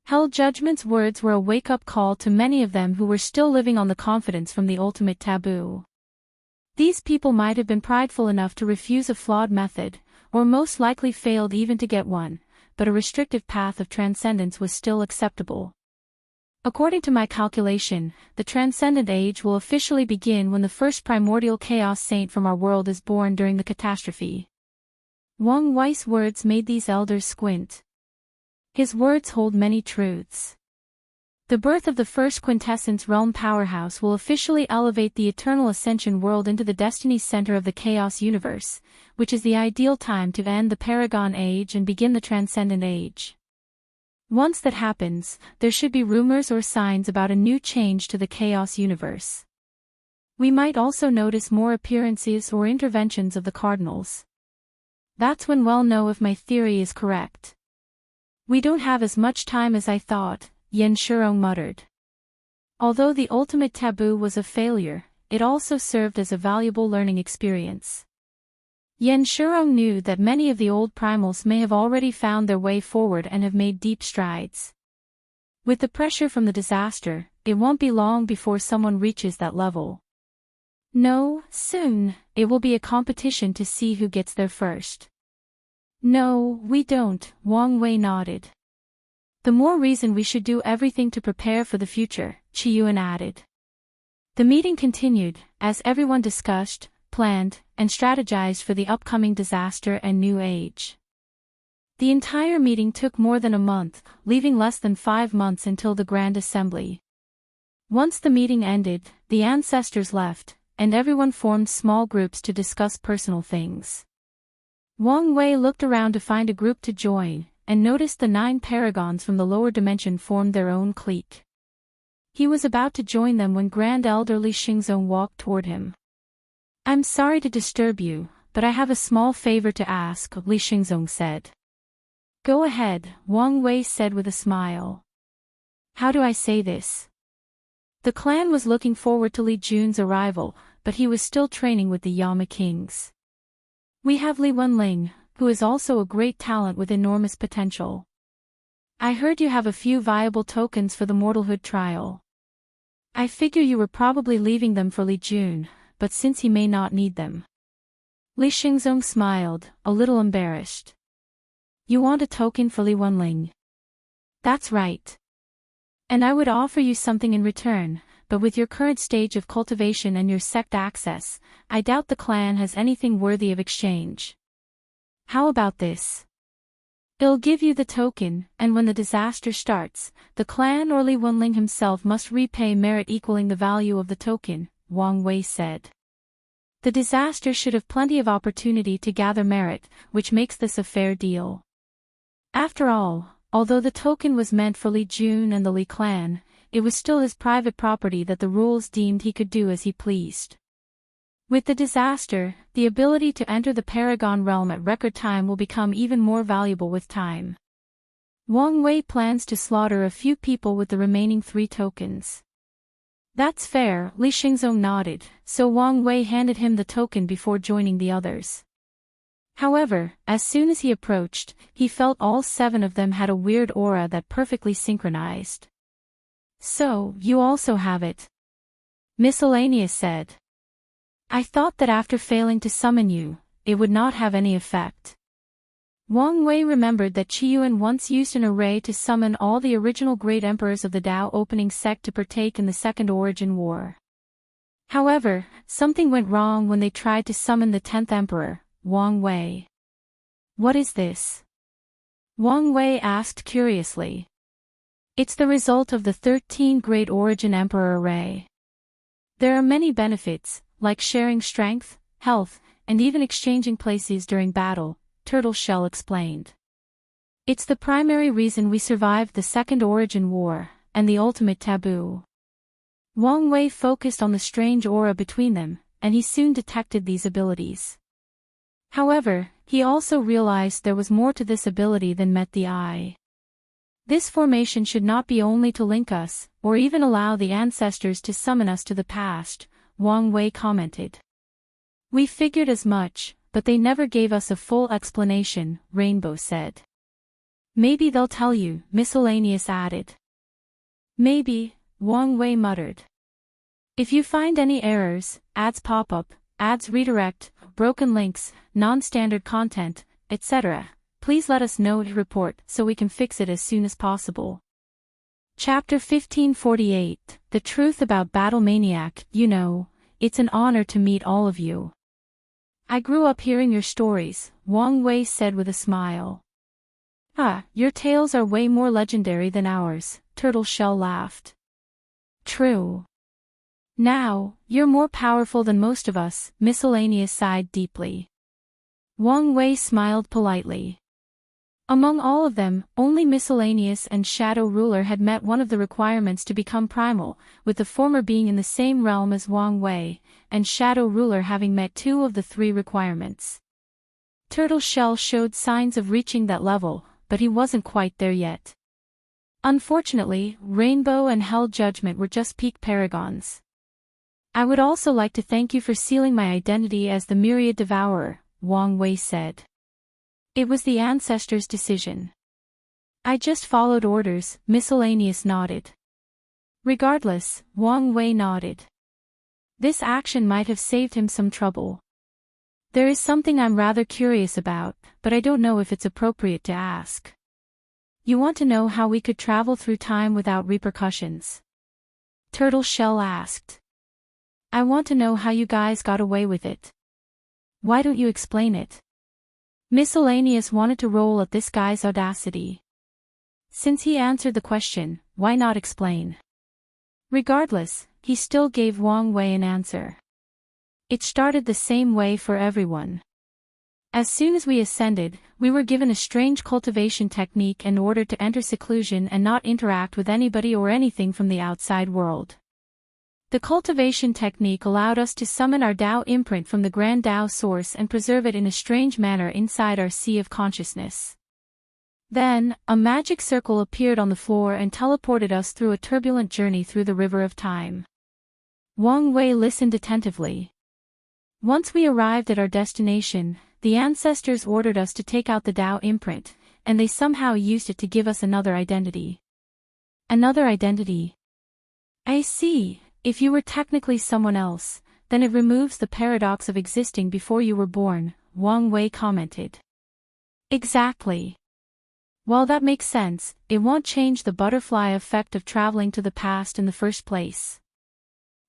Hell Judgment's words were a wake-up call to many of them who were still living on the confidence from the ultimate taboo. These people might have been prideful enough to refuse a flawed method, or most likely failed even to get one, but a restrictive path of transcendence was still acceptable. According to my calculation, the Transcendent Age will officially begin when the first primordial chaos saint from our world is born during the catastrophe. Wang Wei's words made these elders squint. His words hold many truths. The birth of the first quintessence realm powerhouse will officially elevate the eternal ascension world into the destiny center of the chaos universe, which is the ideal time to end the Paragon Age and begin the Transcendent Age. Once that happens, there should be rumors or signs about a new change to the chaos universe. We might also notice more appearances or interventions of the cardinals. That's when we'll know if my theory is correct. We don't have as much time as I thought, Yen Shurong muttered. Although the ultimate taboo was a failure, it also served as a valuable learning experience. Yen Shurong knew that many of the old primals may have already found their way forward and have made deep strides. With the pressure from the disaster, it won't be long before someone reaches that level. No, soon, it will be a competition to see who gets there first. No, we don't, Wang Wei nodded. The more reason we should do everything to prepare for the future, Qiyuan added. The meeting continued, as everyone discussed, planned, and strategized for the upcoming disaster and new age. The entire meeting took more than a month, leaving less than 5 months until the Grand Assembly. Once the meeting ended, the ancestors left, and everyone formed small groups to discuss personal things. Wang Wei looked around to find a group to join, and noticed the 9 paragons from the lower dimension formed their own clique. He was about to join them when Grand Elder Li Xingzong walked toward him. I'm sorry to disturb you, but I have a small favor to ask, Li Xingzong said. Go ahead, Wang Wei said with a smile. How do I say this? The clan was looking forward to Li Jun's arrival, but he was still training with the Yama Kings. We have Li Wenling, who is also a great talent with enormous potential. I heard you have a few viable tokens for the mortalhood trial. I figure you were probably leaving them for Li Jun, but since he may not need them. Li Xingzong smiled, a little embarrassed. You want a token for Li Wenling? That's right. And I would offer you something in return, but with your current stage of cultivation and your sect access, I doubt the clan has anything worthy of exchange. How about this? I'll give you the token, and when the disaster starts, the clan or Li Wenling himself must repay merit equaling the value of the token, Wang Wei said. The disaster should have plenty of opportunity to gather merit, which makes this a fair deal. After all, although the token was meant for Li Jun and the Li clan, it was still his private property that the rules deemed he could do as he pleased. With the disaster, the ability to enter the Paragon realm at record time will become even more valuable with time. Wang Wei plans to slaughter a few people with the remaining 3 tokens. That's fair, Li Xingzong nodded, so Wang Wei handed him the token before joining the others. However, as soon as he approached, he felt all 7 of them had a weird aura that perfectly synchronized. So, you also have it? Miscellaneous said. I thought that after failing to summon you, it would not have any effect. Wang Wei remembered that Qiyuan once used an array to summon all the original great emperors of the Tao opening sect to partake in the Second Origin War. However, something went wrong when they tried to summon the 10th emperor, Wang Wei. What is this? Wang Wei asked curiously. It's the result of the 13 Great Origin Emperor array. There are many benefits, like sharing strength, health, and even exchanging places during battle, Turtle Shell explained. It's the primary reason we survived the Second Origin War, and the ultimate taboo. Wang Wei focused on the strange aura between them, and he soon detected these abilities. However, he also realized there was more to this ability than met the eye. This formation should not be only to link us, or even allow the ancestors to summon us to the past, Wang Wei commented. We figured as much, but they never gave us a full explanation, Rainbow said. Maybe they'll tell you, Miscellaneous added. Maybe, Wang Wei muttered. If you find any errors, ads pop up, ads redirect, broken links, non-standard content, etc., please let us know to report so we can fix it as soon as possible. Chapter 1548, The Truth About Battle Maniac. You know, it's an honor to meet all of you. I grew up hearing your stories, Wang Wei said with a smile. Ah, your tales are way more legendary than ours, Turtle Shell laughed. True. Now, you're more powerful than most of us, Miscellaneous sighed deeply. Wang Wei smiled politely. Among all of them, only Miscellaneous and Shadow Ruler had met one of the requirements to become primal, with the former being in the same realm as Wang Wei, and Shadow Ruler having met 2 of the 3 requirements. Turtle Shell showed signs of reaching that level, but he wasn't quite there yet. Unfortunately, Rainbow and Hell Judgment were just peak paragons. I would also like to thank you for sealing my identity as the Myriad Devourer, Wang Wei said. It was the ancestors' decision. I just followed orders, Miscellaneous nodded. Regardless, Wang Wei nodded. This action might have saved him some trouble. There is something I'm rather curious about, but I don't know if it's appropriate to ask. You want to know how we could travel through time without repercussions? Turtle Shell asked. I want to know how you guys got away with it. Why don't you explain it? Miscellaneous wanted to roll at this guy's audacity. Since he answered the question, why not explain? Regardless, he still gave Wang Wei an answer. It started the same way for everyone. As soon as we ascended, we were given a strange cultivation technique and ordered to enter seclusion and not interact with anybody or anything from the outside world. The cultivation technique allowed us to summon our Tao imprint from the Grand Tao source and preserve it in a strange manner inside our sea of consciousness. Then, a magic circle appeared on the floor and teleported us through a turbulent journey through the river of time. Wang Wei listened attentively. Once we arrived at our destination, the ancestors ordered us to take out the Tao imprint, and they somehow used it to give us another identity. Another identity? I see. If you were technically someone else, then it removes the paradox of existing before you were born, Wang Wei commented. Exactly. While that makes sense, it won't change the butterfly effect of traveling to the past in the first place.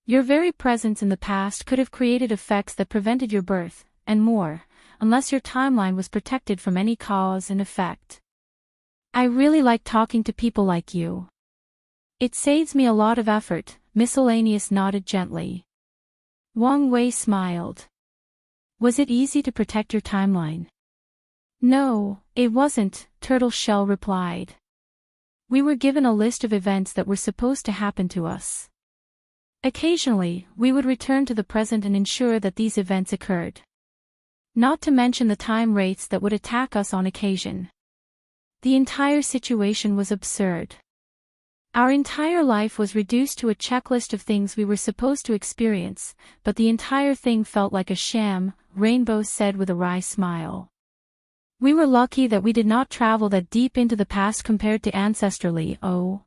Your very presence in the past could have created effects that prevented your birth, and more, unless your timeline was protected from any cause and effect. I really like talking to people like you. It saves me a lot of effort, Miscellaneous nodded gently. Wang Wei smiled. Was it easy to protect your timeline? No, it wasn't, Turtle Shell replied. We were given a list of events that were supposed to happen to us. Occasionally, we would return to the present and ensure that these events occurred. Not to mention the time wraiths that would attack us on occasion. The entire situation was absurd. Our entire life was reduced to a checklist of things we were supposed to experience, but the entire thing felt like a sham, Rainbow said with a wry smile. We were lucky that we did not travel that deep into the past compared to ancestrally. Oh.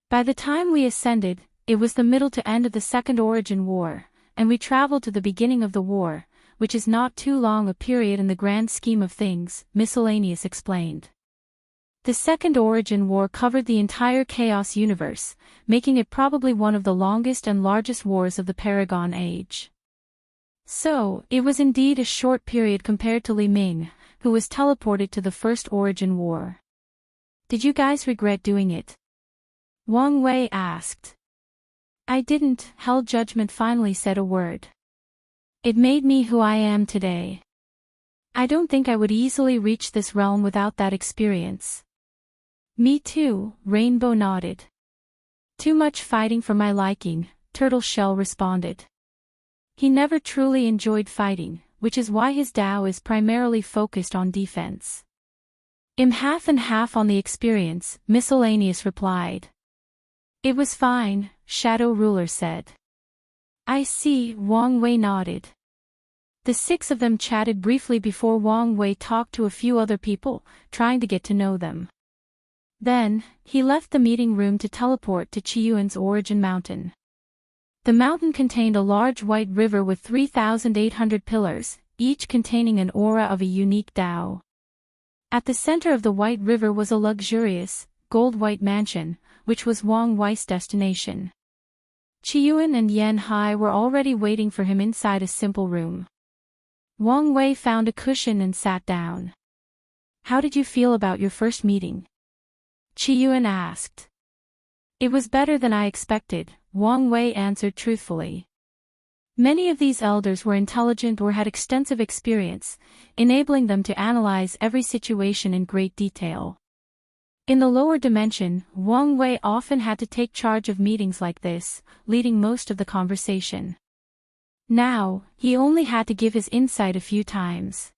By the time we ascended, it was the middle to end of the Second Origin War, and we traveled to the beginning of the war, which is not too long a period in the grand scheme of things, Miscellaneous explained. The Second Origin War covered the entire Chaos universe, making it probably one of the longest and largest wars of the Paragon Age. So, it was indeed a short period compared to Li Ming, who was teleported to the First Origin War. Did you guys regret doing it? Wang Wei asked. I didn't, Hell Judgment finally said a word. It made me who I am today. I don't think I would easily reach this realm without that experience. Me too, Rainbow nodded. Too much fighting for my liking, Turtle Shell responded. He never truly enjoyed fighting, which is why his Tao is primarily focused on defense. I'm half and half on the experience, Miscellaneous replied. It was fine, Shadow Ruler said. I see, Wang Wei nodded. The six of them chatted briefly before Wang Wei talked to a few other people, trying to get to know them. Then, he left the meeting room to teleport to Qiyuan's origin mountain. The mountain contained a large white river with 3,800 pillars, each containing an aura of a unique Tao. At the center of the white river was a luxurious, gold-white mansion, which was Wang Wei's destination. Qiyuan and Yan Hai were already waiting for him inside a simple room. Wang Wei found a cushion and sat down. How did you feel about your first meeting? Qiyuan asked. It was better than I expected, Wang Wei answered truthfully. Many of these elders were intelligent or had extensive experience, enabling them to analyze every situation in great detail. In the lower dimension, Wang Wei often had to take charge of meetings like this, leading most of the conversation. Now, he only had to give his insight a few times.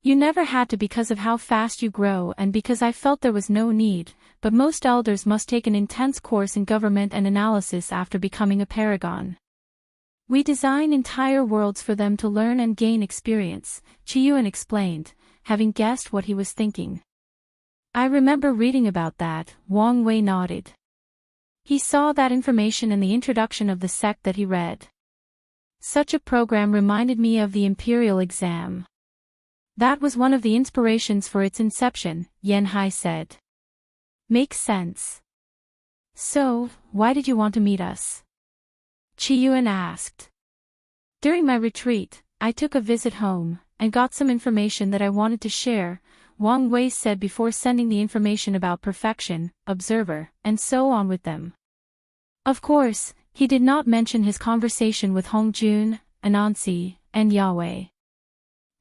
You never had to because of how fast you grow and because I felt there was no need, but most elders must take an intense course in government and analysis after becoming a paragon. We design entire worlds for them to learn and gain experience, Qiyuan explained, having guessed what he was thinking. I remember reading about that, Wang Wei nodded. He saw that information in the introduction of the sect that he read. Such a program reminded me of the Imperial exam. That was one of the inspirations for its inception, Yan Hai said. Makes sense. So, why did you want to meet us? Qiyuan asked. During my retreat, I took a visit home, and got some information that I wanted to share, Wang Wei said before sending the information about perfection, observer, and so on with them. Of course, he did not mention his conversation with Hongjun, Anansi, and Yahweh.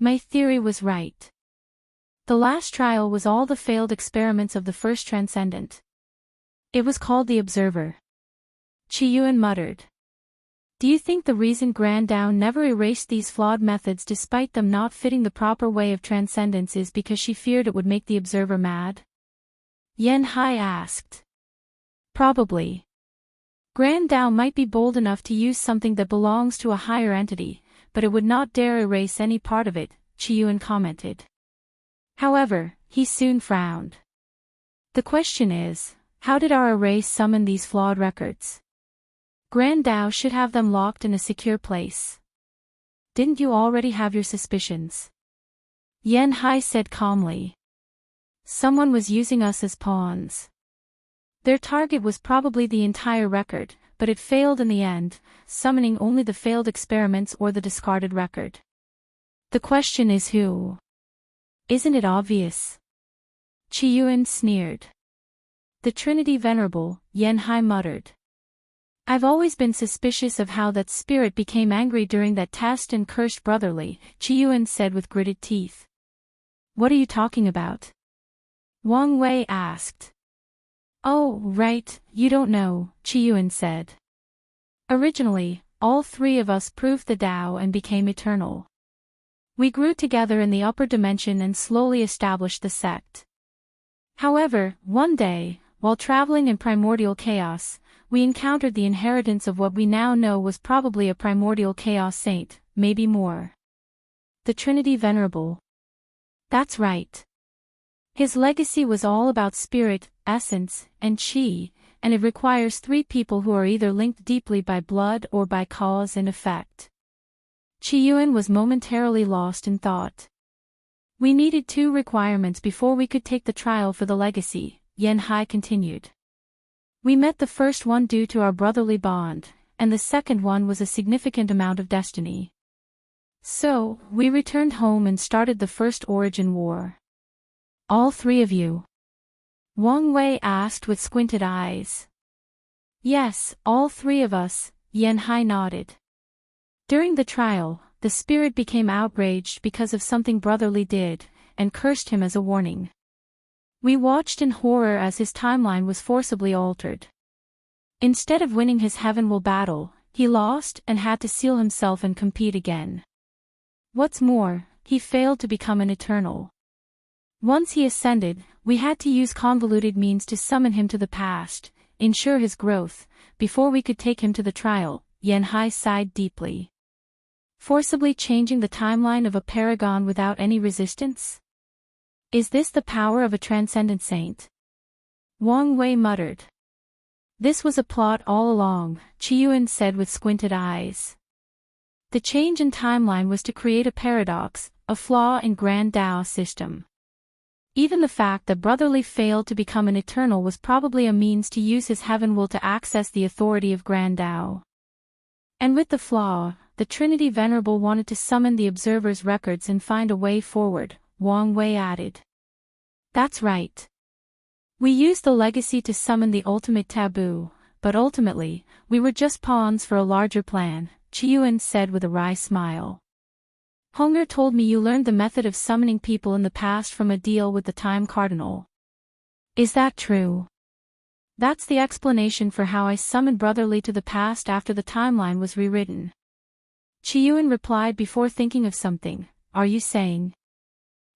My theory was right. The last trial was all the failed experiments of the first transcendent. It was called the Observer. Qiyuan muttered. Do you think the reason Grand Dao never erased these flawed methods despite them not fitting the proper way of transcendence is because she feared it would make the observer mad? Yan Hai asked. Probably. Grand Dao might be bold enough to use something that belongs to a higher entity, but it would not dare erase any part of it, Qiyuan commented. However, he soon frowned. The question is, how did our erase summon these flawed records? Grand Dao should have them locked in a secure place. Didn't you already have your suspicions? Yan Hai said calmly. Someone was using us as pawns. Their target was probably the entire record, but it failed in the end, summoning only the failed experiments or the discarded record. The question is who? Isn't it obvious? Qiyuan sneered. The Trinity Venerable, Yan Hai muttered. I've always been suspicious of how that spirit became angry during that test and cursed brotherly, Qiyuan said with gritted teeth. What are you talking about? Wang Wei asked. Oh, right, you don't know, Qiyuan said. Originally, all three of us proved the Tao and became eternal. We grew together in the upper dimension and slowly established the sect. However, one day, while traveling in primordial chaos, we encountered the inheritance of what we now know was probably a primordial chaos saint, maybe more. The Trinity Venerable. That's right. His legacy was all about spirit, essence, and chi, and it requires three people who are either linked deeply by blood or by cause and effect. Qiyuan was momentarily lost in thought. We needed two requirements before we could take the trial for the legacy, Yan Hai continued. We met the first one due to our brotherly bond, and the second one was a significant amount of destiny. So, we returned home and started the first origin war. All three of you? Wang Wei asked with squinted eyes. Yes, all three of us, Yan Hai nodded. During the trial, the spirit became outraged because of something brotherly did, and cursed him as a warning. We watched in horror as his timeline was forcibly altered. Instead of winning his heavenward battle, he lost and had to seal himself and compete again. What's more, he failed to become an eternal. Once he ascended, we had to use convoluted means to summon him to the past, ensure his growth, before we could take him to the trial. Yanhai sighed deeply. Forcibly changing the timeline of a paragon without any resistance? Is this the power of a transcendent saint? Wang Wei muttered. This was a plot all along, Qiyuan said with squinted eyes. The change in timeline was to create a paradox, a flaw in Grand Dao system. Even the fact that Brotherly failed to become an eternal was probably a means to use his heaven will to access the authority of Grand Dao. And with the flaw, the Trinity Venerable wanted to summon the Observer's records and find a way forward, Wang Wei added. That's right. We used the legacy to summon the ultimate taboo, but ultimately, we were just pawns for a larger plan, Qiyuan said with a wry smile. Hongmeng told me you learned the method of summoning people in the past from a deal with the Time Cardinal. Is that true? That's the explanation for how I summoned Brotherly to the past after the timeline was rewritten. Qiyuan replied before thinking of something. Are you saying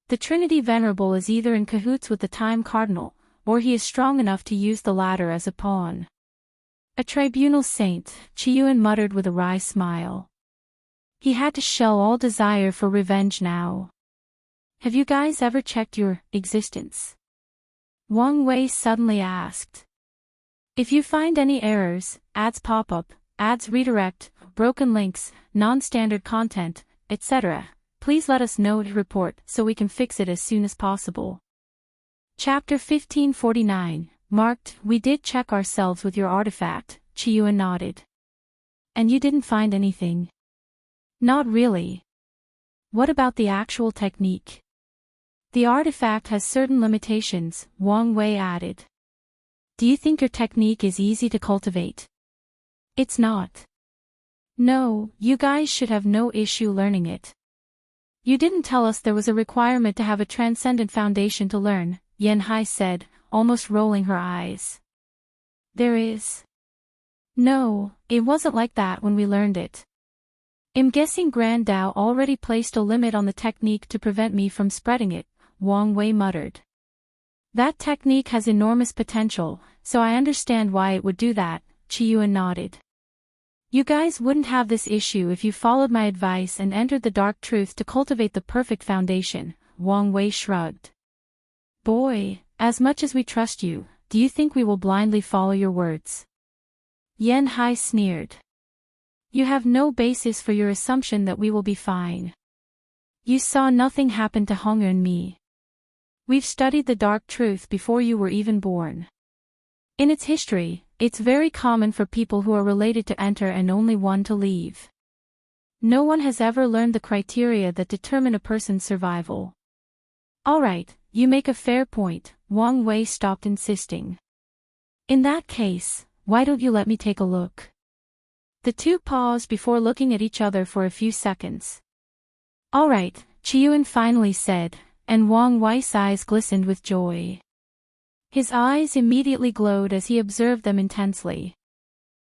the Trinity Venerable is either in cahoots with the Time Cardinal, or he is strong enough to use the latter as a pawn? A tribunal saint, Qiyuan muttered with a wry smile. He had to shell all desire for revenge now. Have you guys ever checked your existence? Wang Wei suddenly asked. If you find any errors, ads pop up, ads redirect, broken links, non-standard content, etc., please let us know to report so we can fix it as soon as possible. Chapter 1549, marked, we did check ourselves with your artifact, Qiyuan nodded. And you didn't find anything? Not really. What about the actual technique? The artifact has certain limitations, Wang Wei added. Do you think your technique is easy to cultivate? It's not. No, you guys should have no issue learning it. You didn't tell us there was a requirement to have a transcendent foundation to learn, Yanhai said, almost rolling her eyes. There is. No, it wasn't like that when we learned it. I'm guessing Grand Dao already placed a limit on the technique to prevent me from spreading it, Wang Wei muttered. That technique has enormous potential, so I understand why it would do that, Qiyuan nodded. You guys wouldn't have this issue if you followed my advice and entered the dark truth to cultivate the perfect foundation, Wang Wei shrugged. Boy, as much as we trust you, do you think we will blindly follow your words? Yanhai sneered. You have no basis for your assumption that we will be fine. You saw nothing happen to Hongmeng and me. We've studied the dark truth before you were even born. In its history, it's very common for people who are related to enter and only one to leave. No one has ever learned the criteria that determine a person's survival. Alright, you make a fair point, Wang Wei stopped insisting. In that case, why don't you let me take a look? The two paused before looking at each other for a few seconds. Alright, Qiyuan finally said, and Wang Wei's eyes glistened with joy. His eyes immediately glowed as he observed them intensely.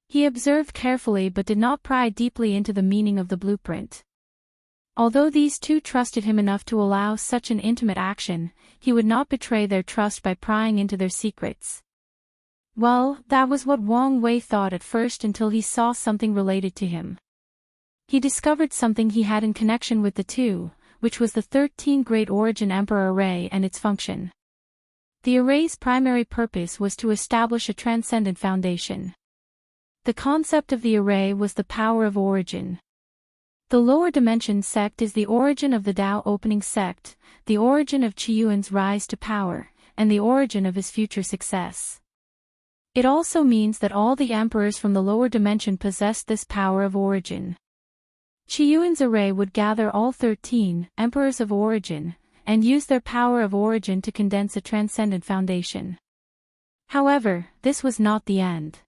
He observed carefully but did not pry deeply into the meaning of the blueprint. Although these two trusted him enough to allow such an intimate action, he would not betray their trust by prying into their secrets. Well, that was what Wang Wei thought at first until he saw something related to him. He discovered something he had in connection with the two, which was the 13 Great Origin Emperor Array and its function. The array's primary purpose was to establish a transcendent foundation. The concept of the array was the power of origin. The lower dimension sect is the origin of the Tao opening sect, the origin of Qiyuan's rise to power, and the origin of his future success. It also means that all the emperors from the lower dimension possessed this power of origin. Qiyuan's array would gather all 13 emperors of origin, and use their power of origin to condense a transcendent foundation. However, this was not the end.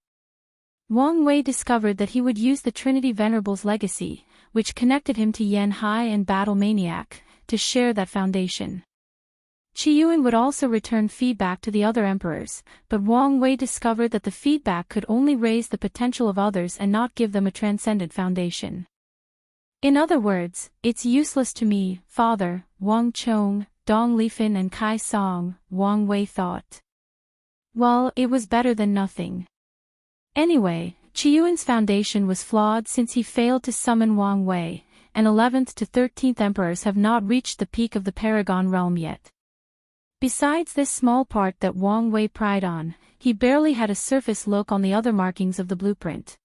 Wang Wei discovered that he would use the Trinity Venerable's legacy, which connected him to Yanhai and Battle Maniac, to share that foundation. Qiyuan would also return feedback to the other emperors, but Wang Wei discovered that the feedback could only raise the potential of others and not give them a transcendent foundation. In other words, it's useless to me, father, Wang Chong, Dong Lifan and Kai Song, Wang Wei thought. Well, it was better than nothing. Anyway, Qiyuan's foundation was flawed since he failed to summon Wang Wei, and 11th to 13th emperors have not reached the peak of the Paragon realm yet. Besides this small part that Wang Wei pried on, he barely had a surface look on the other markings of the blueprint.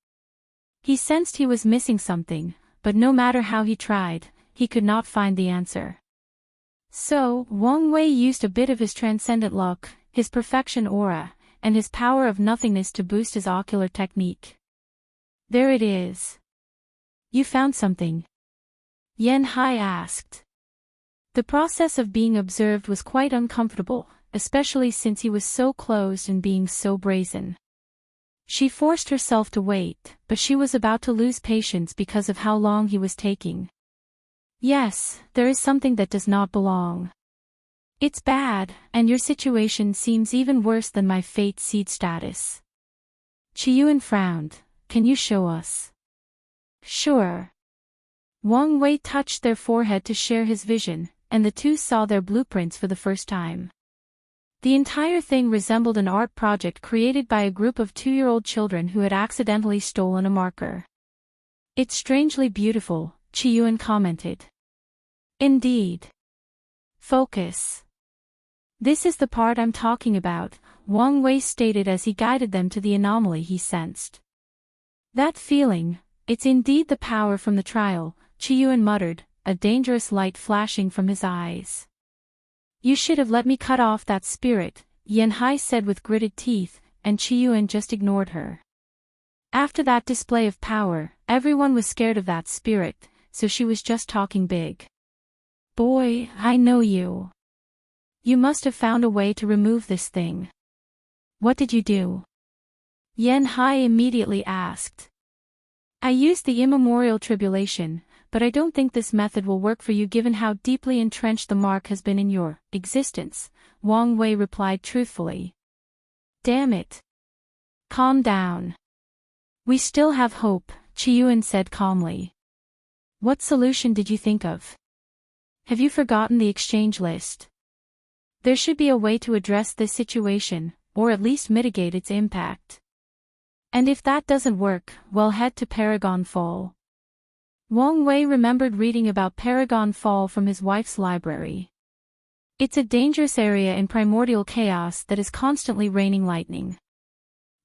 He sensed he was missing something, but no matter how he tried, he could not find the answer. So, Wang Wei used a bit of his transcendent luck, his perfection aura, and his power of nothingness to boost his ocular technique. There it is. You found something? Yan Hai asked. The process of being observed was quite uncomfortable, especially since he was so closed and being so brazen. She forced herself to wait, but she was about to lose patience because of how long he was taking. Yes, there is something that does not belong. It's bad, and your situation seems even worse than my fate seed status. Qiyuan frowned. Can you show us? Sure. Wang Wei touched their forehead to share his vision, and the two saw their blueprints for the first time. The entire thing resembled an art project created by a group of 2-year-old children who had accidentally stolen a marker. It's strangely beautiful, Qiyuan commented. Indeed. Focus. This is the part I'm talking about, Wang Wei stated as he guided them to the anomaly he sensed. That feeling, it's indeed the power from the trial, Qiyuan muttered, a dangerous light flashing from his eyes. You should have let me cut off that spirit, Yan Hai said with gritted teeth, and Qiyuan just ignored her. After that display of power, everyone was scared of that spirit, so she was just talking big. Boy, I know you. You must have found a way to remove this thing. What did you do? Yan Hai immediately asked. I used the immemorial tribulation, but I don't think this method will work for you given how deeply entrenched the mark has been in your existence, Wang Wei replied truthfully. Damn it. Calm down. We still have hope, Qiyuan said calmly. What solution did you think of? Have you forgotten the exchange list? There should be a way to address this situation, or at least mitigate its impact. And if that doesn't work, well, head to Paragon Fall. Wang Wei remembered reading about Paragon Fall from his wife's library. It's a dangerous area in primordial chaos that is constantly raining lightning.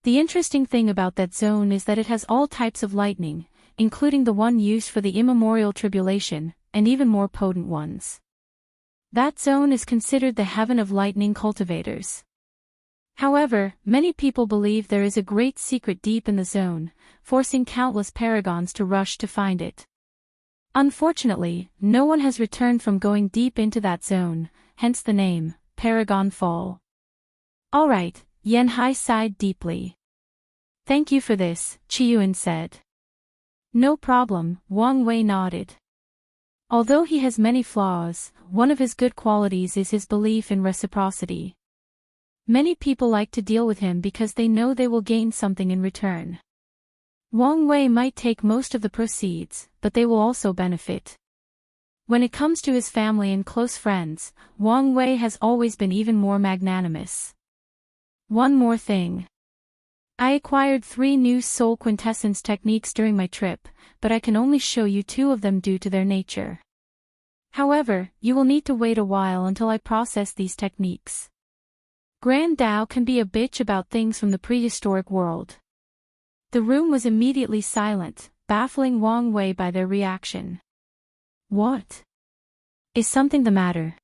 The interesting thing about that zone is that it has all types of lightning, including the one used for the immemorial tribulation, and even more potent ones. That zone is considered the heaven of lightning cultivators. However, many people believe there is a great secret deep in the zone, forcing countless paragons to rush to find it. Unfortunately, no one has returned from going deep into that zone, hence the name, Paragon Fall. Alright, Yan Hai sighed deeply. Thank you for this, Qiyuan said. No problem, Wang Wei nodded. Although he has many flaws, one of his good qualities is his belief in reciprocity. Many people like to deal with him because they know they will gain something in return. Wang Wei might take most of the proceeds, but they will also benefit. When it comes to his family and close friends, Wang Wei has always been even more magnanimous. One more thing. I acquired 3 new soul quintessence techniques during my trip, but I can only show you 2 of them due to their nature. However, you will need to wait a while until I process these techniques. Grand Dao can be a bitch about things from the prehistoric world. The room was immediately silent, baffling Wang Wei by their reaction. What? Is something the matter?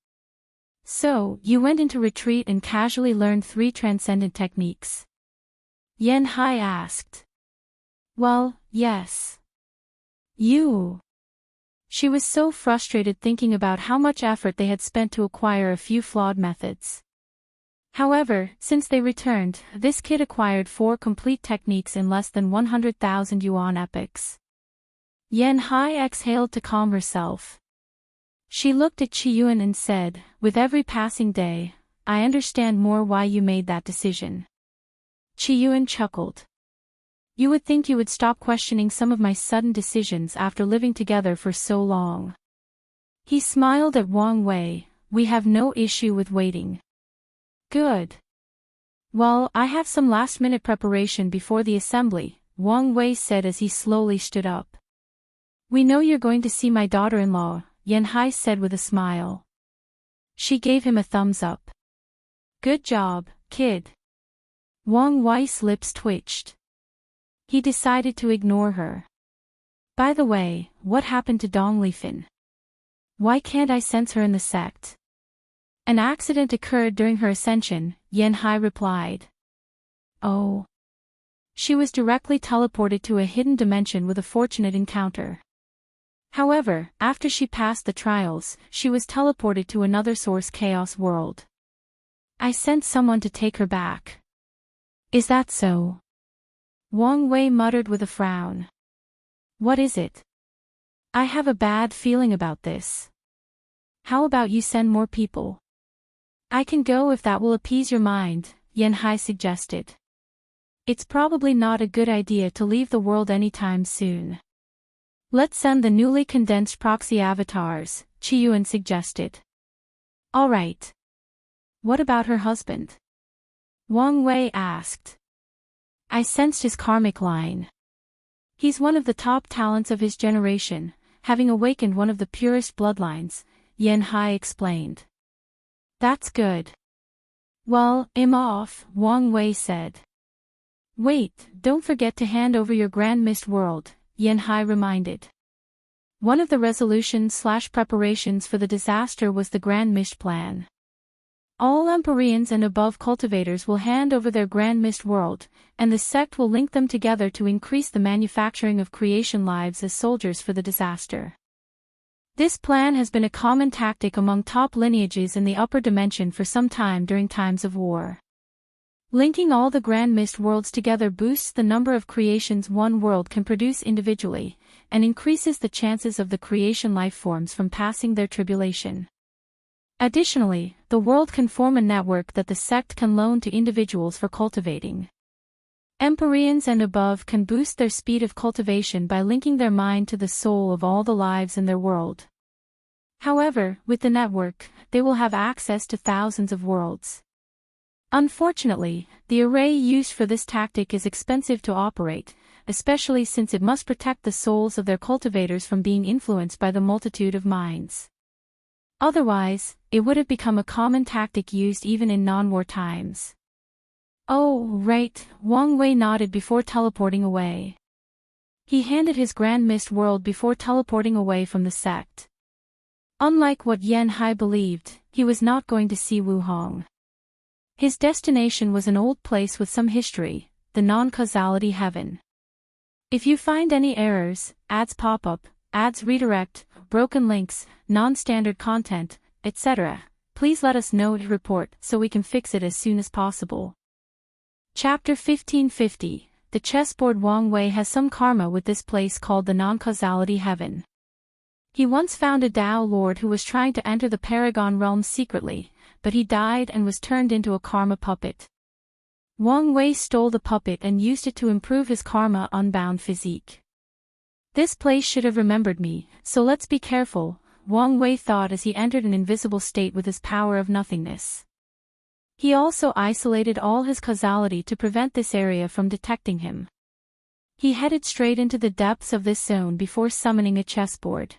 So, you went into retreat and casually learned 3 transcendent techniques? Yan Hai asked. Well, yes. You. She was so frustrated thinking about how much effort they had spent to acquire a few flawed methods. However, since they returned, this kid acquired 4 complete techniques in less than 100,000 yuan epics. Yan Hai exhaled to calm herself. She looked at Qiyuan and said, "With every passing day, I understand more why you made that decision." Qiyuan chuckled. "You would think you would stop questioning some of my sudden decisions after living together for so long." He smiled at Wang Wei. "We have no issue with waiting." "Good. Well, I have some last-minute preparation before the assembly," Wang Wei said as he slowly stood up. "We know you're going to see my daughter-in-law," Yanhai said with a smile. She gave him a thumbs up. "Good job, kid." Wang Wei's lips twitched. He decided to ignore her. "By the way, what happened to Dong Lifin? Why can't I sense her in the sect?" "An accident occurred during her ascension," Yanhai replied. "Oh." She was directly teleported to a hidden dimension with a fortunate encounter. However, after she passed the trials, she was teleported to another source chaos world. "I sent someone to take her back." "Is that so?" Wang Wei muttered with a frown. "What is it?" "I have a bad feeling about this." "How about you send more people?" "I can go if that will appease your mind," Yanhai suggested. "It's probably not a good idea to leave the world anytime soon." "Let's send the newly condensed proxy avatars," Qiyuan suggested. "All right. What about her husband?" Wang Wei asked. "I sensed his karmic line. He's one of the top talents of his generation, having awakened one of the purest bloodlines," Yanhai explained. "That's good." "Well, I'm off," Wang Wei said. "Wait, don't forget to hand over your Grand Mist World," Yanhai reminded. One of the resolutions/preparations for the disaster was the Grand Mist Plan. All Empyreans and above cultivators will hand over their Grand Mist World, and the sect will link them together to increase the manufacturing of creation lives as soldiers for the disaster. This plan has been a common tactic among top lineages in the upper dimension for some time during times of war. Linking all the Grand Mist Worlds together boosts the number of creations one world can produce individually, and increases the chances of the creation life forms from passing their tribulation. Additionally, the world can form a network that the sect can loan to individuals for cultivating. Empyreans and above can boost their speed of cultivation by linking their mind to the soul of all the lives in their world. However, with the network, they will have access to thousands of worlds. Unfortunately, the array used for this tactic is expensive to operate, especially since it must protect the souls of their cultivators from being influenced by the multitude of minds. Otherwise, it would have become a common tactic used even in non-war times. "Oh, right," Wang Wei nodded before teleporting away. He handed his Grand Mist World before teleporting away from the sect. Unlike what Yanhai believed, he was not going to see Wuhong. His destination was an old place with some history, the non-causality heaven. If you find any errors, ads pop up, ads redirect, broken links, non-standard content, etc., please let us know to report so we can fix it as soon as possible. Chapter 1550, The Chessboard. Wang Wei has some karma with this place called the non-causality heaven. He once found a Dao Lord who was trying to enter the Paragon realm secretly, but he died and was turned into a karma puppet. Wang Wei stole the puppet and used it to improve his karma unbound physique. "This place should have remembered me, so let's be careful," Wang Wei thought as he entered an invisible state with his power of nothingness. He also isolated all his causality to prevent this area from detecting him. He headed straight into the depths of this zone before summoning a chessboard.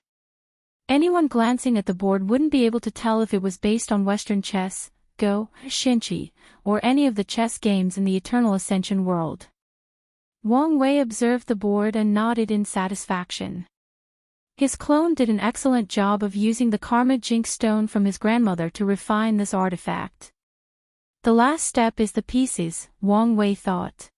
Anyone glancing at the board wouldn't be able to tell if it was based on Western chess, Go, Xinqi, or any of the chess games in the Eternal Ascension world. Wang Wei observed the board and nodded in satisfaction. His clone did an excellent job of using the Karma Jinx stone from his grandmother to refine this artifact. The last step is the pieces, Wang Wei thought.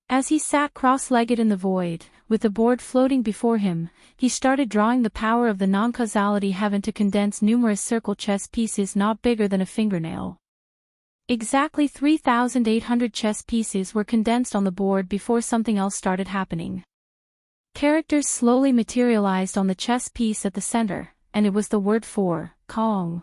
As he sat cross-legged in the void, with the board floating before him, he started drawing the power of the non-causality heaven to condense numerous circle chess pieces not bigger than a fingernail. Exactly 3,800 chess pieces were condensed on the board before something else started happening. Characters slowly materialized on the chess piece at the center, and it was the word for Kong.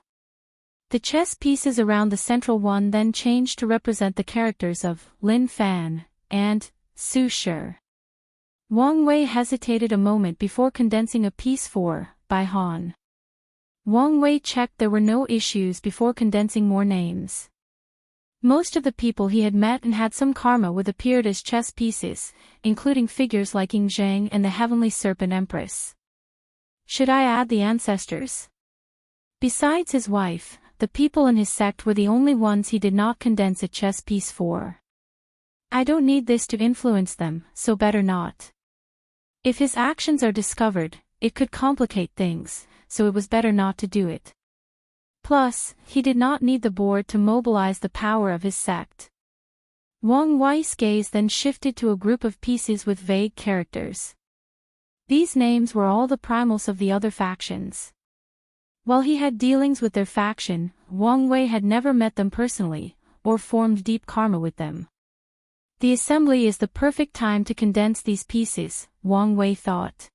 The chess pieces around the central one then changed to represent the characters of Lin Fan and Su Shi. Wang Wei hesitated a moment before condensing a piece for Bai Han. Wang Wei checked there were no issues before condensing more names. Most of the people he had met and had some karma with appeared as chess pieces, including figures like Ying Zhang and the Heavenly Serpent Empress. Should I add the ancestors? Besides his wife, the people in his sect were the only ones he did not condense a chess piece for. I don't need this to influence them, so better not. If his actions are discovered, it could complicate things, so it was better not to do it. Plus, he did not need the board to mobilize the power of his sect. Wang Wei's gaze then shifted to a group of pieces with vague characters. These names were all the primals of the other factions. While he had dealings with their faction, Wang Wei had never met them personally, or formed deep karma with them. The assembly is the perfect time to condense these pieces, Wang Wei thought.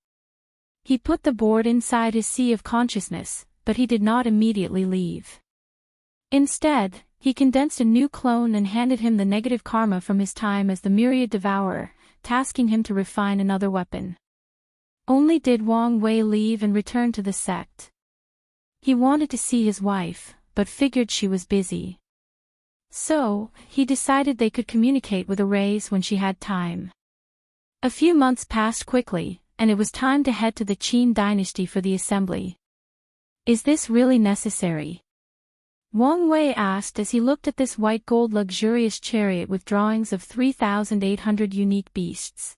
He put the board inside his sea of consciousness, but he did not immediately leave. Instead, he condensed a new clone and handed him the negative karma from his time as the Myriad Devourer, tasking him to refine another weapon. Only did Wang Wei leave and return to the sect. He wanted to see his wife, but figured she was busy. So, he decided they could communicate with arrays when she had time. A few months passed quickly, and it was time to head to the Qin dynasty for the assembly. Is this really necessary? Wang Wei asked as he looked at this white gold luxurious chariot with drawings of 3,800 unique beasts.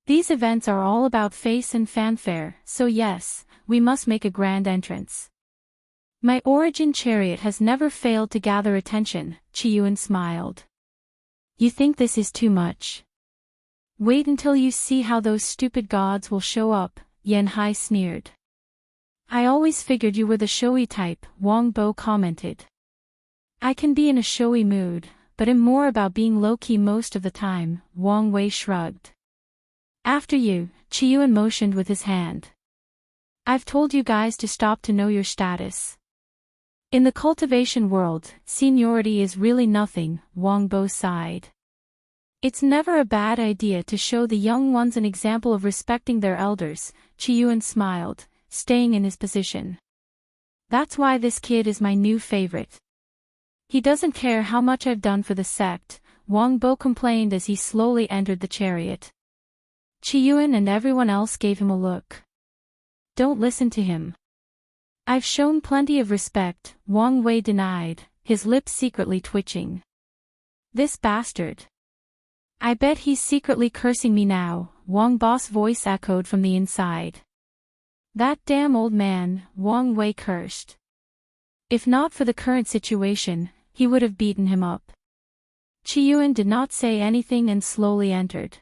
These events are all about face and fanfare, so yes, we must make a grand entrance. My origin chariot has never failed to gather attention, Qiyuan smiled. You think this is too much? Wait until you see how those stupid gods will show up, Yan Hai sneered. I always figured you were the showy type, Wang Bo commented. I can be in a showy mood, but am more about being low-key most of the time, Wang Wei shrugged. After you, Qiyuan motioned with his hand. I've told you guys to stop to know your status. In the cultivation world, seniority is really nothing, Wang Bo sighed. It's never a bad idea to show the young ones an example of respecting their elders, Qiyuan smiled, staying in his position. That's why this kid is my new favorite. He doesn't care how much I've done for the sect, Wang Bo complained as he slowly entered the chariot. Qiyuan and everyone else gave him a look. Don't listen to him. I've shown plenty of respect, Wang Wei denied, his lips secretly twitching. This bastard. I bet he's secretly cursing me now, Wang Bo's voice echoed from the inside. That damn old man, Wang Wei cursed. If not for the current situation, he would have beaten him up. Qiyuan did not say anything and slowly entered.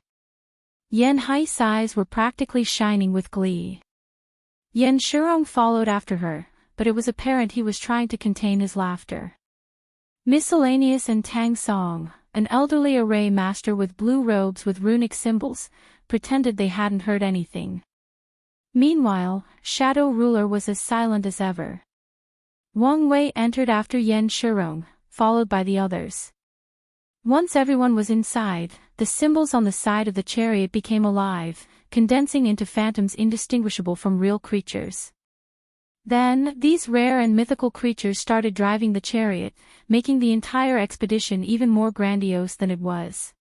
Yan Hai's eyes were practically shining with glee. Yan Shirong followed after her, but it was apparent he was trying to contain his laughter. Miscellaneous and Tang Song, an elderly array master with blue robes with runic symbols, pretended they hadn't heard anything. Meanwhile, Shadow Ruler was as silent as ever. Wang Wei entered after Yan Shirong, followed by the others. Once everyone was inside, the symbols on the side of the chariot became alive, condensing into phantoms indistinguishable from real creatures. Then, these rare and mythical creatures started driving the chariot, making the entire expedition even more grandiose than it was.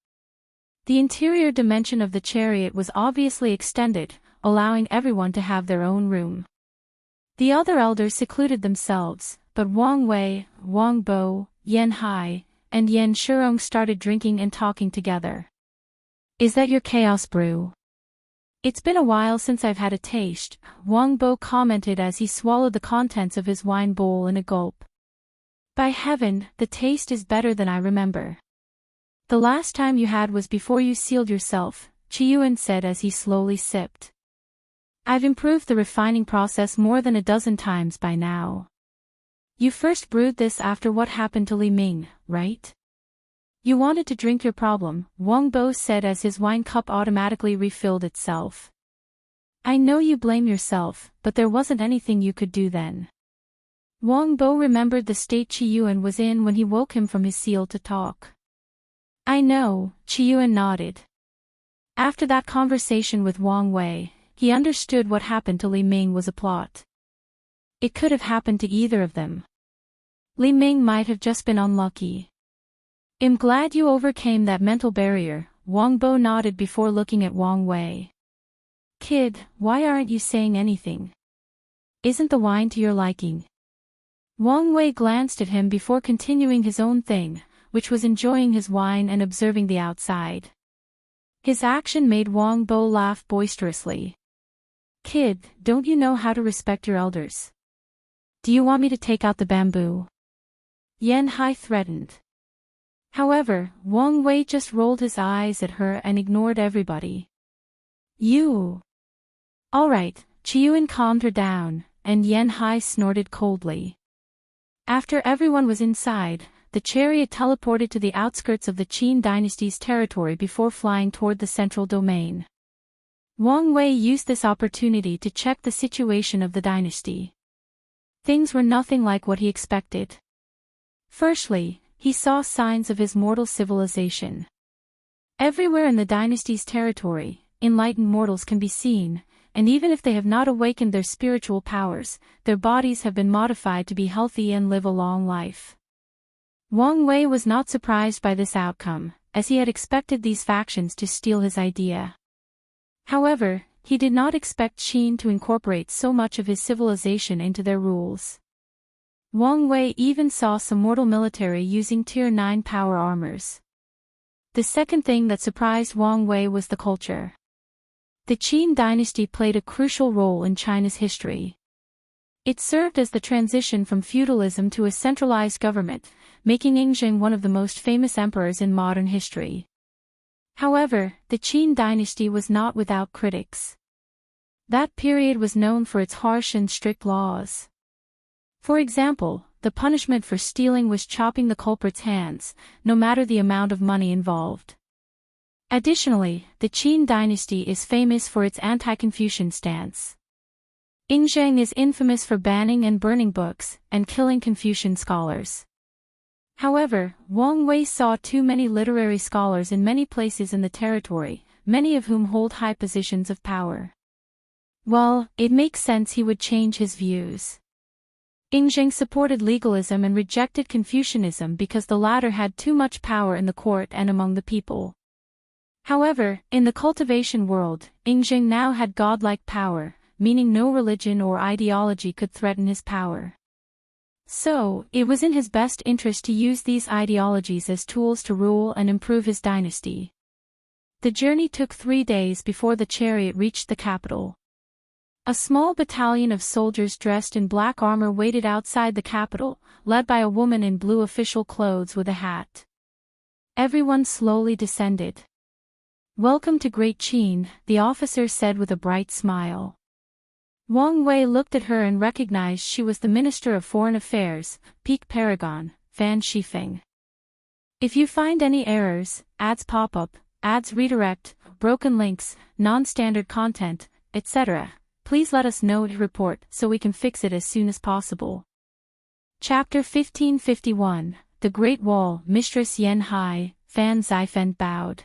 The interior dimension of the chariot was obviously extended, allowing everyone to have their own room. The other elders secluded themselves, but Wang Wei, Wang Bo, Yan Hai, and Yan Shirong started drinking and talking together. Is that your chaos brew? It's been a while since I've had a taste, Wang Bo commented as he swallowed the contents of his wine bowl in a gulp. By heaven, the taste is better than I remember. The last time you had was before you sealed yourself, Qiyuan said as he slowly sipped. I've improved the refining process more than a dozen times by now. You first brewed this after what happened to Li Ming, right? You wanted to drink your problem, Wang Bo said as his wine cup automatically refilled itself. I know you blame yourself, but there wasn't anything you could do then. Wang Bo remembered the state Qiyuan was in when he woke him from his seal to talk. I know, Qiyuan nodded. After that conversation with Wang Wei, he understood what happened to Li Ming was a plot. It could have happened to either of them. Li Ming might have just been unlucky. I'm glad you overcame that mental barrier, Wang Bo nodded before looking at Wang Wei. Kid, why aren't you saying anything? Isn't the wine to your liking? Wang Wei glanced at him before continuing his own thing, which was enjoying his wine and observing the outside. His action made Wang Bo laugh boisterously. Kid, don't you know how to respect your elders? Do you want me to take out the bamboo? Yan Hai threatened. However, Wang Wei just rolled his eyes at her and ignored everybody. You. Alright, Qiyuan calmed her down, and Yan Hai snorted coldly. After everyone was inside, the chariot teleported to the outskirts of the Qin dynasty's territory before flying toward the central domain. Wang Wei used this opportunity to check the situation of the dynasty. Things were nothing like what he expected. Firstly, he saw signs of his mortal civilization. Everywhere in the dynasty's territory, enlightened mortals can be seen, and even if they have not awakened their spiritual powers, their bodies have been modified to be healthy and live a long life. Wang Wei was not surprised by this outcome, as he had expected these factions to steal his idea. However, he did not expect Qin to incorporate so much of his civilization into their rules. Wang Wei even saw some mortal military using Tier 9 power armors. The second thing that surprised Wang Wei was the culture. The Qin dynasty played a crucial role in China's history. It served as the transition from feudalism to a centralized government, making Yingzheng one of the most famous emperors in modern history. However, the Qin dynasty was not without critics. That period was known for its harsh and strict laws. For example, the punishment for stealing was chopping the culprit's hands, no matter the amount of money involved. Additionally, the Qin dynasty is famous for its anti-Confucian stance. Yingzheng is infamous for banning and burning books, and killing Confucian scholars. However, Wang Wei saw too many literary scholars in many places in the territory, many of whom hold high positions of power. Well, it makes sense he would change his views. Yingzheng supported legalism and rejected Confucianism because the latter had too much power in the court and among the people. However, in the cultivation world, Yingzheng now had godlike power, meaning no religion or ideology could threaten his power. So, it was in his best interest to use these ideologies as tools to rule and improve his dynasty. The journey took 3 days before the chariot reached the capital. A small battalion of soldiers dressed in black armor waited outside the capital, led by a woman in blue official clothes with a hat. Everyone slowly descended. Welcome to Great Qin, the officer said with a bright smile. Wang Wei looked at her and recognized she was the Minister of Foreign Affairs, Peak Paragon, Fan Shifeng. If you find any errors, ads pop-up, ads redirect, broken links, non-standard content, etc., please let us know to report so we can fix it as soon as possible. Chapter 1551, The Great Wall, Mistress Yan Hai, Fan Zaifen bowed.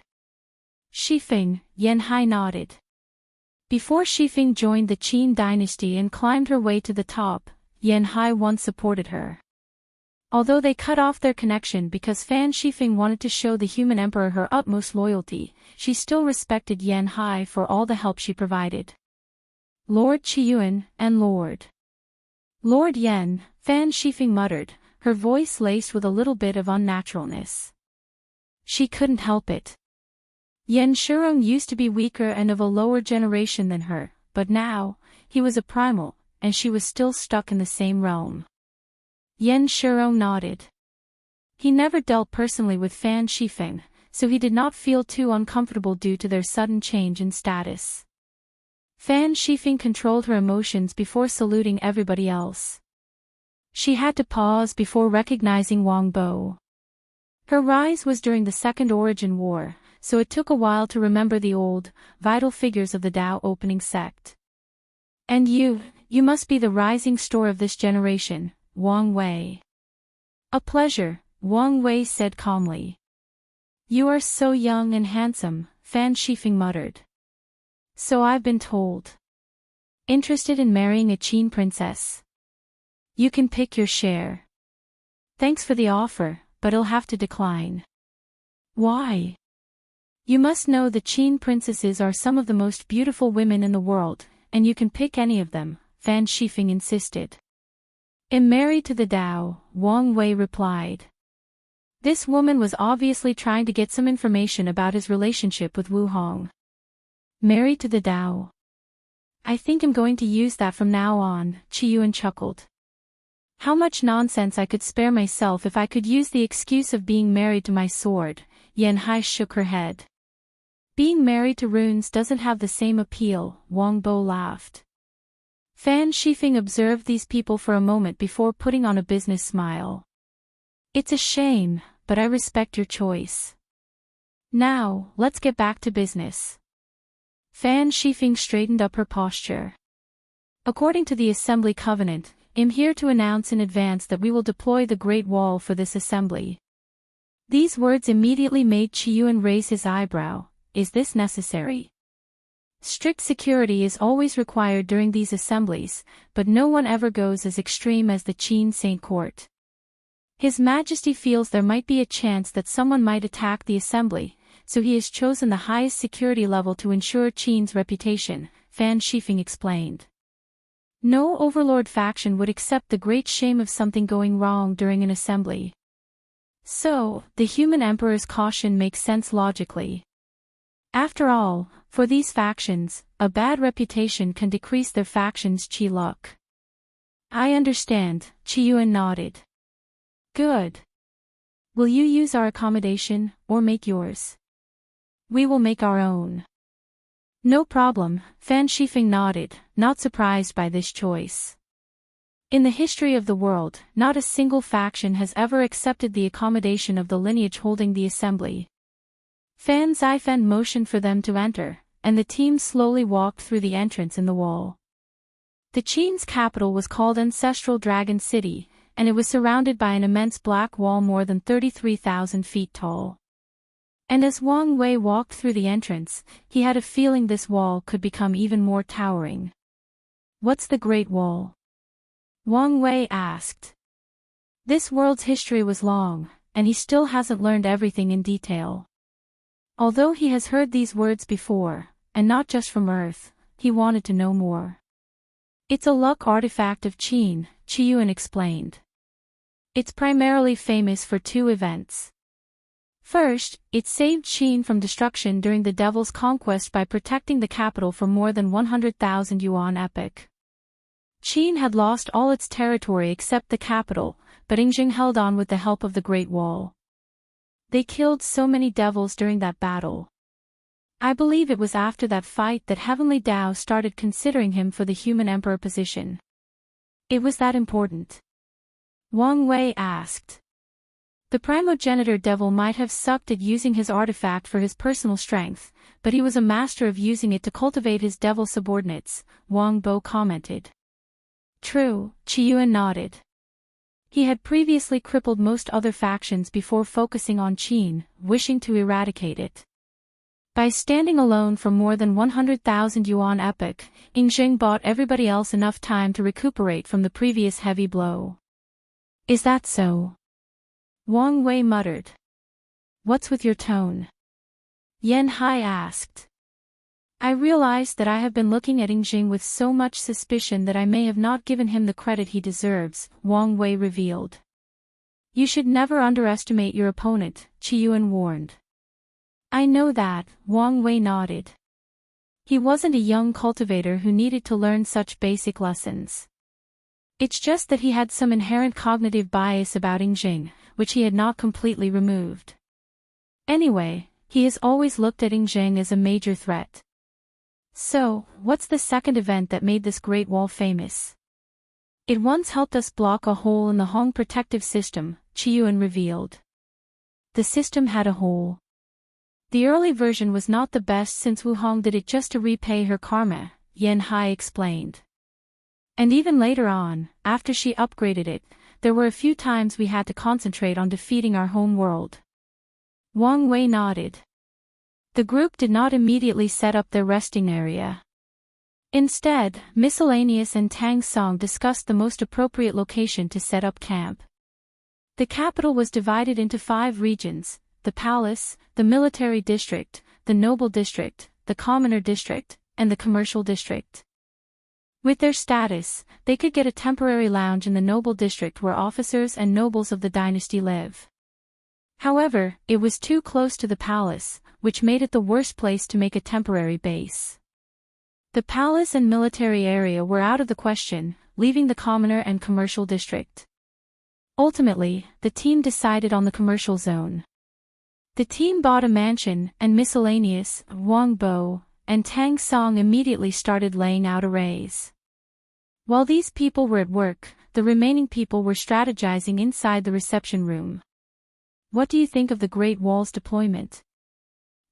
Shifeng, Yan Hai nodded. Before Shifeng joined the Qin dynasty and climbed her way to the top, Yan Hai once supported her. Although they cut off their connection because Fan Shifeng wanted to show the human emperor her utmost loyalty, she still respected Yan Hai for all the help she provided. Lord Qiyuan, and Lord Yan, Fan Shifeng muttered, her voice laced with a little bit of unnaturalness. She couldn't help it. Yan Shurong used to be weaker and of a lower generation than her, but now, he was a primal, and she was still stuck in the same realm. Yan Shurong nodded. He never dealt personally with Fan Shifeng, so he did not feel too uncomfortable due to their sudden change in status. Fan Shifeng controlled her emotions before saluting everybody else. She had to pause before recognizing Wang Bo. Her rise was during the Second Origin War, so it took a while to remember the old, vital figures of the Dao opening sect. And you must be the rising star of this generation, Wang Wei. A pleasure, Wang Wei said calmly. You are so young and handsome, Fan Shifeng muttered. So I've been told. Interested in marrying a Qin princess? You can pick your share. Thanks for the offer, but I'll have to decline. Why? You must know the Qin princesses are some of the most beautiful women in the world, and you can pick any of them, Fan Shifeng insisted. I'm married to the Dao, Wang Wei replied. This woman was obviously trying to get some information about his relationship with Wu Hong. Married to the Dao. I think I'm going to use that from now on, Qiyuan chuckled. How much nonsense I could spare myself if I could use the excuse of being married to my sword, Yan Hai shook her head. Being married to runes doesn't have the same appeal, Wang Bo laughed. Fan Shifeng observed these people for a moment before putting on a business smile. It's a shame, but I respect your choice. Now, let's get back to business. Fan Shifeng straightened up her posture. According to the Assembly Covenant, I'm here to announce in advance that we will deploy the Great Wall for this assembly. These words immediately made Qiyuan raise his eyebrow. Is this necessary? Strict security is always required during these assemblies, but no one ever goes as extreme as the Qin Saint Court. His Majesty feels there might be a chance that someone might attack the assembly, so he has chosen the highest security level to ensure Qin's reputation, Fan Shifeng explained. No overlord faction would accept the great shame of something going wrong during an assembly. So, the human emperor's caution makes sense logically. After all, for these factions, a bad reputation can decrease their faction's qi luck. I understand, Qiyuan nodded. Good. Will you use our accommodation, or make yours? We will make our own. No problem, Fan Shifeng nodded, not surprised by this choice. In the history of the world, not a single faction has ever accepted the accommodation of the lineage holding the assembly. Fan Zifan motioned for them to enter, and the team slowly walked through the entrance in the wall. The Qin's capital was called Ancestral Dragon City, and it was surrounded by an immense black wall more than 33,000 feet tall. And as Wang Wei walked through the entrance, he had a feeling this wall could become even more towering. What's the Great Wall? Wang Wei asked. This world's history was long, and he still hasn't learned everything in detail. Although he has heard these words before, and not just from Earth, he wanted to know more. It's a luck artifact of Qin, Qiyuan explained. It's primarily famous for two events. First, it saved Qin from destruction during the Devil's Conquest by protecting the capital for more than 100,000 yuan epoch. Qin had lost all its territory except the capital, but Yingjing held on with the help of the Great Wall. They killed so many devils during that battle. I believe it was after that fight that Heavenly Dao started considering him for the human emperor position. It was that important? Wang Wei asked. The primogenitor devil might have sucked at using his artifact for his personal strength, but he was a master of using it to cultivate his devil subordinates, Wang Bo commented. True, Qiyuan nodded. He had previously crippled most other factions before focusing on Qin, wishing to eradicate it. By standing alone for more than 100,000 yuan epoch, Yingjing bought everybody else enough time to recuperate from the previous heavy blow. Is that so? Wang Wei muttered. What's with your tone? Yan Hai asked. I realized that I have been looking at Yingjing with so much suspicion that I may have not given him the credit he deserves, Wang Wei revealed. You should never underestimate your opponent, Qiyuan warned. I know that, Wang Wei nodded. He wasn't a young cultivator who needed to learn such basic lessons. It's just that he had some inherent cognitive bias about Yingjing, which he had not completely removed. Anyway, he has always looked at Yingjing as a major threat. So, what's the second event that made this Great Wall famous? It once helped us block a hole in the Hong protective system, Qiyuan revealed. The system had a hole. The early version was not the best since Wu Hong did it just to repay her karma, Yan Hai explained. And even later on, after she upgraded it, there were a few times we had to concentrate on defeating our home world. Wang Wei nodded. The group did not immediately set up their resting area. Instead, Miscellaneous and Tang Song discussed the most appropriate location to set up camp. The capital was divided into 5 regions: the palace, the military district, the noble district, the commoner district, and the commercial district. With their status, they could get a temporary lounge in the noble district where officers and nobles of the dynasty live. However, it was too close to the palace, which made it the worst place to make a temporary base. The palace and military area were out of the question, leaving the commoner and commercial district. Ultimately, the team decided on the commercial zone. The team bought a mansion, and Miscellaneous, Wang Bo, and Tang Song immediately started laying out arrays. While these people were at work, the remaining people were strategizing inside the reception room. "What do you think of the Great Wall's deployment?"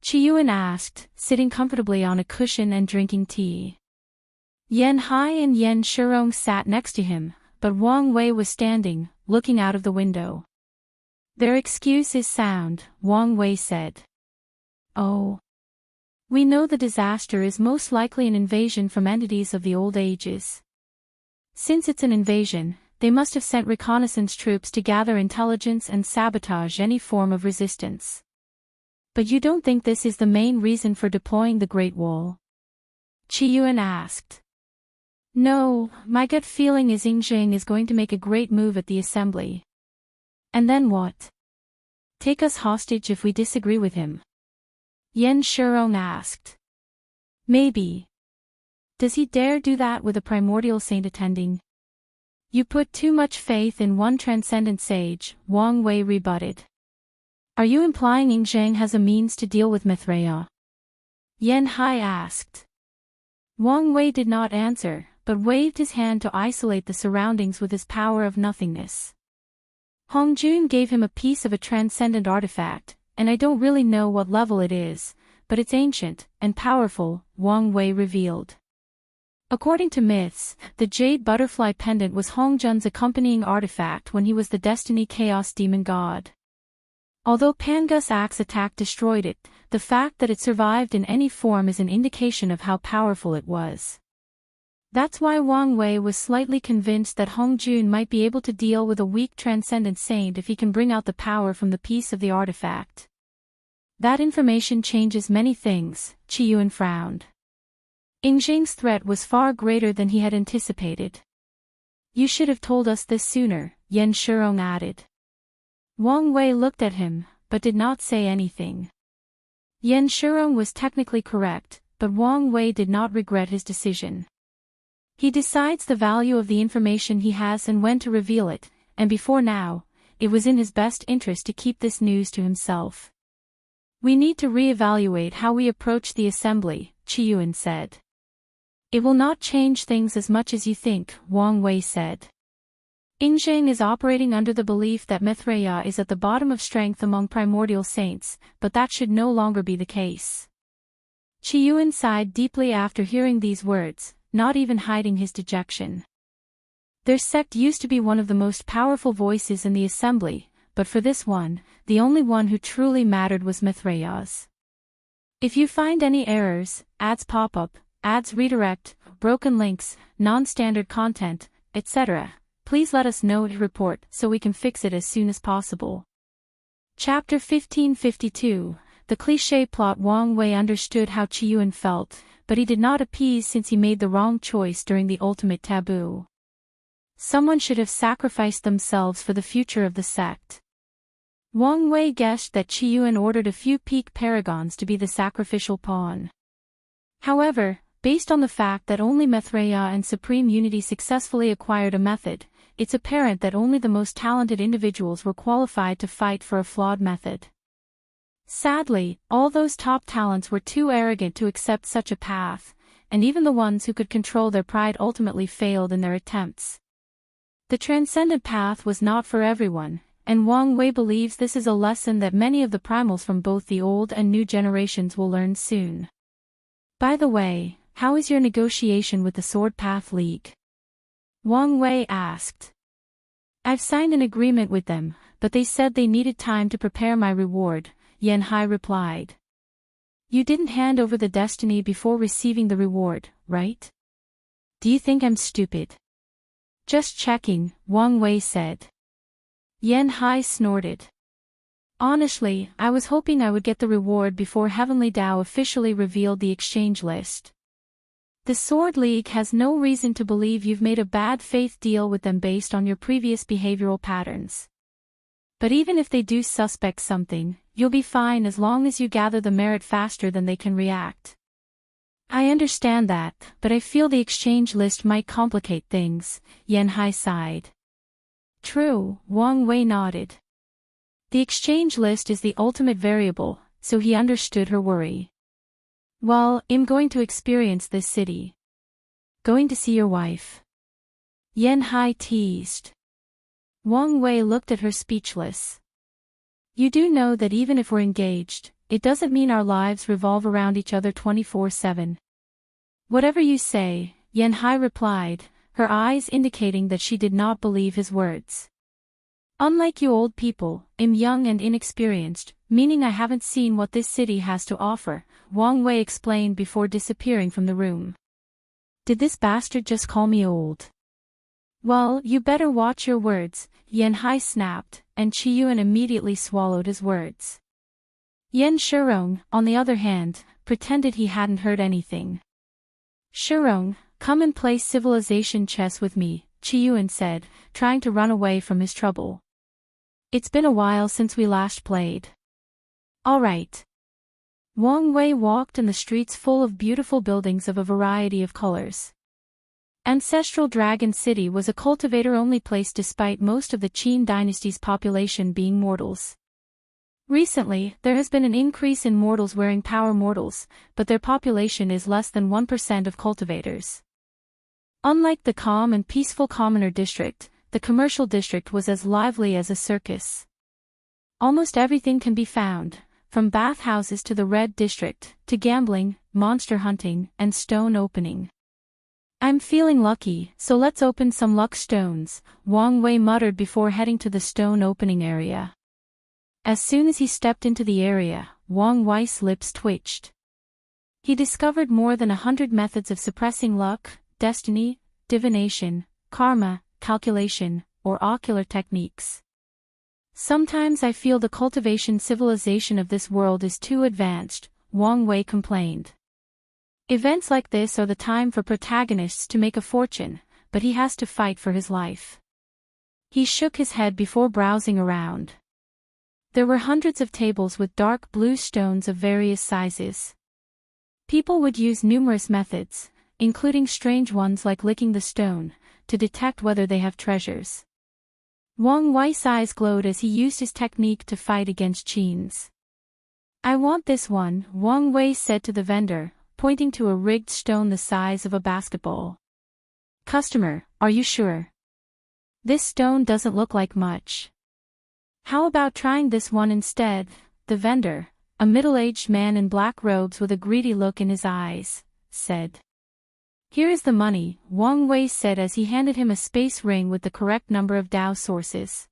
Qiyuan asked, sitting comfortably on a cushion and drinking tea. Yan Hai and Yan Shirong sat next to him, but Wang Wei was standing, looking out of the window. "Their excuse is sound," Wang Wei said. "Oh. We know the disaster is most likely an invasion from entities of the old ages. Since it's an invasion, they must have sent reconnaissance troops to gather intelligence and sabotage any form of resistance. But you don't think this is the main reason for deploying the Great Wall?" Qiyuan asked. "No, my gut feeling is Yingzheng is going to make a great move at the assembly." "And then what? Take us hostage if we disagree with him?" Yan Shirong asked. "Maybe. Does he dare do that with a primordial saint attending?" "You put too much faith in one transcendent sage," Wang Wei rebutted. "Are you implying Yingzheng has a means to deal with Mithraea?" Yan Hai asked. Wang Wei did not answer, but waved his hand to isolate the surroundings with his power of nothingness. Hongjun gave him a piece of a transcendent artifact, and I don't really know what level it is, but it's ancient and powerful, Wang Wei revealed. According to myths, the jade butterfly pendant was Hongjun's accompanying artifact when he was the Destiny Chaos Demon God. Although Pangus Axe attack destroyed it, the fact that it survived in any form is an indication of how powerful it was. That's why Wang Wei was slightly convinced that Hongjun might be able to deal with a weak transcendent saint if he can bring out the power from the piece of the artifact. That information changes many things, Qiyuan frowned. Yingzheng's threat was far greater than he had anticipated. "You should have told us this sooner," Yan Shirong added. Wang Wei looked at him, but did not say anything. Yan Shirong was technically correct, but Wang Wei did not regret his decision. He decides the value of the information he has and when to reveal it, and before now, it was in his best interest to keep this news to himself. "We need to re-evaluate how we approach the assembly," Qiyuan said. "It will not change things as much as you think," Wang Wei said. "Yingzheng is operating under the belief that Mithraea is at the bottom of strength among primordial saints, but that should no longer be the case." Qiyuan sighed deeply after hearing these words, not even hiding his dejection. Their sect used to be one of the most powerful voices in the assembly, but for this one, the only one who truly mattered was Mithraea's. "If you find any errors, ads pop up, ads redirect, broken links, non-standard content, etc., please let us know to report so we can fix it as soon as possible." Chapter 1552, the Cliche plot. Wang Wei understood how Qiyuan felt, but he did not appease since he made the wrong choice during the ultimate taboo. Someone should have sacrificed themselves for the future of the sect. Wang Wei guessed that Qiyuan ordered a few peak paragons to be the sacrificial pawn. However, based on the fact that only Mithraea and Supreme Unity successfully acquired a method, it's apparent that only the most talented individuals were qualified to fight for a flawed method. Sadly, all those top talents were too arrogant to accept such a path, and even the ones who could control their pride ultimately failed in their attempts. The transcendent path was not for everyone, and Wang Wei believes this is a lesson that many of the primals from both the old and new generations will learn soon. By the way, how is your negotiation with the Sword Path League? Wang Wei asked. I've signed an agreement with them, but they said they needed time to prepare my reward, Yan Hai replied. You didn't hand over the destiny before receiving the reward, right? Do you think I'm stupid? Just checking, Wang Wei said. Yan Hai snorted. Honestly, I was hoping I would get the reward before Heavenly Tao officially revealed the exchange list. The Sword League has no reason to believe you've made a bad faith deal with them based on your previous behavioral patterns. But even if they do suspect something, you'll be fine as long as you gather the merit faster than they can react. I understand that, but I feel the exchange list might complicate things, Yan Hai sighed. True, Wang Wei nodded. The exchange list is the ultimate variable, so he understood her worry. Well, I'm going to experience this city. Going to see your wife? Yan Hai teased. Wang Wei looked at her speechless. You do know that even if we're engaged, it doesn't mean our lives revolve around each other 24/7. Whatever you say, Yan Hai replied, her eyes indicating that she did not believe his words. Unlike you old people, I'm young and inexperienced, meaning I haven't seen what this city has to offer, Wang Wei explained before disappearing from the room. Did this bastard just call me old? Well, you better watch your words, Yan Hai snapped, and Qiyuan immediately swallowed his words. Yan Shirong, on the other hand, pretended he hadn't heard anything. Shirong, come and play civilization chess with me, Qiyuan said, trying to run away from his trouble. It's been a while since we last played. All right. Wang Wei walked in the streets full of beautiful buildings of a variety of colors. Ancestral Dragon City was a cultivator-only place despite most of the Qin dynasty's population being mortals. Recently, there has been an increase in mortals wearing power mortals, but their population is less than 1% of cultivators. Unlike the calm and peaceful commoner district, the commercial district was as lively as a circus. Almost everything can be found, from bathhouses to the Red District, to gambling, monster hunting, and stone opening. I'm feeling lucky, so let's open some luck stones, Wang Wei muttered before heading to the stone opening area. As soon as he stepped into the area, Wang Wei's lips twitched. He discovered more than 100 methods of suppressing luck, destiny, divination, karma, calculation, or ocular techniques. Sometimes I feel the cultivation civilization of this world is too advanced, Wang Wei complained. Events like this are the time for protagonists to make a fortune, but he has to fight for his life. He shook his head before browsing around. There were hundreds of tables with dark blue stones of various sizes. People would use numerous methods, including strange ones like licking the stone, to detect whether they have treasures. Wang Wei's eyes glowed as he used his technique to fight against Qin's. I want this one, Wang Wei said to the vendor, pointing to a rigged stone the size of a basketball. Customer, are you sure? This stone doesn't look like much. How about trying this one instead? The vendor, a middle-aged man in black robes with a greedy look in his eyes, said. Here is the money, Wang Wei said as he handed him a space ring with the correct number of Dao sources.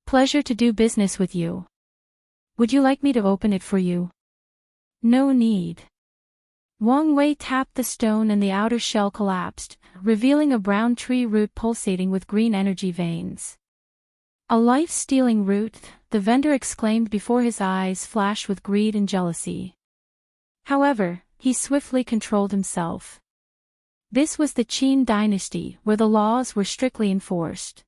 Pleasure to do business with you. Would you like me to open it for you? No need. Wang Wei tapped the stone and the outer shell collapsed, revealing a brown tree root pulsating with green energy veins. A life-stealing root, the vendor exclaimed before his eyes flashed with greed and jealousy. However, he swiftly controlled himself. This was the Qin dynasty where the laws were strictly enforced.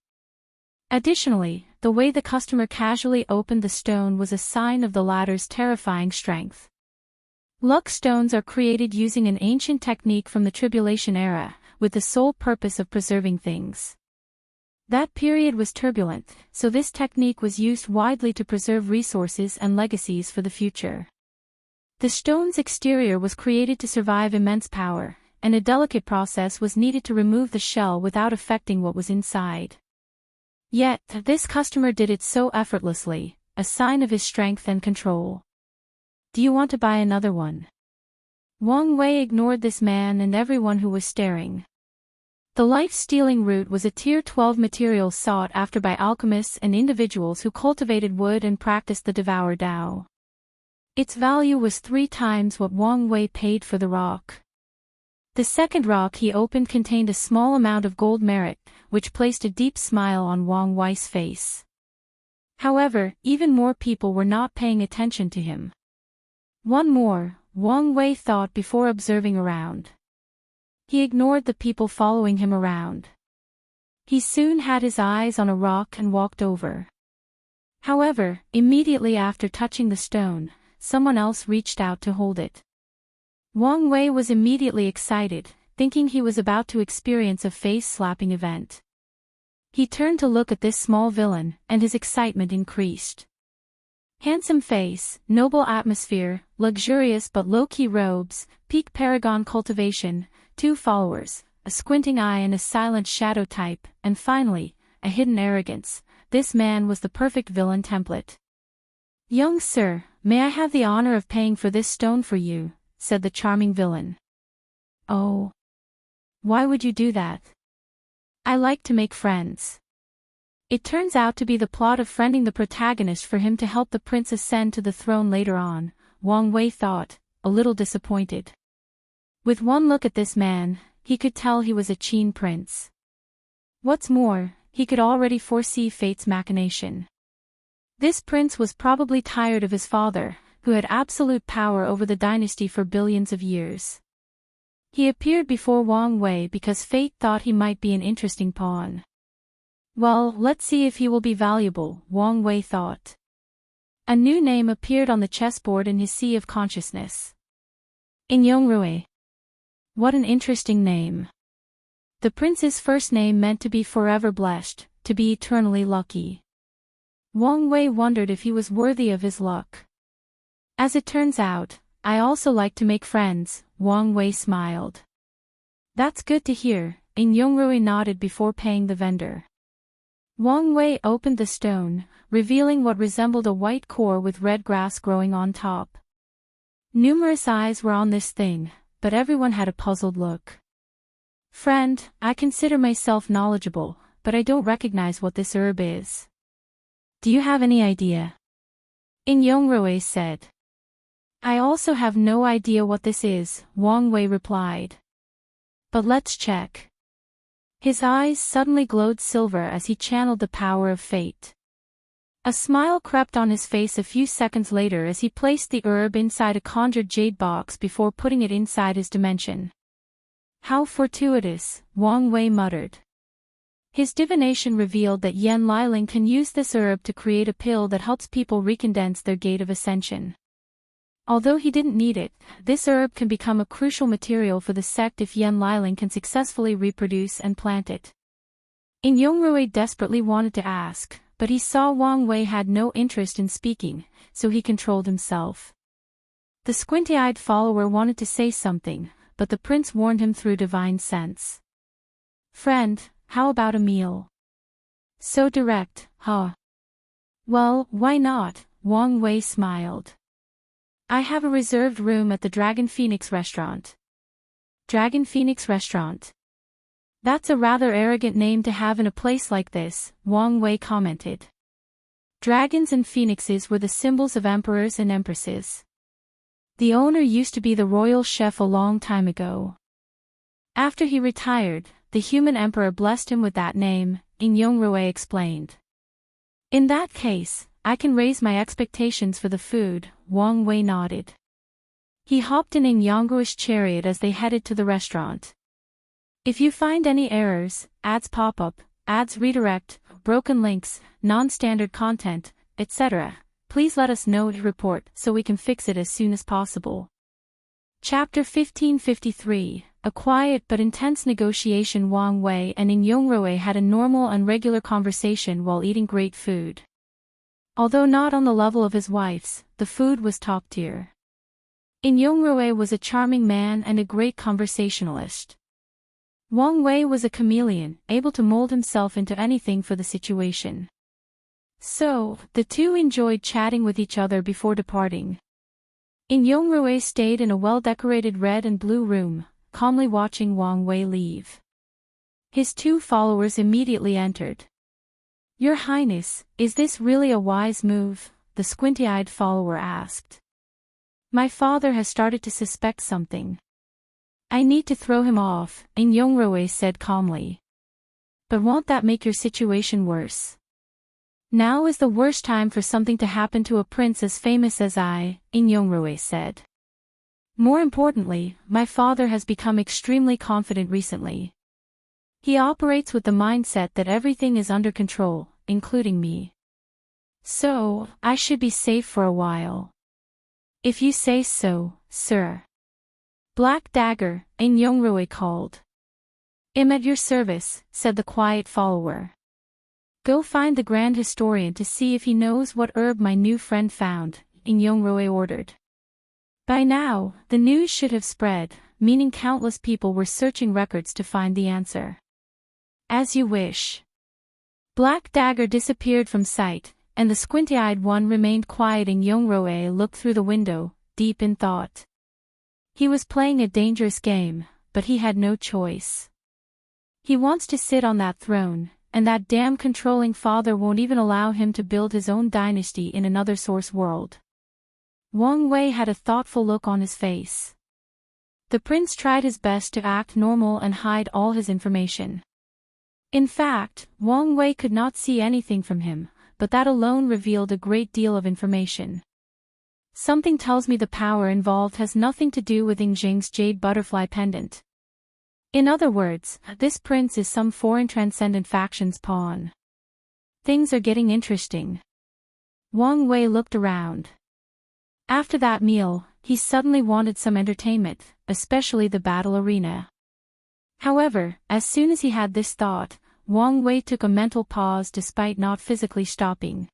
Additionally, the way the customer casually opened the stone was a sign of the latter's terrifying strength. Luck stones are created using an ancient technique from the Tribulation era, with the sole purpose of preserving things. That period was turbulent, so this technique was used widely to preserve resources and legacies for the future. The stone's exterior was created to survive immense power, and a delicate process was needed to remove the shell without affecting what was inside. Yet, this customer did it so effortlessly, a sign of his strength and control. Do you want to buy another one? Wang Wei ignored this man and everyone who was staring. The life-stealing root was a Tier 12 material sought after by alchemists and individuals who cultivated wood and practiced the Devour Tao. Its value was 3 times what Wang Wei paid for the rock. The second rock he opened contained a small amount of gold merit, which placed a deep smile on Wang Wei's face. However, even more people were not paying attention to him. One more, Wang Wei thought before observing around. He ignored the people following him around. He soon had his eyes on a rock and walked over. However, immediately after touching the stone, someone else reached out to hold it. Wang Wei was immediately excited, thinking he was about to experience a face-slapping event. He turned to look at this small villain, and his excitement increased. Handsome face, noble atmosphere, luxurious but low-key robes, peak paragon cultivation, 2 followers, a squinting eye and a silent shadow type, and finally, a hidden arrogance. This man was the perfect villain template. "Young sir, may I have the honor of paying for this stone for you?" said the charming villain. "Oh. Why would you do that?" "I like to make friends." It turns out to be the plot of friending the protagonist for him to help the prince ascend to the throne later on, Wang Wei thought, a little disappointed. With one look at this man, he could tell he was a Qin prince. What's more, he could already foresee fate's machination. This prince was probably tired of his father, who had absolute power over the dynasty for billions of years. He appeared before Wang Wei because fate thought he might be an interesting pawn. Well, let's see if he will be valuable, Wang Wei thought. A new name appeared on the chessboard in his sea of consciousness. Inyongrue. What an interesting name. The prince's first name meant to be forever blessed, to be eternally lucky. Wang Wei wondered if he was worthy of his luck. As it turns out, I also like to make friends, Wang Wei smiled. That's good to hear, Inyongrue nodded before paying the vendor. Wang Wei opened the stone, revealing what resembled a white core with red grass growing on top. Numerous eyes were on this thing, but everyone had a puzzled look. "Friend, I consider myself knowledgeable, but I don't recognize what this herb is. Do you have any idea?" Inyongrue said. "I also have no idea what this is," Wang Wei replied. "But let's check." His eyes suddenly glowed silver as he channeled the power of fate. A smile crept on his face a few seconds later as he placed the herb inside a conjured jade box before putting it inside his dimension. "How fortuitous," Wang Wei muttered. His divination revealed that Yan Liling can use this herb to create a pill that helps people recondense their gate of ascension. Although he didn't need it, this herb can become a crucial material for the sect if Yan Liling can successfully reproduce and plant it. Inyongrue desperately wanted to ask, but he saw Wang Wei had no interest in speaking, so he controlled himself. The squinty-eyed follower wanted to say something, but the prince warned him through divine sense. "Friend, how about a meal?" "So direct, huh?" "Well, why not?" Wang Wei smiled. "I have a reserved room at the Dragon Phoenix restaurant." Dragon Phoenix restaurant? That's a rather arrogant name to have in a place like this, Wang Wei commented. Dragons and phoenixes were the symbols of emperors and empresses. The owner used to be the royal chef a long time ago. After he retired, the human emperor blessed him with that name, Inyongrue explained. "In that case, I can raise my expectations for the food," Wang Wei nodded. He hopped in Inyongrue's chariot as they headed to the restaurant. "If you find any errors, ads pop up, ads redirect, broken links, non-standard content, etc., please let us know to report so we can fix it as soon as possible." Chapter 1553, a quiet but intense negotiation. Wang Wei and Inyongrue had a normal and regular conversation while eating great food. Although not on the level of his wife's, the food was top tier. Inyongrue was a charming man and a great conversationalist. Wang Wei was a chameleon, able to mold himself into anything for the situation. So, the two enjoyed chatting with each other before departing. Inyongrue stayed in a well-decorated red and blue room, calmly watching Wang Wei leave. His two followers immediately entered. "Your Highness, is this really a wise move?" the squinty-eyed follower asked. "My father has started to suspect something. I need to throw him off," Yongroi said calmly. "But won't that make your situation worse?" "Now is the worst time for something to happen to a prince as famous as I," Yongroi said. "More importantly, my father has become extremely confident recently. He operates with the mindset that everything is under control, including me. So, I should be safe for a while." "If you say so, sir." "Black Dagger," Yongroi called. "I'm at your service," said the quiet follower. "Go find the Grand Historian to see if he knows what herb my new friend found," Yongroi ordered. By now, the news should have spread, meaning countless people were searching records to find the answer. "As you wish." Black Dagger disappeared from sight, and the squinty-eyed one remained quiet. Yongroi looked through the window, deep in thought. He was playing a dangerous game, but he had no choice. He wants to sit on that throne, and that damn controlling father won't even allow him to build his own dynasty in another source world. Wang Wei had a thoughtful look on his face. The prince tried his best to act normal and hide all his information. In fact, Wang Wei could not see anything from him, but that alone revealed a great deal of information. "Something tells me the power involved has nothing to do with Yingjing's jade butterfly pendant. In other words, this prince is some foreign transcendent faction's pawn. Things are getting interesting." Wang Wei looked around. After that meal, he suddenly wanted some entertainment, especially the battle arena. However, as soon as he had this thought, Wang Wei took a mental pause despite not physically stopping.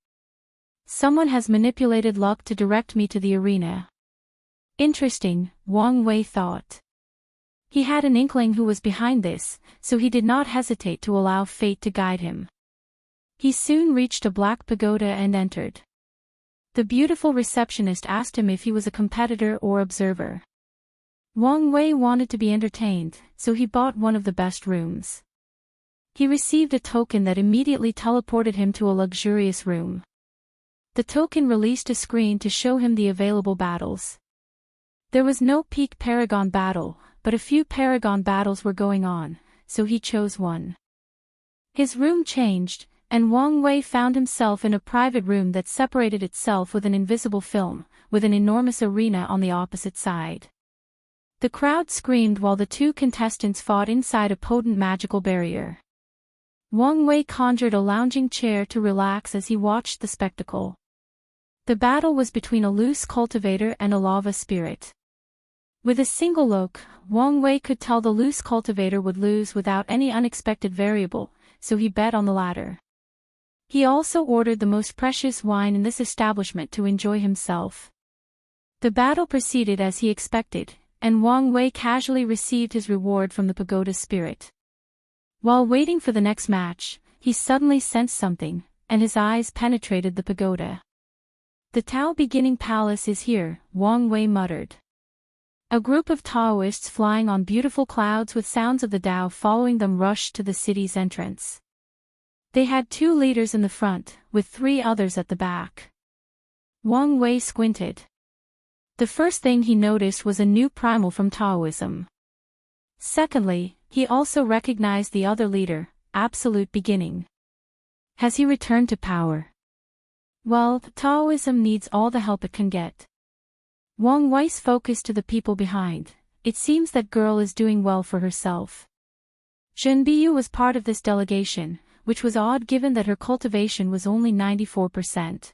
"Someone has manipulated luck to direct me to the arena. Interesting," Wang Wei thought. He had an inkling who was behind this, so he did not hesitate to allow fate to guide him. He soon reached a black pagoda and entered. The beautiful receptionist asked him if he was a competitor or observer. Wang Wei wanted to be entertained, so he bought one of the best rooms. He received a token that immediately teleported him to a luxurious room. The token released a screen to show him the available battles. There was no peak Paragon battle, but a few Paragon battles were going on, so he chose one. His room changed, and Wang Wei found himself in a private room that separated itself with an invisible film, with an enormous arena on the opposite side. The crowd screamed while the two contestants fought inside a potent magical barrier. Wang Wei conjured a lounging chair to relax as he watched the spectacle. The battle was between a loose cultivator and a lava spirit. With a single look, Wang Wei could tell the loose cultivator would lose without any unexpected variable, so he bet on the latter. He also ordered the most precious wine in this establishment to enjoy himself. The battle proceeded as he expected, and Wang Wei casually received his reward from the pagoda spirit. While waiting for the next match, he suddenly sensed something, and his eyes penetrated the pagoda. "The Tao beginning palace is here," Wang Wei muttered. A group of Taoists flying on beautiful clouds with sounds of the Tao following them rushed to the city's entrance. They had 2 leaders in the front, with 3 others at the back. Wang Wei squinted. The first thing he noticed was a new primal from Taoism. Secondly, he also recognized the other leader, Absolute Beginning. Has he returned to power? Well, Taoism needs all the help it can get. Wang Wei's focus to the people behind. It seems that girl is doing well for herself. Zhenbiyu was part of this delegation, which was odd given that her cultivation was only 94%.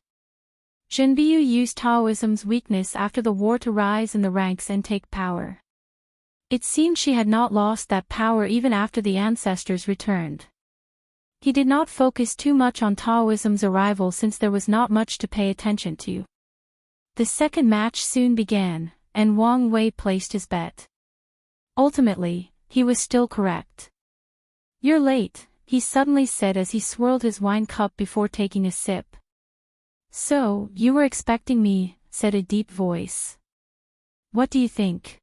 Zhenbiyu used Taoism's weakness after the war to rise in the ranks and take power. It seemed she had not lost that power even after the ancestors returned. He did not focus too much on Taoism's arrival since there was not much to pay attention to. The second match soon began, and Wang Wei placed his bet. Ultimately, he was still correct. "You're late," he suddenly said as he swirled his wine cup before taking a sip. "So, you were expecting me," said a deep voice. "What do you think?"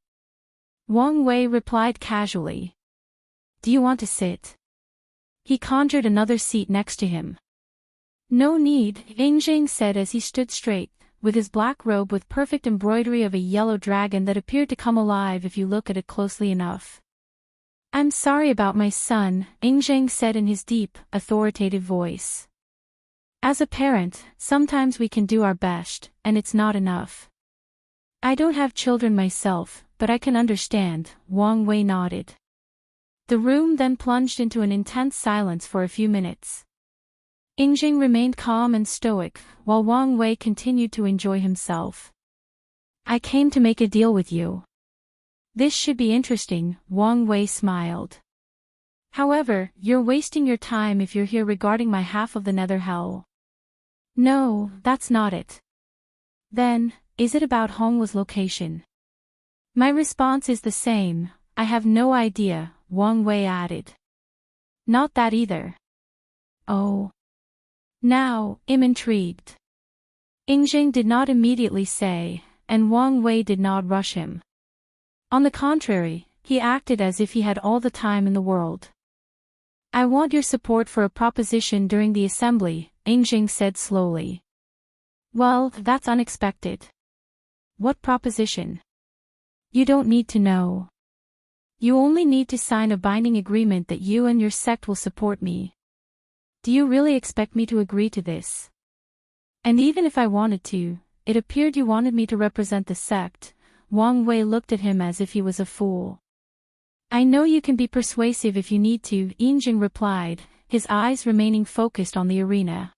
Wang Wei replied casually. "Do you want to sit?" He conjured another seat next to him. No need, Ying said as he stood straight, with his black robe with perfect embroidery of a yellow dragon that appeared to come alive if you look at it closely enough. I'm sorry about my son, Ying said in his deep, authoritative voice. As a parent, sometimes we can do our best, and it's not enough. I don't have children myself, but I can understand, Wang Wei nodded. The room then plunged into an intense silence for a few minutes. Ying remained calm and stoic, while Wang Wei continued to enjoy himself. I came to make a deal with you. This should be interesting, Wang Wei smiled. However, you're wasting your time if you're here regarding my half of the nether hell. No, that's not it. Then, is it about Hongwa's location? My response is the same, I have no idea, Wang Wei added. Not that either. Oh. Now, I'm intrigued. Ying did not immediately say, and Wang Wei did not rush him. On the contrary, he acted as if he had all the time in the world. I want your support for a proposition during the assembly, Ying said slowly. Well, that's unexpected. What proposition? You don't need to know. You only need to sign a binding agreement that you and your sect will support me. Do you really expect me to agree to this? And even if I wanted to, it appeared you wanted me to represent the sect. Wang Wei looked at him as if he was a fool. I know you can be persuasive if you need to, Ying replied, his eyes remaining focused on the arena.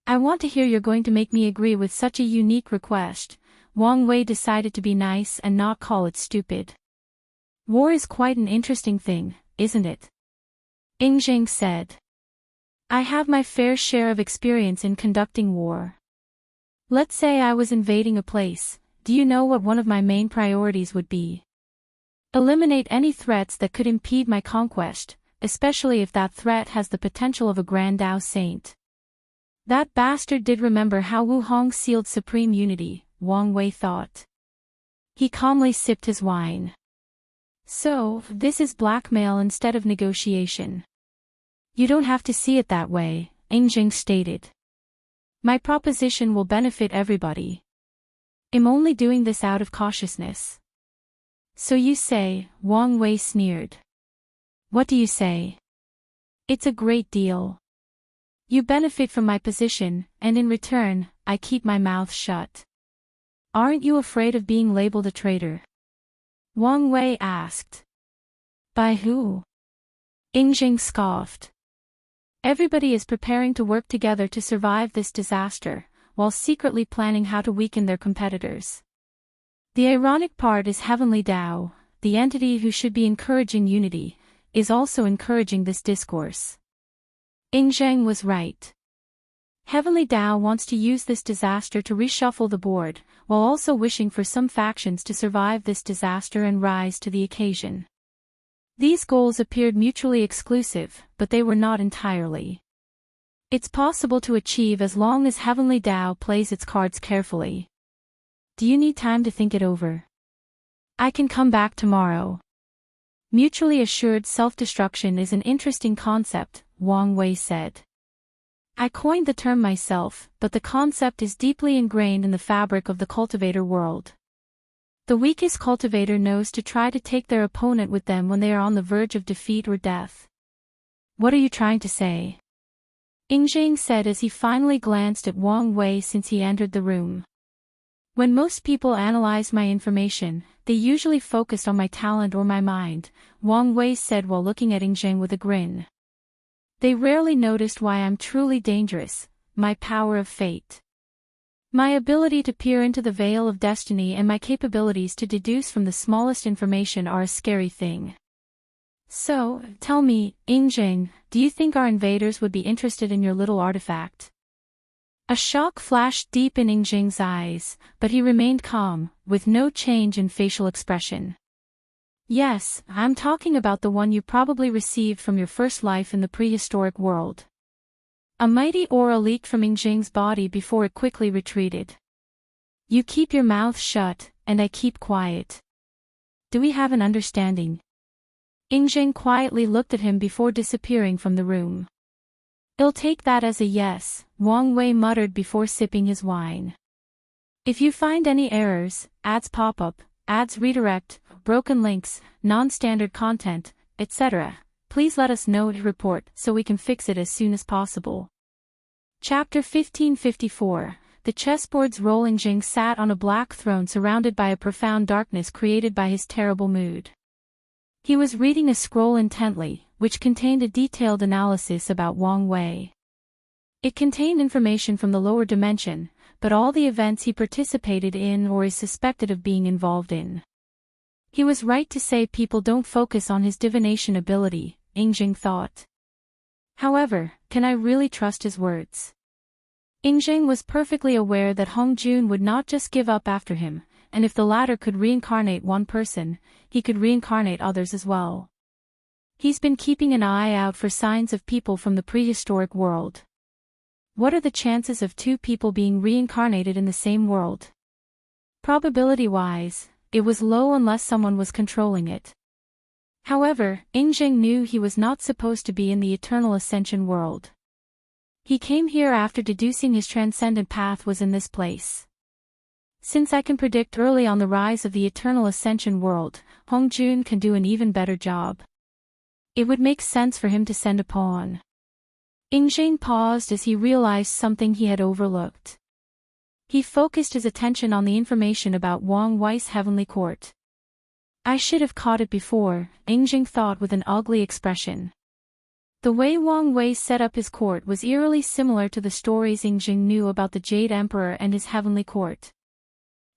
I want to hear you're going to make me agree with such a unique request. Wang Wei decided to be nice and not call it stupid. War is quite an interesting thing, isn't it? Ying said. I have my fair share of experience in conducting war. Let's say I was invading a place, do you know what one of my main priorities would be? Eliminate any threats that could impede my conquest, especially if that threat has the potential of a Grand Dao Saint. That bastard did remember how Wu Hong sealed supreme unity, Wang Wei thought. He calmly sipped his wine. So, this is blackmail instead of negotiation. You don't have to see it that way, Ying stated. My proposition will benefit everybody. I'm only doing this out of cautiousness. So you say, Wang Wei sneered. What do you say? It's a great deal. You benefit from my position, and in return, I keep my mouth shut. Aren't you afraid of being labeled a traitor? Wang Wei asked. By who? Ying scoffed. Everybody is preparing to work together to survive this disaster, while secretly planning how to weaken their competitors. The ironic part is Heavenly Tao, the entity who should be encouraging unity, is also encouraging this discourse. Ying was right. Heavenly Tao wants to use this disaster to reshuffle the board, while also wishing for some factions to survive this disaster and rise to the occasion. These goals appeared mutually exclusive, but they were not entirely. It's possible to achieve as long as Heavenly Tao plays its cards carefully. Do you need time to think it over? I can come back tomorrow. Mutually assured self-destruction is an interesting concept, Wang Wei said. I coined the term myself, but the concept is deeply ingrained in the fabric of the cultivator world. The weakest cultivator knows to try to take their opponent with them when they are on the verge of defeat or death. What are you trying to say? Ying said as he finally glanced at Wang Wei since he entered the room. When most people analyze my information, they usually focused on my talent or my mind, Wang Wei said while looking at Ying with a grin. They rarely noticed why I'm truly dangerous, my power of fate. My ability to peer into the veil of destiny and my capabilities to deduce from the smallest information are a scary thing. So, tell me, Ying, do you think our invaders would be interested in your little artifact? A shock flashed deep in Ying's eyes, but he remained calm, with no change in facial expression. Yes, I'm talking about the one you probably received from your first life in the prehistoric world. A mighty aura leaked from Ying's body before it quickly retreated. You keep your mouth shut, and I keep quiet. Do we have an understanding? Ying quietly looked at him before disappearing from the room. "I'll take that as a yes," Wang Wei muttered before sipping his wine. "If you find any errors, ads pop up, ads redirect, broken links, non-standard content, etc., please let us know and report so we can fix it as soon as possible." Chapter 1554. The chessboard's rolling. Ying sat on a black throne surrounded by a profound darkness created by his terrible mood. He was reading a scroll intently, which contained a detailed analysis about Wang Wei. It contained information from the lower dimension, but all the events he participated in or is suspected of being involved in. He was right to say people don't focus on his divination ability, Ying thought. However, can I really trust his words? Ying was perfectly aware that Hong Jun would not just give up after him, and if the latter could reincarnate one person, he could reincarnate others as well. He's been keeping an eye out for signs of people from the prehistoric world. What are the chances of two people being reincarnated in the same world? Probability-wise, it was low unless someone was controlling it. However, Ying knew he was not supposed to be in the eternal ascension world. He came here after deducing his transcendent path was in this place. Since I can predict early on the rise of the eternal ascension world, Hong Jun can do an even better job. It would make sense for him to send a pawn. Ying paused as he realized something he had overlooked. He focused his attention on the information about Wang Wei's heavenly court. I should have caught it before, Ying thought with an ugly expression. The way Wang Wei set up his court was eerily similar to the stories Ying knew about the Jade Emperor and his heavenly court.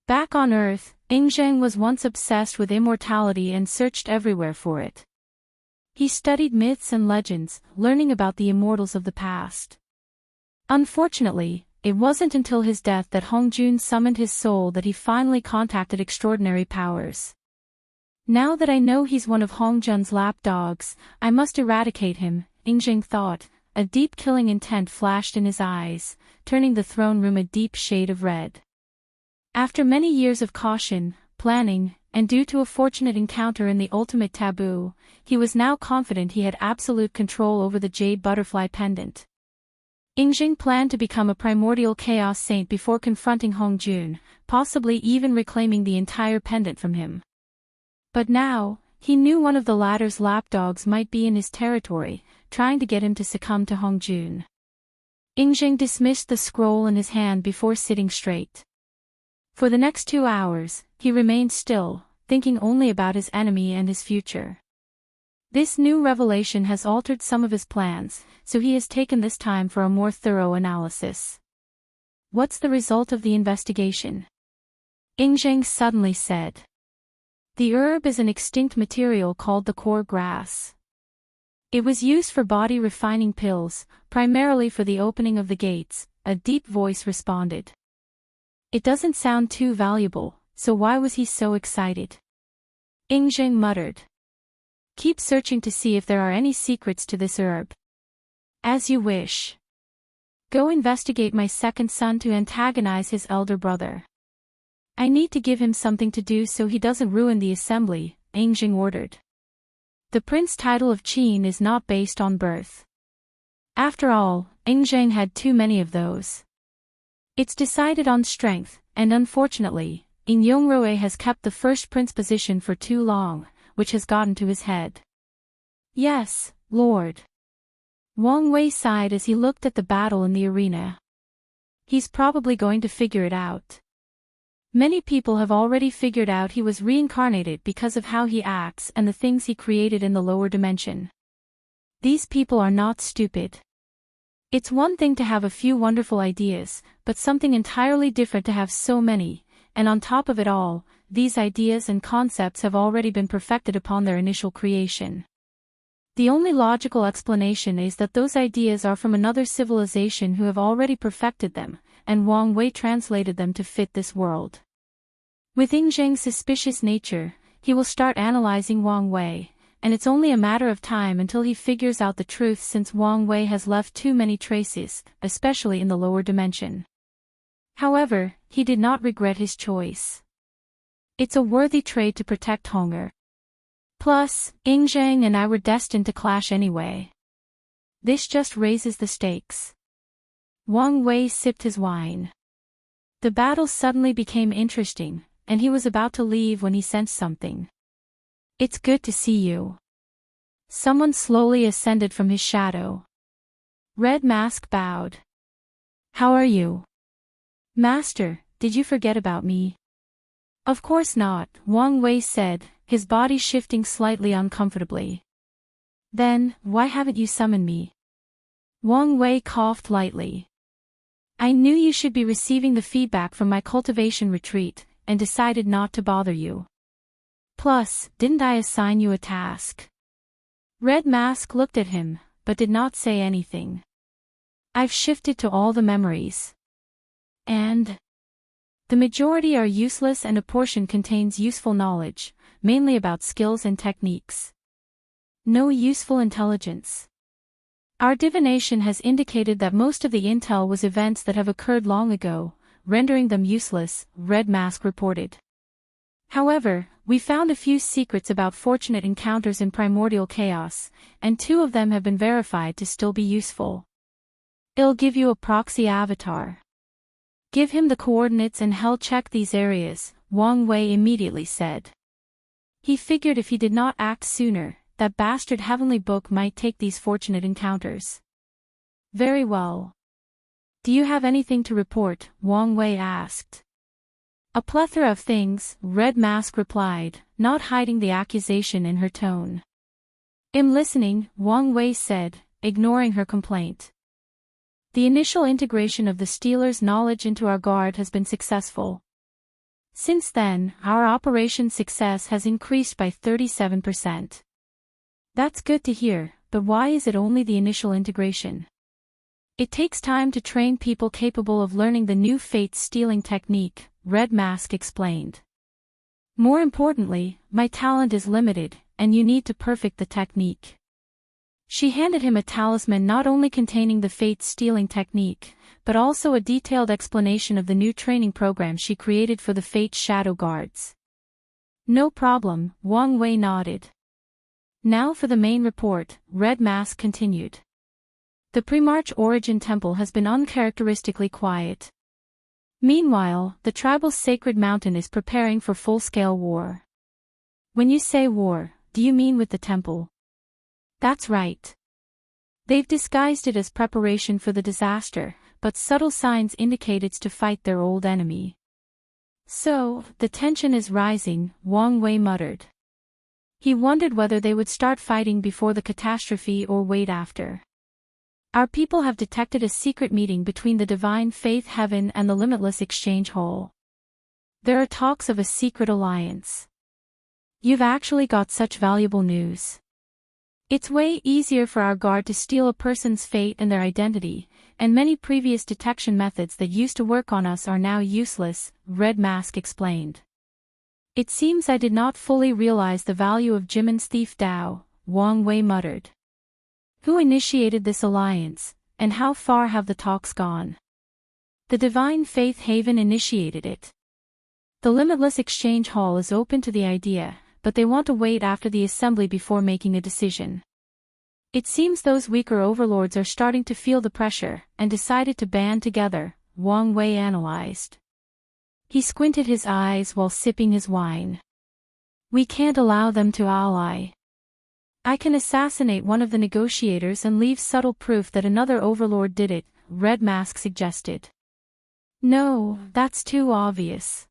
Back on Earth, Ying was once obsessed with immortality and searched everywhere for it. He studied myths and legends, learning about the immortals of the past. Unfortunately, it wasn't until his death that Hong Jun summoned his soul that he finally contacted extraordinary powers. Now that I know he's one of Hong Jun's lapdogs, I must eradicate him, Ying thought. A deep killing intent flashed in his eyes, turning the throne room a deep shade of red. After many years of caution, planning, and due to a fortunate encounter in the ultimate taboo, he was now confident he had absolute control over the jade butterfly pendant. Ying planned to become a primordial chaos saint before confronting Hong Jun, possibly even reclaiming the entire pendant from him. But now, he knew one of the latter's lapdogs might be in his territory, trying to get him to succumb to Hong Jun. Ying dismissed the scroll in his hand before sitting straight. For the next 2 hours, he remained still, thinking only about his enemy and his future. This new revelation has altered some of his plans, so he has taken this time for a more thorough analysis. What's the result of the investigation? Ying suddenly said. The herb is an extinct material called the core grass. It was used for body refining pills, primarily for the opening of the gates, a deep voice responded. It doesn't sound too valuable, so why was he so excited? Ying muttered. Keep searching to see if there are any secrets to this herb. As you wish. Go investigate my second son to antagonize his elder brother. I need to give him something to do so he doesn't ruin the assembly, Ying ordered. The prince title of Qin is not based on birth. After all, Ying had too many of those. It's decided on strength, and unfortunately, Yin Yongrui has kept the first prince position for too long, which has gotten to his head. Yes, Lord. Wang Wei sighed as he looked at the battle in the arena. He's probably going to figure it out. Many people have already figured out he was reincarnated because of how he acts and the things he created in the lower dimension. These people are not stupid. It's one thing to have a few wonderful ideas, but something entirely different to have so many, and on top of it all, these ideas and concepts have already been perfected upon their initial creation. The only logical explanation is that those ideas are from another civilization who have already perfected them, and Wang Wei translated them to fit this world. With Ying suspicious nature, he will start analyzing Wang Wei, and it's only a matter of time until he figures out the truth since Wang Wei has left too many traces, especially in the lower dimension. However, he did not regret his choice. It's a worthy trade to protect Hong'er. Plus, Yingzheng and I were destined to clash anyway. This just raises the stakes. Wang Wei sipped his wine. The battle suddenly became interesting, and he was about to leave when he sensed something. It's good to see you. Someone slowly ascended from his shadow. Red Mask bowed. How are you? Master, did you forget about me? Of course not, Wang Wei said, his body shifting slightly uncomfortably. Then, why haven't you summoned me? Wang Wei coughed lightly. I knew you should be receiving the feedback from my cultivation retreat, and decided not to bother you. Plus, didn't I assign you a task? Red Mask looked at him, but did not say anything. I've shifted to all the memories. And? The majority are useless and a portion contains useful knowledge, mainly about skills and techniques. No useful intelligence. Our divination has indicated that most of the intel was events that have occurred long ago, rendering them useless, Red Mask reported. However, we found a few secrets about fortunate encounters in primordial chaos, and 2 of them have been verified to still be useful. It'll give you a proxy avatar. Give him the coordinates and he'll check these areas, Wang Wei immediately said. He figured if he did not act sooner, that bastard Heavenly Book might take these fortunate encounters. Very well. Do you have anything to report? Wang Wei asked. A plethora of things, Red Mask replied, not hiding the accusation in her tone. I'm listening, Wang Wei said, ignoring her complaint. The initial integration of the Stealer's knowledge into our guard has been successful. Since then, our operation success has increased by 37%. That's good to hear, but why is it only the initial integration? It takes time to train people capable of learning the new fate stealing technique, Red Mask explained. More importantly, my talent is limited, and you need to perfect the technique. She handed him a talisman not only containing the fate stealing technique, but also a detailed explanation of the new training program she created for the Fate Shadow Guards. No problem, Wang Wei nodded. Now for the main report, Red Mask continued. The Premarch Origin Temple has been uncharacteristically quiet. Meanwhile, the tribal's sacred mountain is preparing for full-scale war. When you say war, do you mean with the temple? That's right. They've disguised it as preparation for the disaster, but subtle signs indicate it's to fight their old enemy. So, the tension is rising, Wang Wei muttered. He wondered whether they would start fighting before the catastrophe or wait after. Our people have detected a secret meeting between the Divine Faith Heaven and the Limitless Exchange Hall. There are talks of a secret alliance. You've actually got such valuable news. It's way easier for our guard to steal a person's fate and their identity, and many previous detection methods that used to work on us are now useless, Red Mask explained. It seems I did not fully realize the value of Jimin's thief Dao, Wang Wei muttered. Who initiated this alliance, and how far have the talks gone? The Divine Faith Haven initiated it. The Limitless Exchange Hall is open to the idea, but they want to wait after the assembly before making a decision. It seems those weaker overlords are starting to feel the pressure, and decided to band together, Wang Wei analyzed. He squinted his eyes while sipping his wine. We can't allow them to ally. I can assassinate one of the negotiators and leave subtle proof that another overlord did it, Red Mask suggested. No, that's too obvious.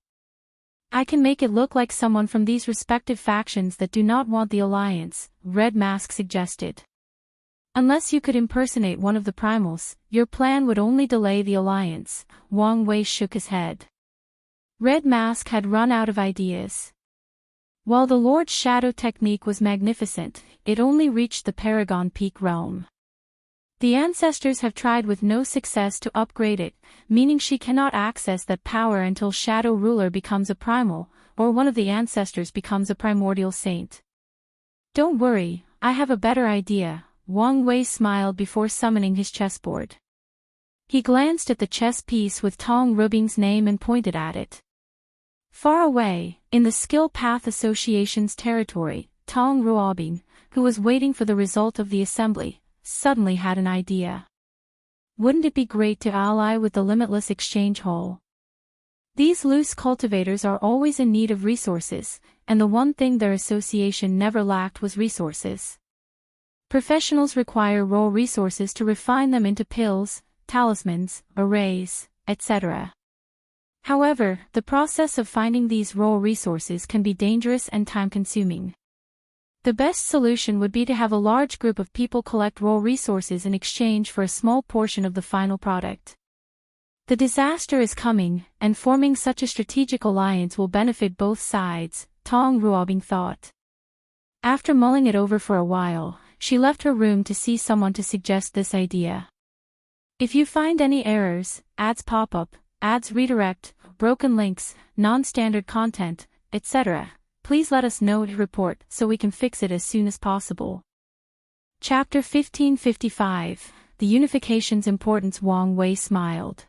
I can make it look like someone from these respective factions that do not want the alliance, Red Mask suggested. Unless you could impersonate one of the primals, your plan would only delay the alliance, Wang Wei shook his head. Red Mask had run out of ideas. While the Lord's Shadow technique was magnificent, it only reached the Paragon Peak realm. The ancestors have tried with no success to upgrade it, meaning she cannot access that power until Shadow Ruler becomes a primal, or one of the ancestors becomes a primordial saint. Don't worry, I have a better idea, Wang Wei smiled before summoning his chessboard. He glanced at the chess piece with Tong Rubing's name and pointed at it. Far away, in the Skill Path Association's territory, Tong Ruobing, who was waiting for the result of the assembly, suddenly had an idea. Wouldn't it be great to ally with the Limitless Exchange Hall? These loose cultivators are always in need of resources, and the one thing their association never lacked was resources. Professionals require raw resources to refine them into pills, talismans, arrays, etc. However, the process of finding these raw resources can be dangerous and time-consuming. The best solution would be to have a large group of people collect raw resources in exchange for a small portion of the final product. The disaster is coming, and forming such a strategic alliance will benefit both sides, Tong Ruobing thought. After mulling it over for a while, she left her room to see someone to suggest this idea. If you find any errors, ads pop up, ads redirect, broken links, non-standard content, etc., please let us know to report so we can fix it as soon as possible. Chapter 1555, The Unification's Importance. Wang Wei smiled.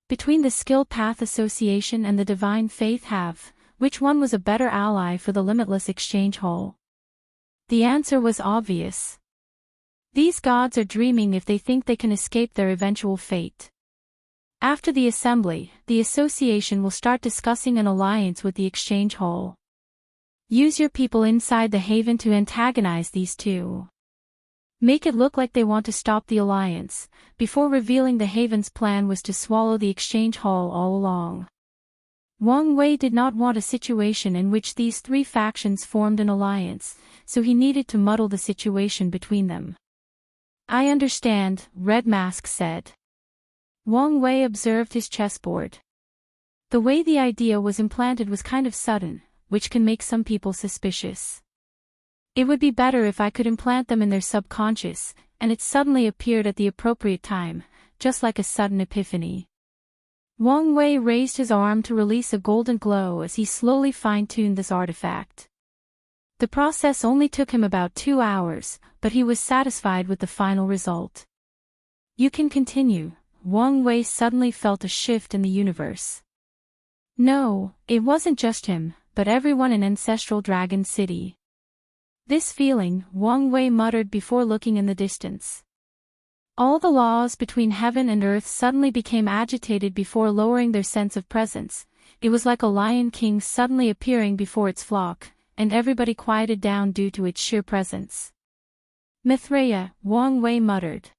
Between the Skill Path Association and the Divine Faith Have, which one was a better ally for the Limitless Exchange Hall? The answer was obvious. These gods are dreaming if they think they can escape their eventual fate. After the assembly, the association will start discussing an alliance with the Exchange Hall. Use your people inside the haven to antagonize these two. Make it look like they want to stop the alliance, before revealing the haven's plan was to swallow the Exchange Hall all along. Wang Wei did not want a situation in which these three factions formed an alliance, so he needed to muddle the situation between them. I understand, Red Mask said. Wang Wei observed his chessboard. The way the idea was implanted was kind of sudden, which can make some people suspicious. It would be better if I could implant them in their subconscious, and it suddenly appeared at the appropriate time, just like a sudden epiphany. Wang Wei raised his arm to release a golden glow as he slowly fine-tuned this artifact. The process only took him about 2 hours, but he was satisfied with the final result. You can continue. Wang Wei suddenly felt a shift in the universe. No, it wasn't just him, but everyone in Ancestral Dragon City. This feeling, Wang Wei muttered before looking in the distance. All the laws between heaven and earth suddenly became agitated before lowering their sense of presence. It was like a lion king suddenly appearing before its flock, and everybody quieted down due to its sheer presence. Mithraea, Wang Wei muttered.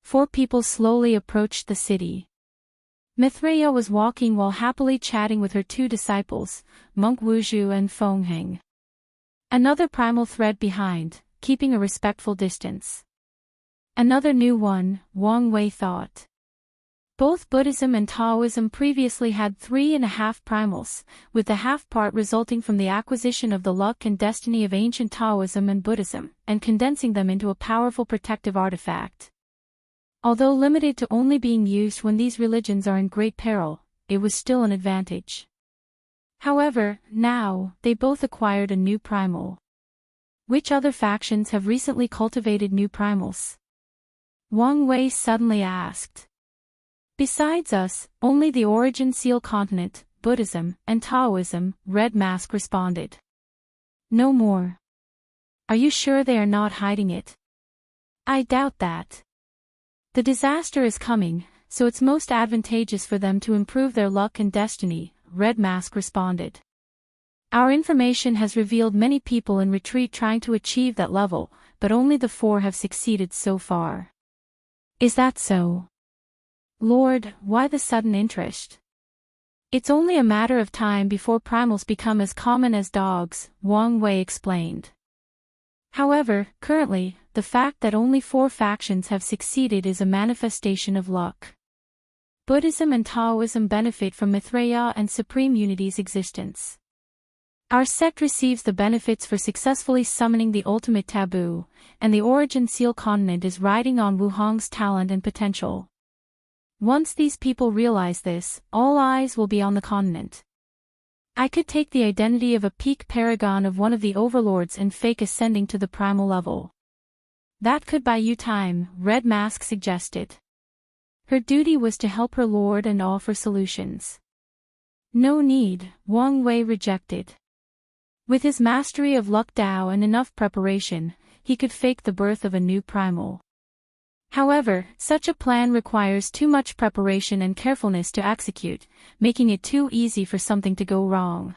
4 people slowly approached the city. Mithraea was walking while happily chatting with her 2 disciples, Monk Wuzhu and Hongmeng. Another primal thread behind, keeping a respectful distance. Another new one, Wang Wei thought. Both Buddhism and Taoism previously had 3.5 primals, with the half part resulting from the acquisition of the luck and destiny of ancient Taoism and Buddhism, and condensing them into a powerful protective artifact. Although limited to only being used when these religions are in great peril, it was still an advantage. However, now, they both acquired a new primal. Which other factions have recently cultivated new primals? Wang Wei suddenly asked. Besides us, only the Origin Seal Continent, Buddhism, and Taoism, Red Mask responded. No more. Are you sure they are not hiding it? I doubt that. The disaster is coming, so it's most advantageous for them to improve their luck and destiny, Red Mask responded. Our information has revealed many people in retreat trying to achieve that level, but only the 4 have succeeded so far. Is that so? Lord, why the sudden interest? It's only a matter of time before primals become as common as dogs, Wang Wei explained. However, currently, the fact that only 4 factions have succeeded is a manifestation of luck. Buddhism and Taoism benefit from Mithraea and Supreme Unity's existence. Our sect receives the benefits for successfully summoning the ultimate taboo, and the Origin Seal Continent is riding on Wuhong's talent and potential. Once these people realize this, all eyes will be on the continent. I could take the identity of a peak paragon of one of the overlords and fake ascending to the primal level. That could buy you time, Red Mask suggested. Her duty was to help her lord and offer solutions. No need, Wang Wei rejected. With his mastery of luck Dao and enough preparation, he could fake the birth of a new primal. However, such a plan requires too much preparation and carefulness to execute, making it too easy for something to go wrong.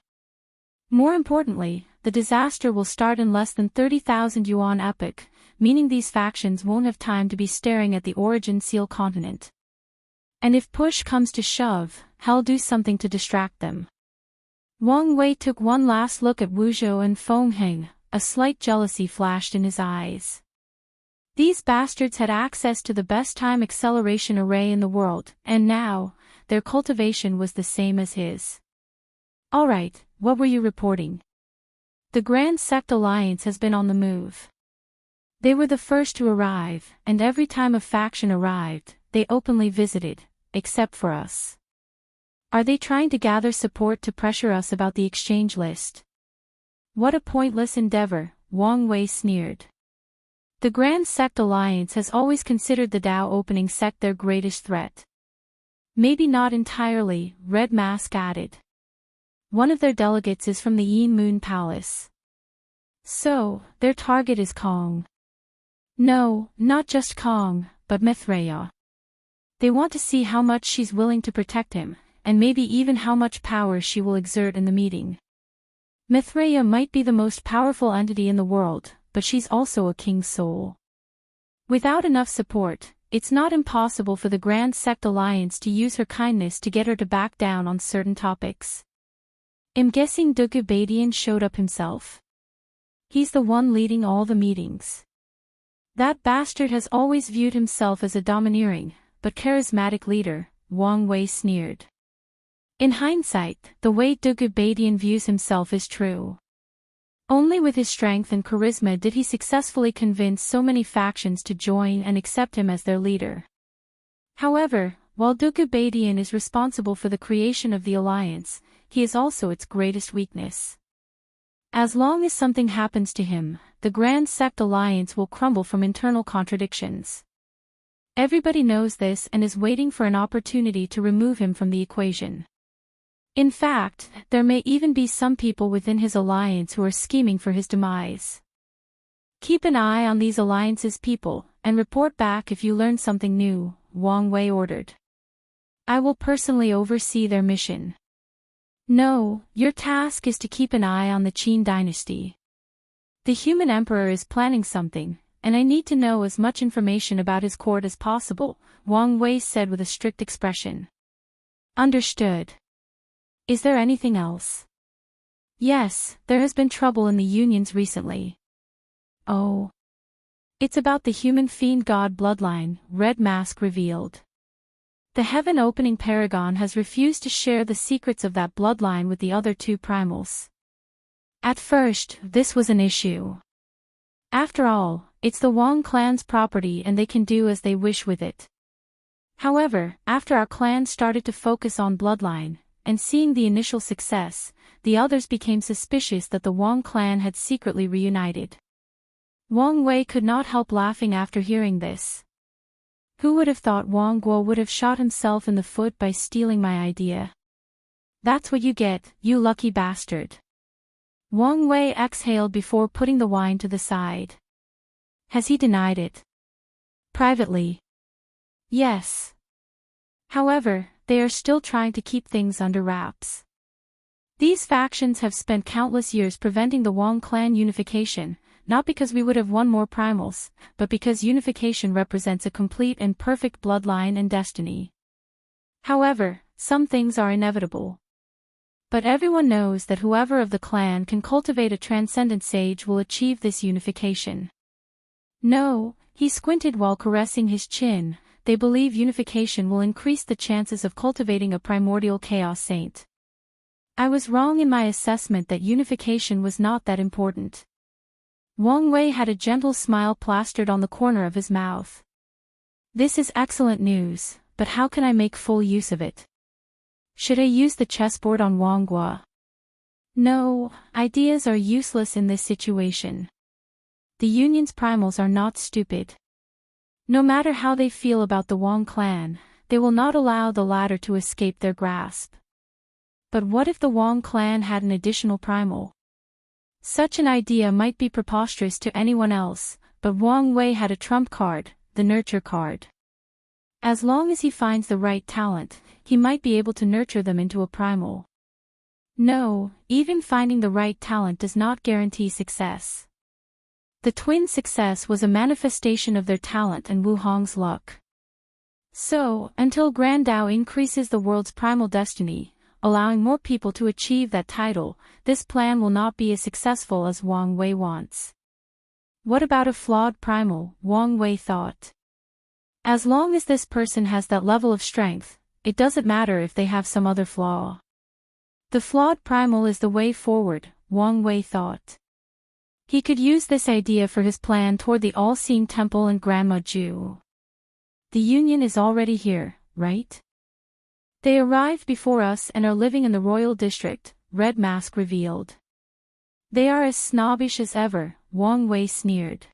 More importantly, the disaster will start in less than 30,000 yuan epoch, meaning these factions won't have time to be staring at the origin seal continent. And if push comes to shove, hell do something to distract them. Wang Wei took one last look at Wuzhou and Hongmeng, a slight jealousy flashed in his eyes. These bastards had access to the best time acceleration array in the world, and now, their cultivation was the same as his. Alright, what were you reporting? The Grand Sect Alliance has been on the move. They were the first to arrive, and every time a faction arrived, they openly visited, except for us. Are they trying to gather support to pressure us about the exchange list? What a pointless endeavor, Wang Wei sneered. The Grand Sect Alliance has always considered the Dao opening sect their greatest threat. Maybe not entirely, Red Mask added. One of their delegates is from the Yin Moon Palace. So, their target is Kong. No, not just Kong, but Mithraea. They want to see how much she's willing to protect him, and maybe even how much power she will exert in the meeting. Mithraea might be the most powerful entity in the world, but she's also a king's soul. Without enough support, it's not impossible for the Grand Sect Alliance to use her kindness to get her to back down on certain topics. I'm guessing Dugubadian showed up himself. He's the one leading all the meetings. That bastard has always viewed himself as a domineering, but charismatic leader, Wang Wei sneered. In hindsight, the way Dugubadian views himself is true. Only with his strength and charisma did he successfully convince so many factions to join and accept him as their leader. However, while Dugubadian is responsible for the creation of the alliance, he is also its greatest weakness. As long as something happens to him, the Grand Sect Alliance will crumble from internal contradictions. Everybody knows this and is waiting for an opportunity to remove him from the equation. In fact, there may even be some people within his alliance who are scheming for his demise. Keep an eye on these alliance's people, and report back if you learn something new, Wang Wei ordered. I will personally oversee their mission. No, your task is to keep an eye on the Qin dynasty. The human emperor is planning something, and I need to know as much information about his court as possible, Wang Wei said with a strict expression. Understood. Is there anything else? Yes, there has been trouble in the unions recently. Oh. It's about the human fiend god bloodline, Red Mask revealed. The heaven-opening paragon has refused to share the secrets of that bloodline with the other two primals. At first, this was an issue. After all, it's the Wang clan's property and they can do as they wish with it. However, after our clan started to focus on bloodline, and seeing the initial success, the others became suspicious that the Wang clan had secretly reunited. Wang Wei could not help laughing after hearing this. Who would have thought Wang Guo would have shot himself in the foot by stealing my idea? That's what you get, you lucky bastard. Wang Wei exhaled before putting the wine to the side. Has he denied it? Privately. Yes. However, they are still trying to keep things under wraps. These factions have spent countless years preventing the Wang clan unification, not because we would have won more primals, but because unification represents a complete and perfect bloodline and destiny. However, some things are inevitable. But everyone knows that whoever of the clan can cultivate a transcendent sage will achieve this unification. No, he squinted while caressing his chin. They believe unification will increase the chances of cultivating a primordial chaos saint. I was wrong in my assessment that unification was not that important. Wang Wei had a gentle smile plastered on the corner of his mouth. This is excellent news, but how can I make full use of it? Should I use the chessboard on Wang Guo? No, ideas are useless in this situation. The Union's primals are not stupid. No matter how they feel about the Wang clan, they will not allow the latter to escape their grasp. But what if the Wang clan had an additional primal? Such an idea might be preposterous to anyone else, but Wang Wei had a trump card, the nurture card. As long as he finds the right talent, he might be able to nurture them into a primal. No, even finding the right talent does not guarantee success. The twins' success was a manifestation of their talent and Wu Hong's luck. So, until Grand Dao increases the world's primal destiny, allowing more people to achieve that title, this plan will not be as successful as Wang Wei wants. What about a flawed primal? Wang Wei thought. As long as this person has that level of strength, it doesn't matter if they have some other flaw. The flawed primal is the way forward, Wang Wei thought. He could use this idea for his plan toward the all-seeing temple and Grandma Ju. The union is already here, right? They arrived before us and are living in the royal district, Red Mask revealed. They are as snobbish as ever, Wang Wei sneered.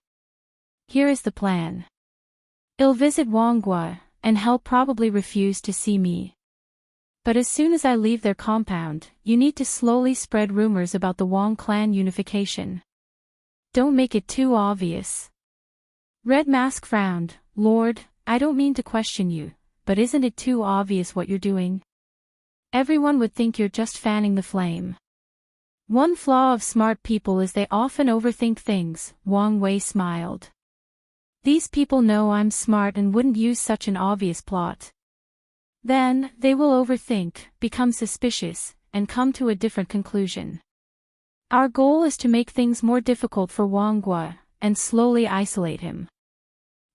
Here is the plan. I'll visit Wang Gua, and he'll probably refuse to see me. But as soon as I leave their compound, you need to slowly spread rumors about the Wang clan unification. Don't make it too obvious. Red Mask frowned. Lord, I don't mean to question you, but isn't it too obvious what you're doing? Everyone would think you're just fanning the flame. One flaw of smart people is they often overthink things, Wang Wei smiled. These people know I'm smart and wouldn't use such an obvious plot. Then, they will overthink, become suspicious, and come to a different conclusion. Our goal is to make things more difficult for Wang Gua, and slowly isolate him.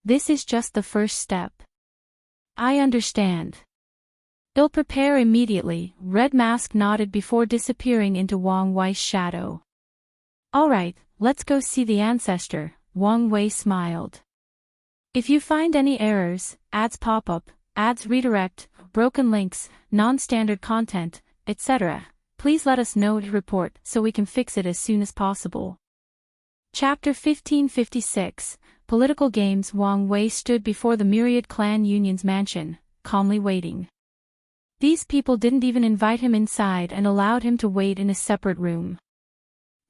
This is just the first step. I understand. I'll prepare immediately, Red Mask nodded before disappearing into Wang Wei's shadow. Alright, let's go see the ancestor, Wang Wei smiled. If you find any errors, ads pop up, ads redirect, broken links, non-standard content, etc., please let us know to report so we can fix it as soon as possible. Chapter 1556, Political Games. Wang Wei stood before the Myriad Clan Union's mansion, calmly waiting. These people didn't even invite him inside and allowed him to wait in a separate room.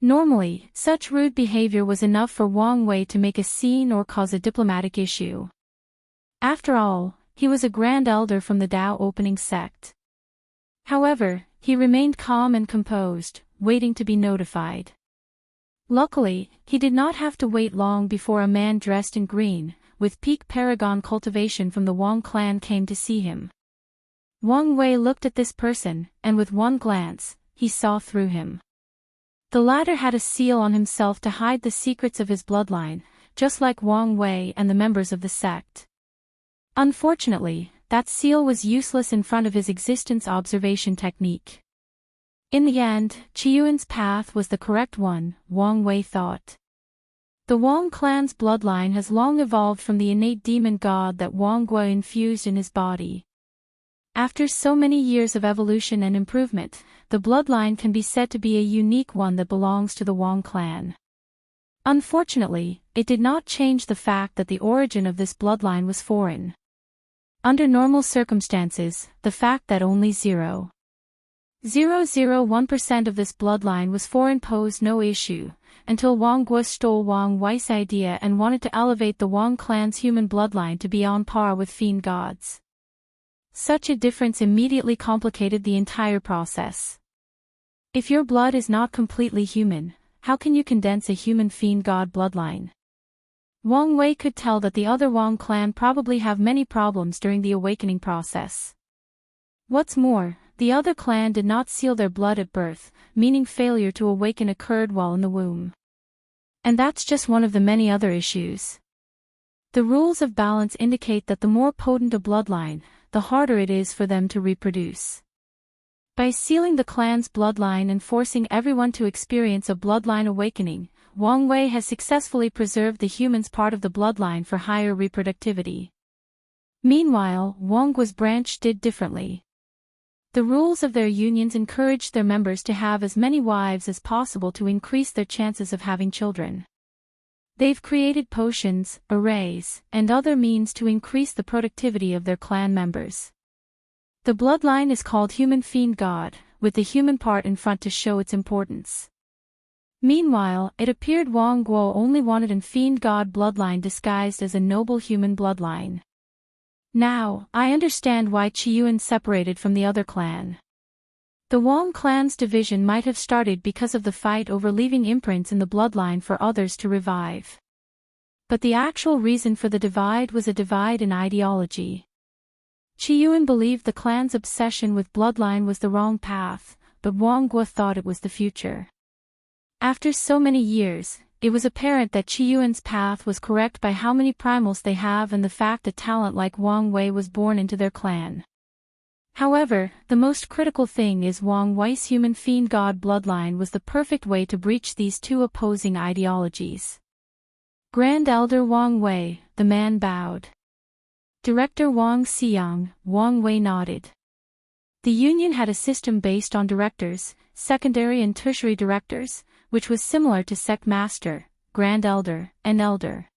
Normally, such rude behavior was enough for Wang Wei to make a scene or cause a diplomatic issue. After all, he was a Grand Elder from the Dao opening sect. However, he remained calm and composed, waiting to be notified. Luckily, he did not have to wait long before a man dressed in green, with peak paragon cultivation from the Wang clan came to see him. Wang Wei looked at this person, and with one glance, he saw through him. The latter had a seal on himself to hide the secrets of his bloodline, just like Wang Wei and the members of the sect. Unfortunately, that seal was useless in front of his existence observation technique. In the end, Qiyuan's path was the correct one, Wang Wei thought. The Wang clan's bloodline has long evolved from the innate demon god that Wang Gua infused in his body. After so many years of evolution and improvement, the bloodline can be said to be a unique one that belongs to the Wang clan. Unfortunately, it did not change the fact that the origin of this bloodline was foreign. Under normal circumstances, the fact that only 0.001% of this bloodline was foreign posed no issue, until Wang Gua stole Wang Wei's idea and wanted to elevate the Wang clan's human bloodline to be on par with fiend gods. Such a difference immediately complicated the entire process. If your blood is not completely human, how can you condense a human fiend god bloodline? Wang Wei could tell that the other Wang clan probably have many problems during the awakening process. What's more, the other clan did not seal their blood at birth, meaning failure to awaken occurred while in the womb. And that's just one of the many other issues. The rules of balance indicate that the more potent a bloodline, the harder it is for them to reproduce. By sealing the clan's bloodline and forcing everyone to experience a bloodline awakening, Wang Wei has successfully preserved the human's part of the bloodline for higher reproductivity. Meanwhile, Wang Gua's branch did differently. The rules of their unions encouraged their members to have as many wives as possible to increase their chances of having children. They've created potions, arrays, and other means to increase the productivity of their clan members. The bloodline is called Human Fiend God, with the human part in front to show its importance. Meanwhile, it appeared Wang Guo only wanted a fiend god bloodline disguised as a noble human bloodline. Now, I understand why Qiyuan separated from the other clan. The Wang clan's division might have started because of the fight over leaving imprints in the bloodline for others to revive. But the actual reason for the divide was a divide in ideology. Qiyuan believed the clan's obsession with bloodline was the wrong path, but Wang Guo thought it was the future. After so many years, it was apparent that Qiyuan's path was correct by how many primals they have and the fact that talent like Wang Wei was born into their clan. However, the most critical thing is Wang Wei's human fiend god bloodline was the perfect way to breach these two opposing ideologies. Grand Elder Wang Wei, the man bowed. Director Wang Xiang, Wang Wei nodded. The union had a system based on directors, secondary and tertiary directors, which was similar to sect master, grand elder, and elder.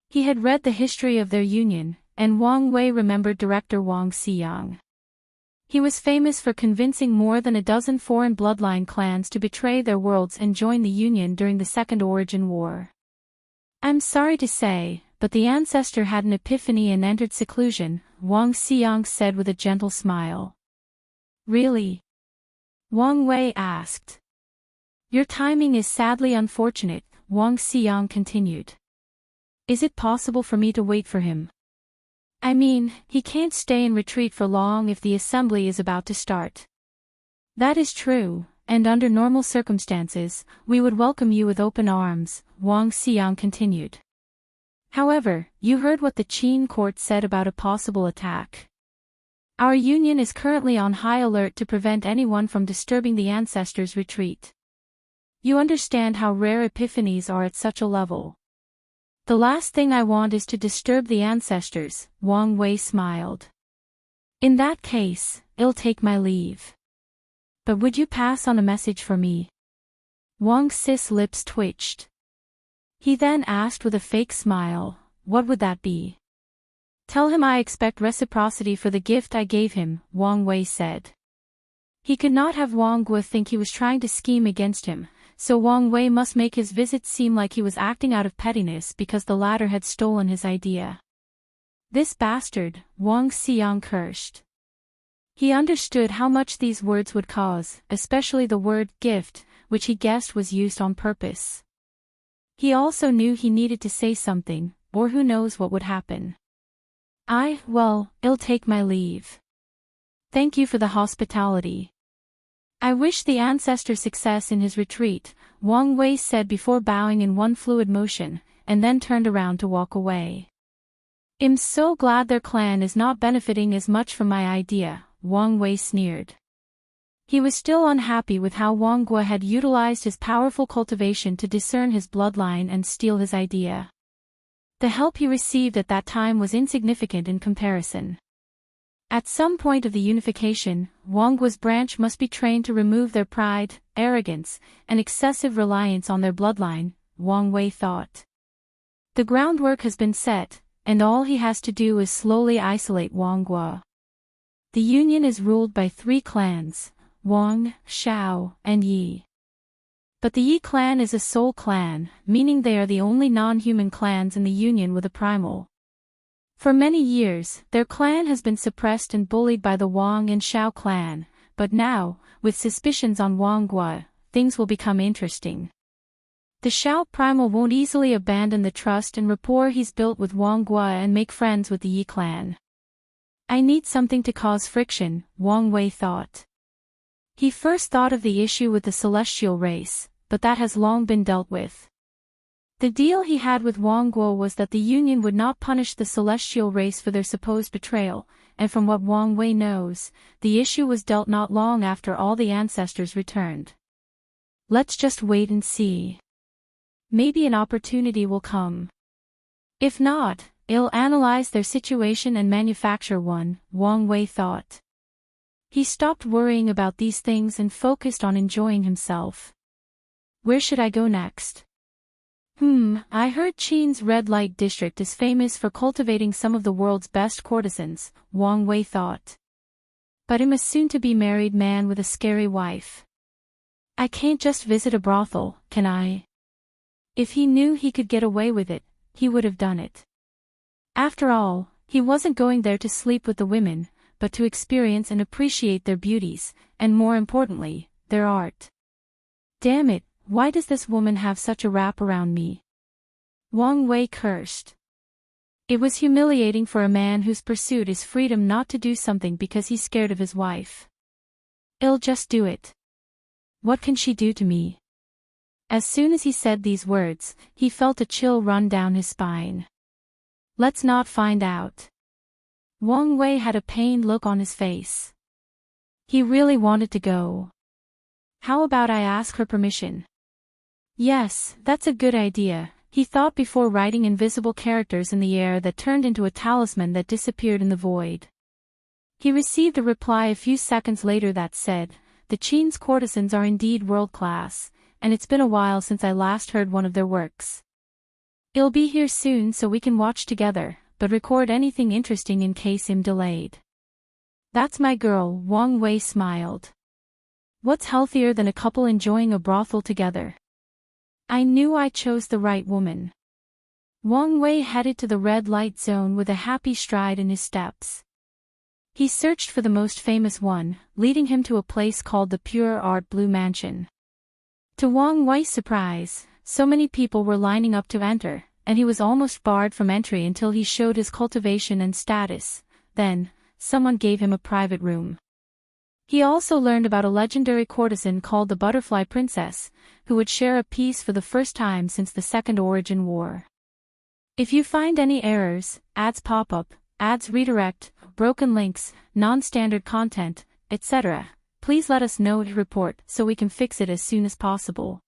He had read the history of their union, and Wang Wei remembered director Wang Xiang. He was famous for convincing more than a dozen foreign bloodline clans to betray their worlds and join the union during the Second Origin War. I'm sorry to say, but the ancestor had an epiphany and entered seclusion, Wang Xiang said with a gentle smile. Really? Wang Wei asked. Your timing is sadly unfortunate, Wang Xiang continued. Is it possible for me to wait for him? I mean, he can't stay in retreat for long if the assembly is about to start. That is true, and under normal circumstances, we would welcome you with open arms, Wang Xiang continued. However, you heard what the Qin court said about a possible attack. Our union is currently on high alert to prevent anyone from disturbing the ancestors' retreat. You understand how rare epiphanies are at such a level. The last thing I want is to disturb the ancestors, Wang Wei smiled. In that case, I'll take my leave. But would you pass on a message for me? Wang Xi's lips twitched. He then asked with a fake smile, what would that be? Tell him I expect reciprocity for the gift I gave him, Wang Wei said. He could not have Wang Guo think he was trying to scheme against him, so Wang Wei must make his visit seem like he was acting out of pettiness because the latter had stolen his idea. This bastard, Wang Xiang cursed. He understood how much these words would cause, especially the word gift, which he guessed was used on purpose. He also knew he needed to say something, or who knows what would happen. I'll take my leave. Thank you for the hospitality. I wish the ancestor success in his retreat, Wang Wei said before bowing in one fluid motion, and then turned around to walk away. I'm so glad their clan is not benefiting as much from my idea, Wang Wei sneered. He was still unhappy with how Wang Guo had utilized his powerful cultivation to discern his bloodline and steal his idea. The help he received at that time was insignificant in comparison. At some point of the unification, Wang Guo's branch must be trained to remove their pride, arrogance, and excessive reliance on their bloodline, Wang Wei thought. The groundwork has been set, and all he has to do is slowly isolate Wang Guo. The union is ruled by 3 clans, Wang, Shao, and Yi. But the Yi clan is a sole clan, meaning they are the only non-human clans in the union with a primal. For many years, their clan has been suppressed and bullied by the Wang and Shao clan, but now, with suspicions on Wang Guo, things will become interesting. The Shao primal won't easily abandon the trust and rapport he's built with Wang Guo and make friends with the Yi clan. I need something to cause friction, Wang Wei thought. He first thought of the issue with the celestial race, but that has long been dealt with. The deal he had with Wang Guo was that the union would not punish the celestial race for their supposed betrayal, and from what Wang Wei knows, the issue was dealt not long after all the ancestors returned. Let's just wait and see. Maybe an opportunity will come. If not, I'll analyze their situation and manufacture one, Wang Wei thought. He stopped worrying about these things and focused on enjoying himself. Where should I go next? I heard Qin's red light district is famous for cultivating some of the world's best courtesans, Wang Wei thought. But I'm a soon-to-be-married man with a scary wife. I can't just visit a brothel, can I? If he knew he could get away with it, he would have done it. After all, he wasn't going there to sleep with the women, but to experience and appreciate their beauties, and more importantly, their art. Damn it, why does this woman have such a wrap around me? Wang Wei cursed. It was humiliating for a man whose pursuit is freedom not to do something because he's scared of his wife. I'll just do it. What can she do to me? As soon as he said these words, he felt a chill run down his spine. Let's not find out. Wang Wei had a pained look on his face. He really wanted to go. How about I ask her permission? Yes, that's a good idea, he thought before writing invisible characters in the air that turned into a talisman that disappeared in the void. He received a reply a few seconds later that said, "The Qin's courtesans are indeed world-class, and it's been a while since I last heard one of their works. I'll be here soon so we can watch together, but record anything interesting in case I'm delayed." That's my girl, Wang Wei smiled. What's healthier than a couple enjoying a brothel together? I knew I chose the right woman. Wang Wei headed to the red light zone with a happy stride in his steps. He searched for the most famous one, leading him to a place called the Pure Art Blue Mansion. To Wang Wei's surprise, so many people were lining up to enter, and he was almost barred from entry until he showed his cultivation and status. Then, someone gave him a private room. He also learned about a legendary courtesan called the Butterfly Princess, who would share a piece for the first time since the Second Origin War. If you find any errors, ads pop up, ads redirect, broken links, non-standard content, etc., please let us know to report so we can fix it as soon as possible.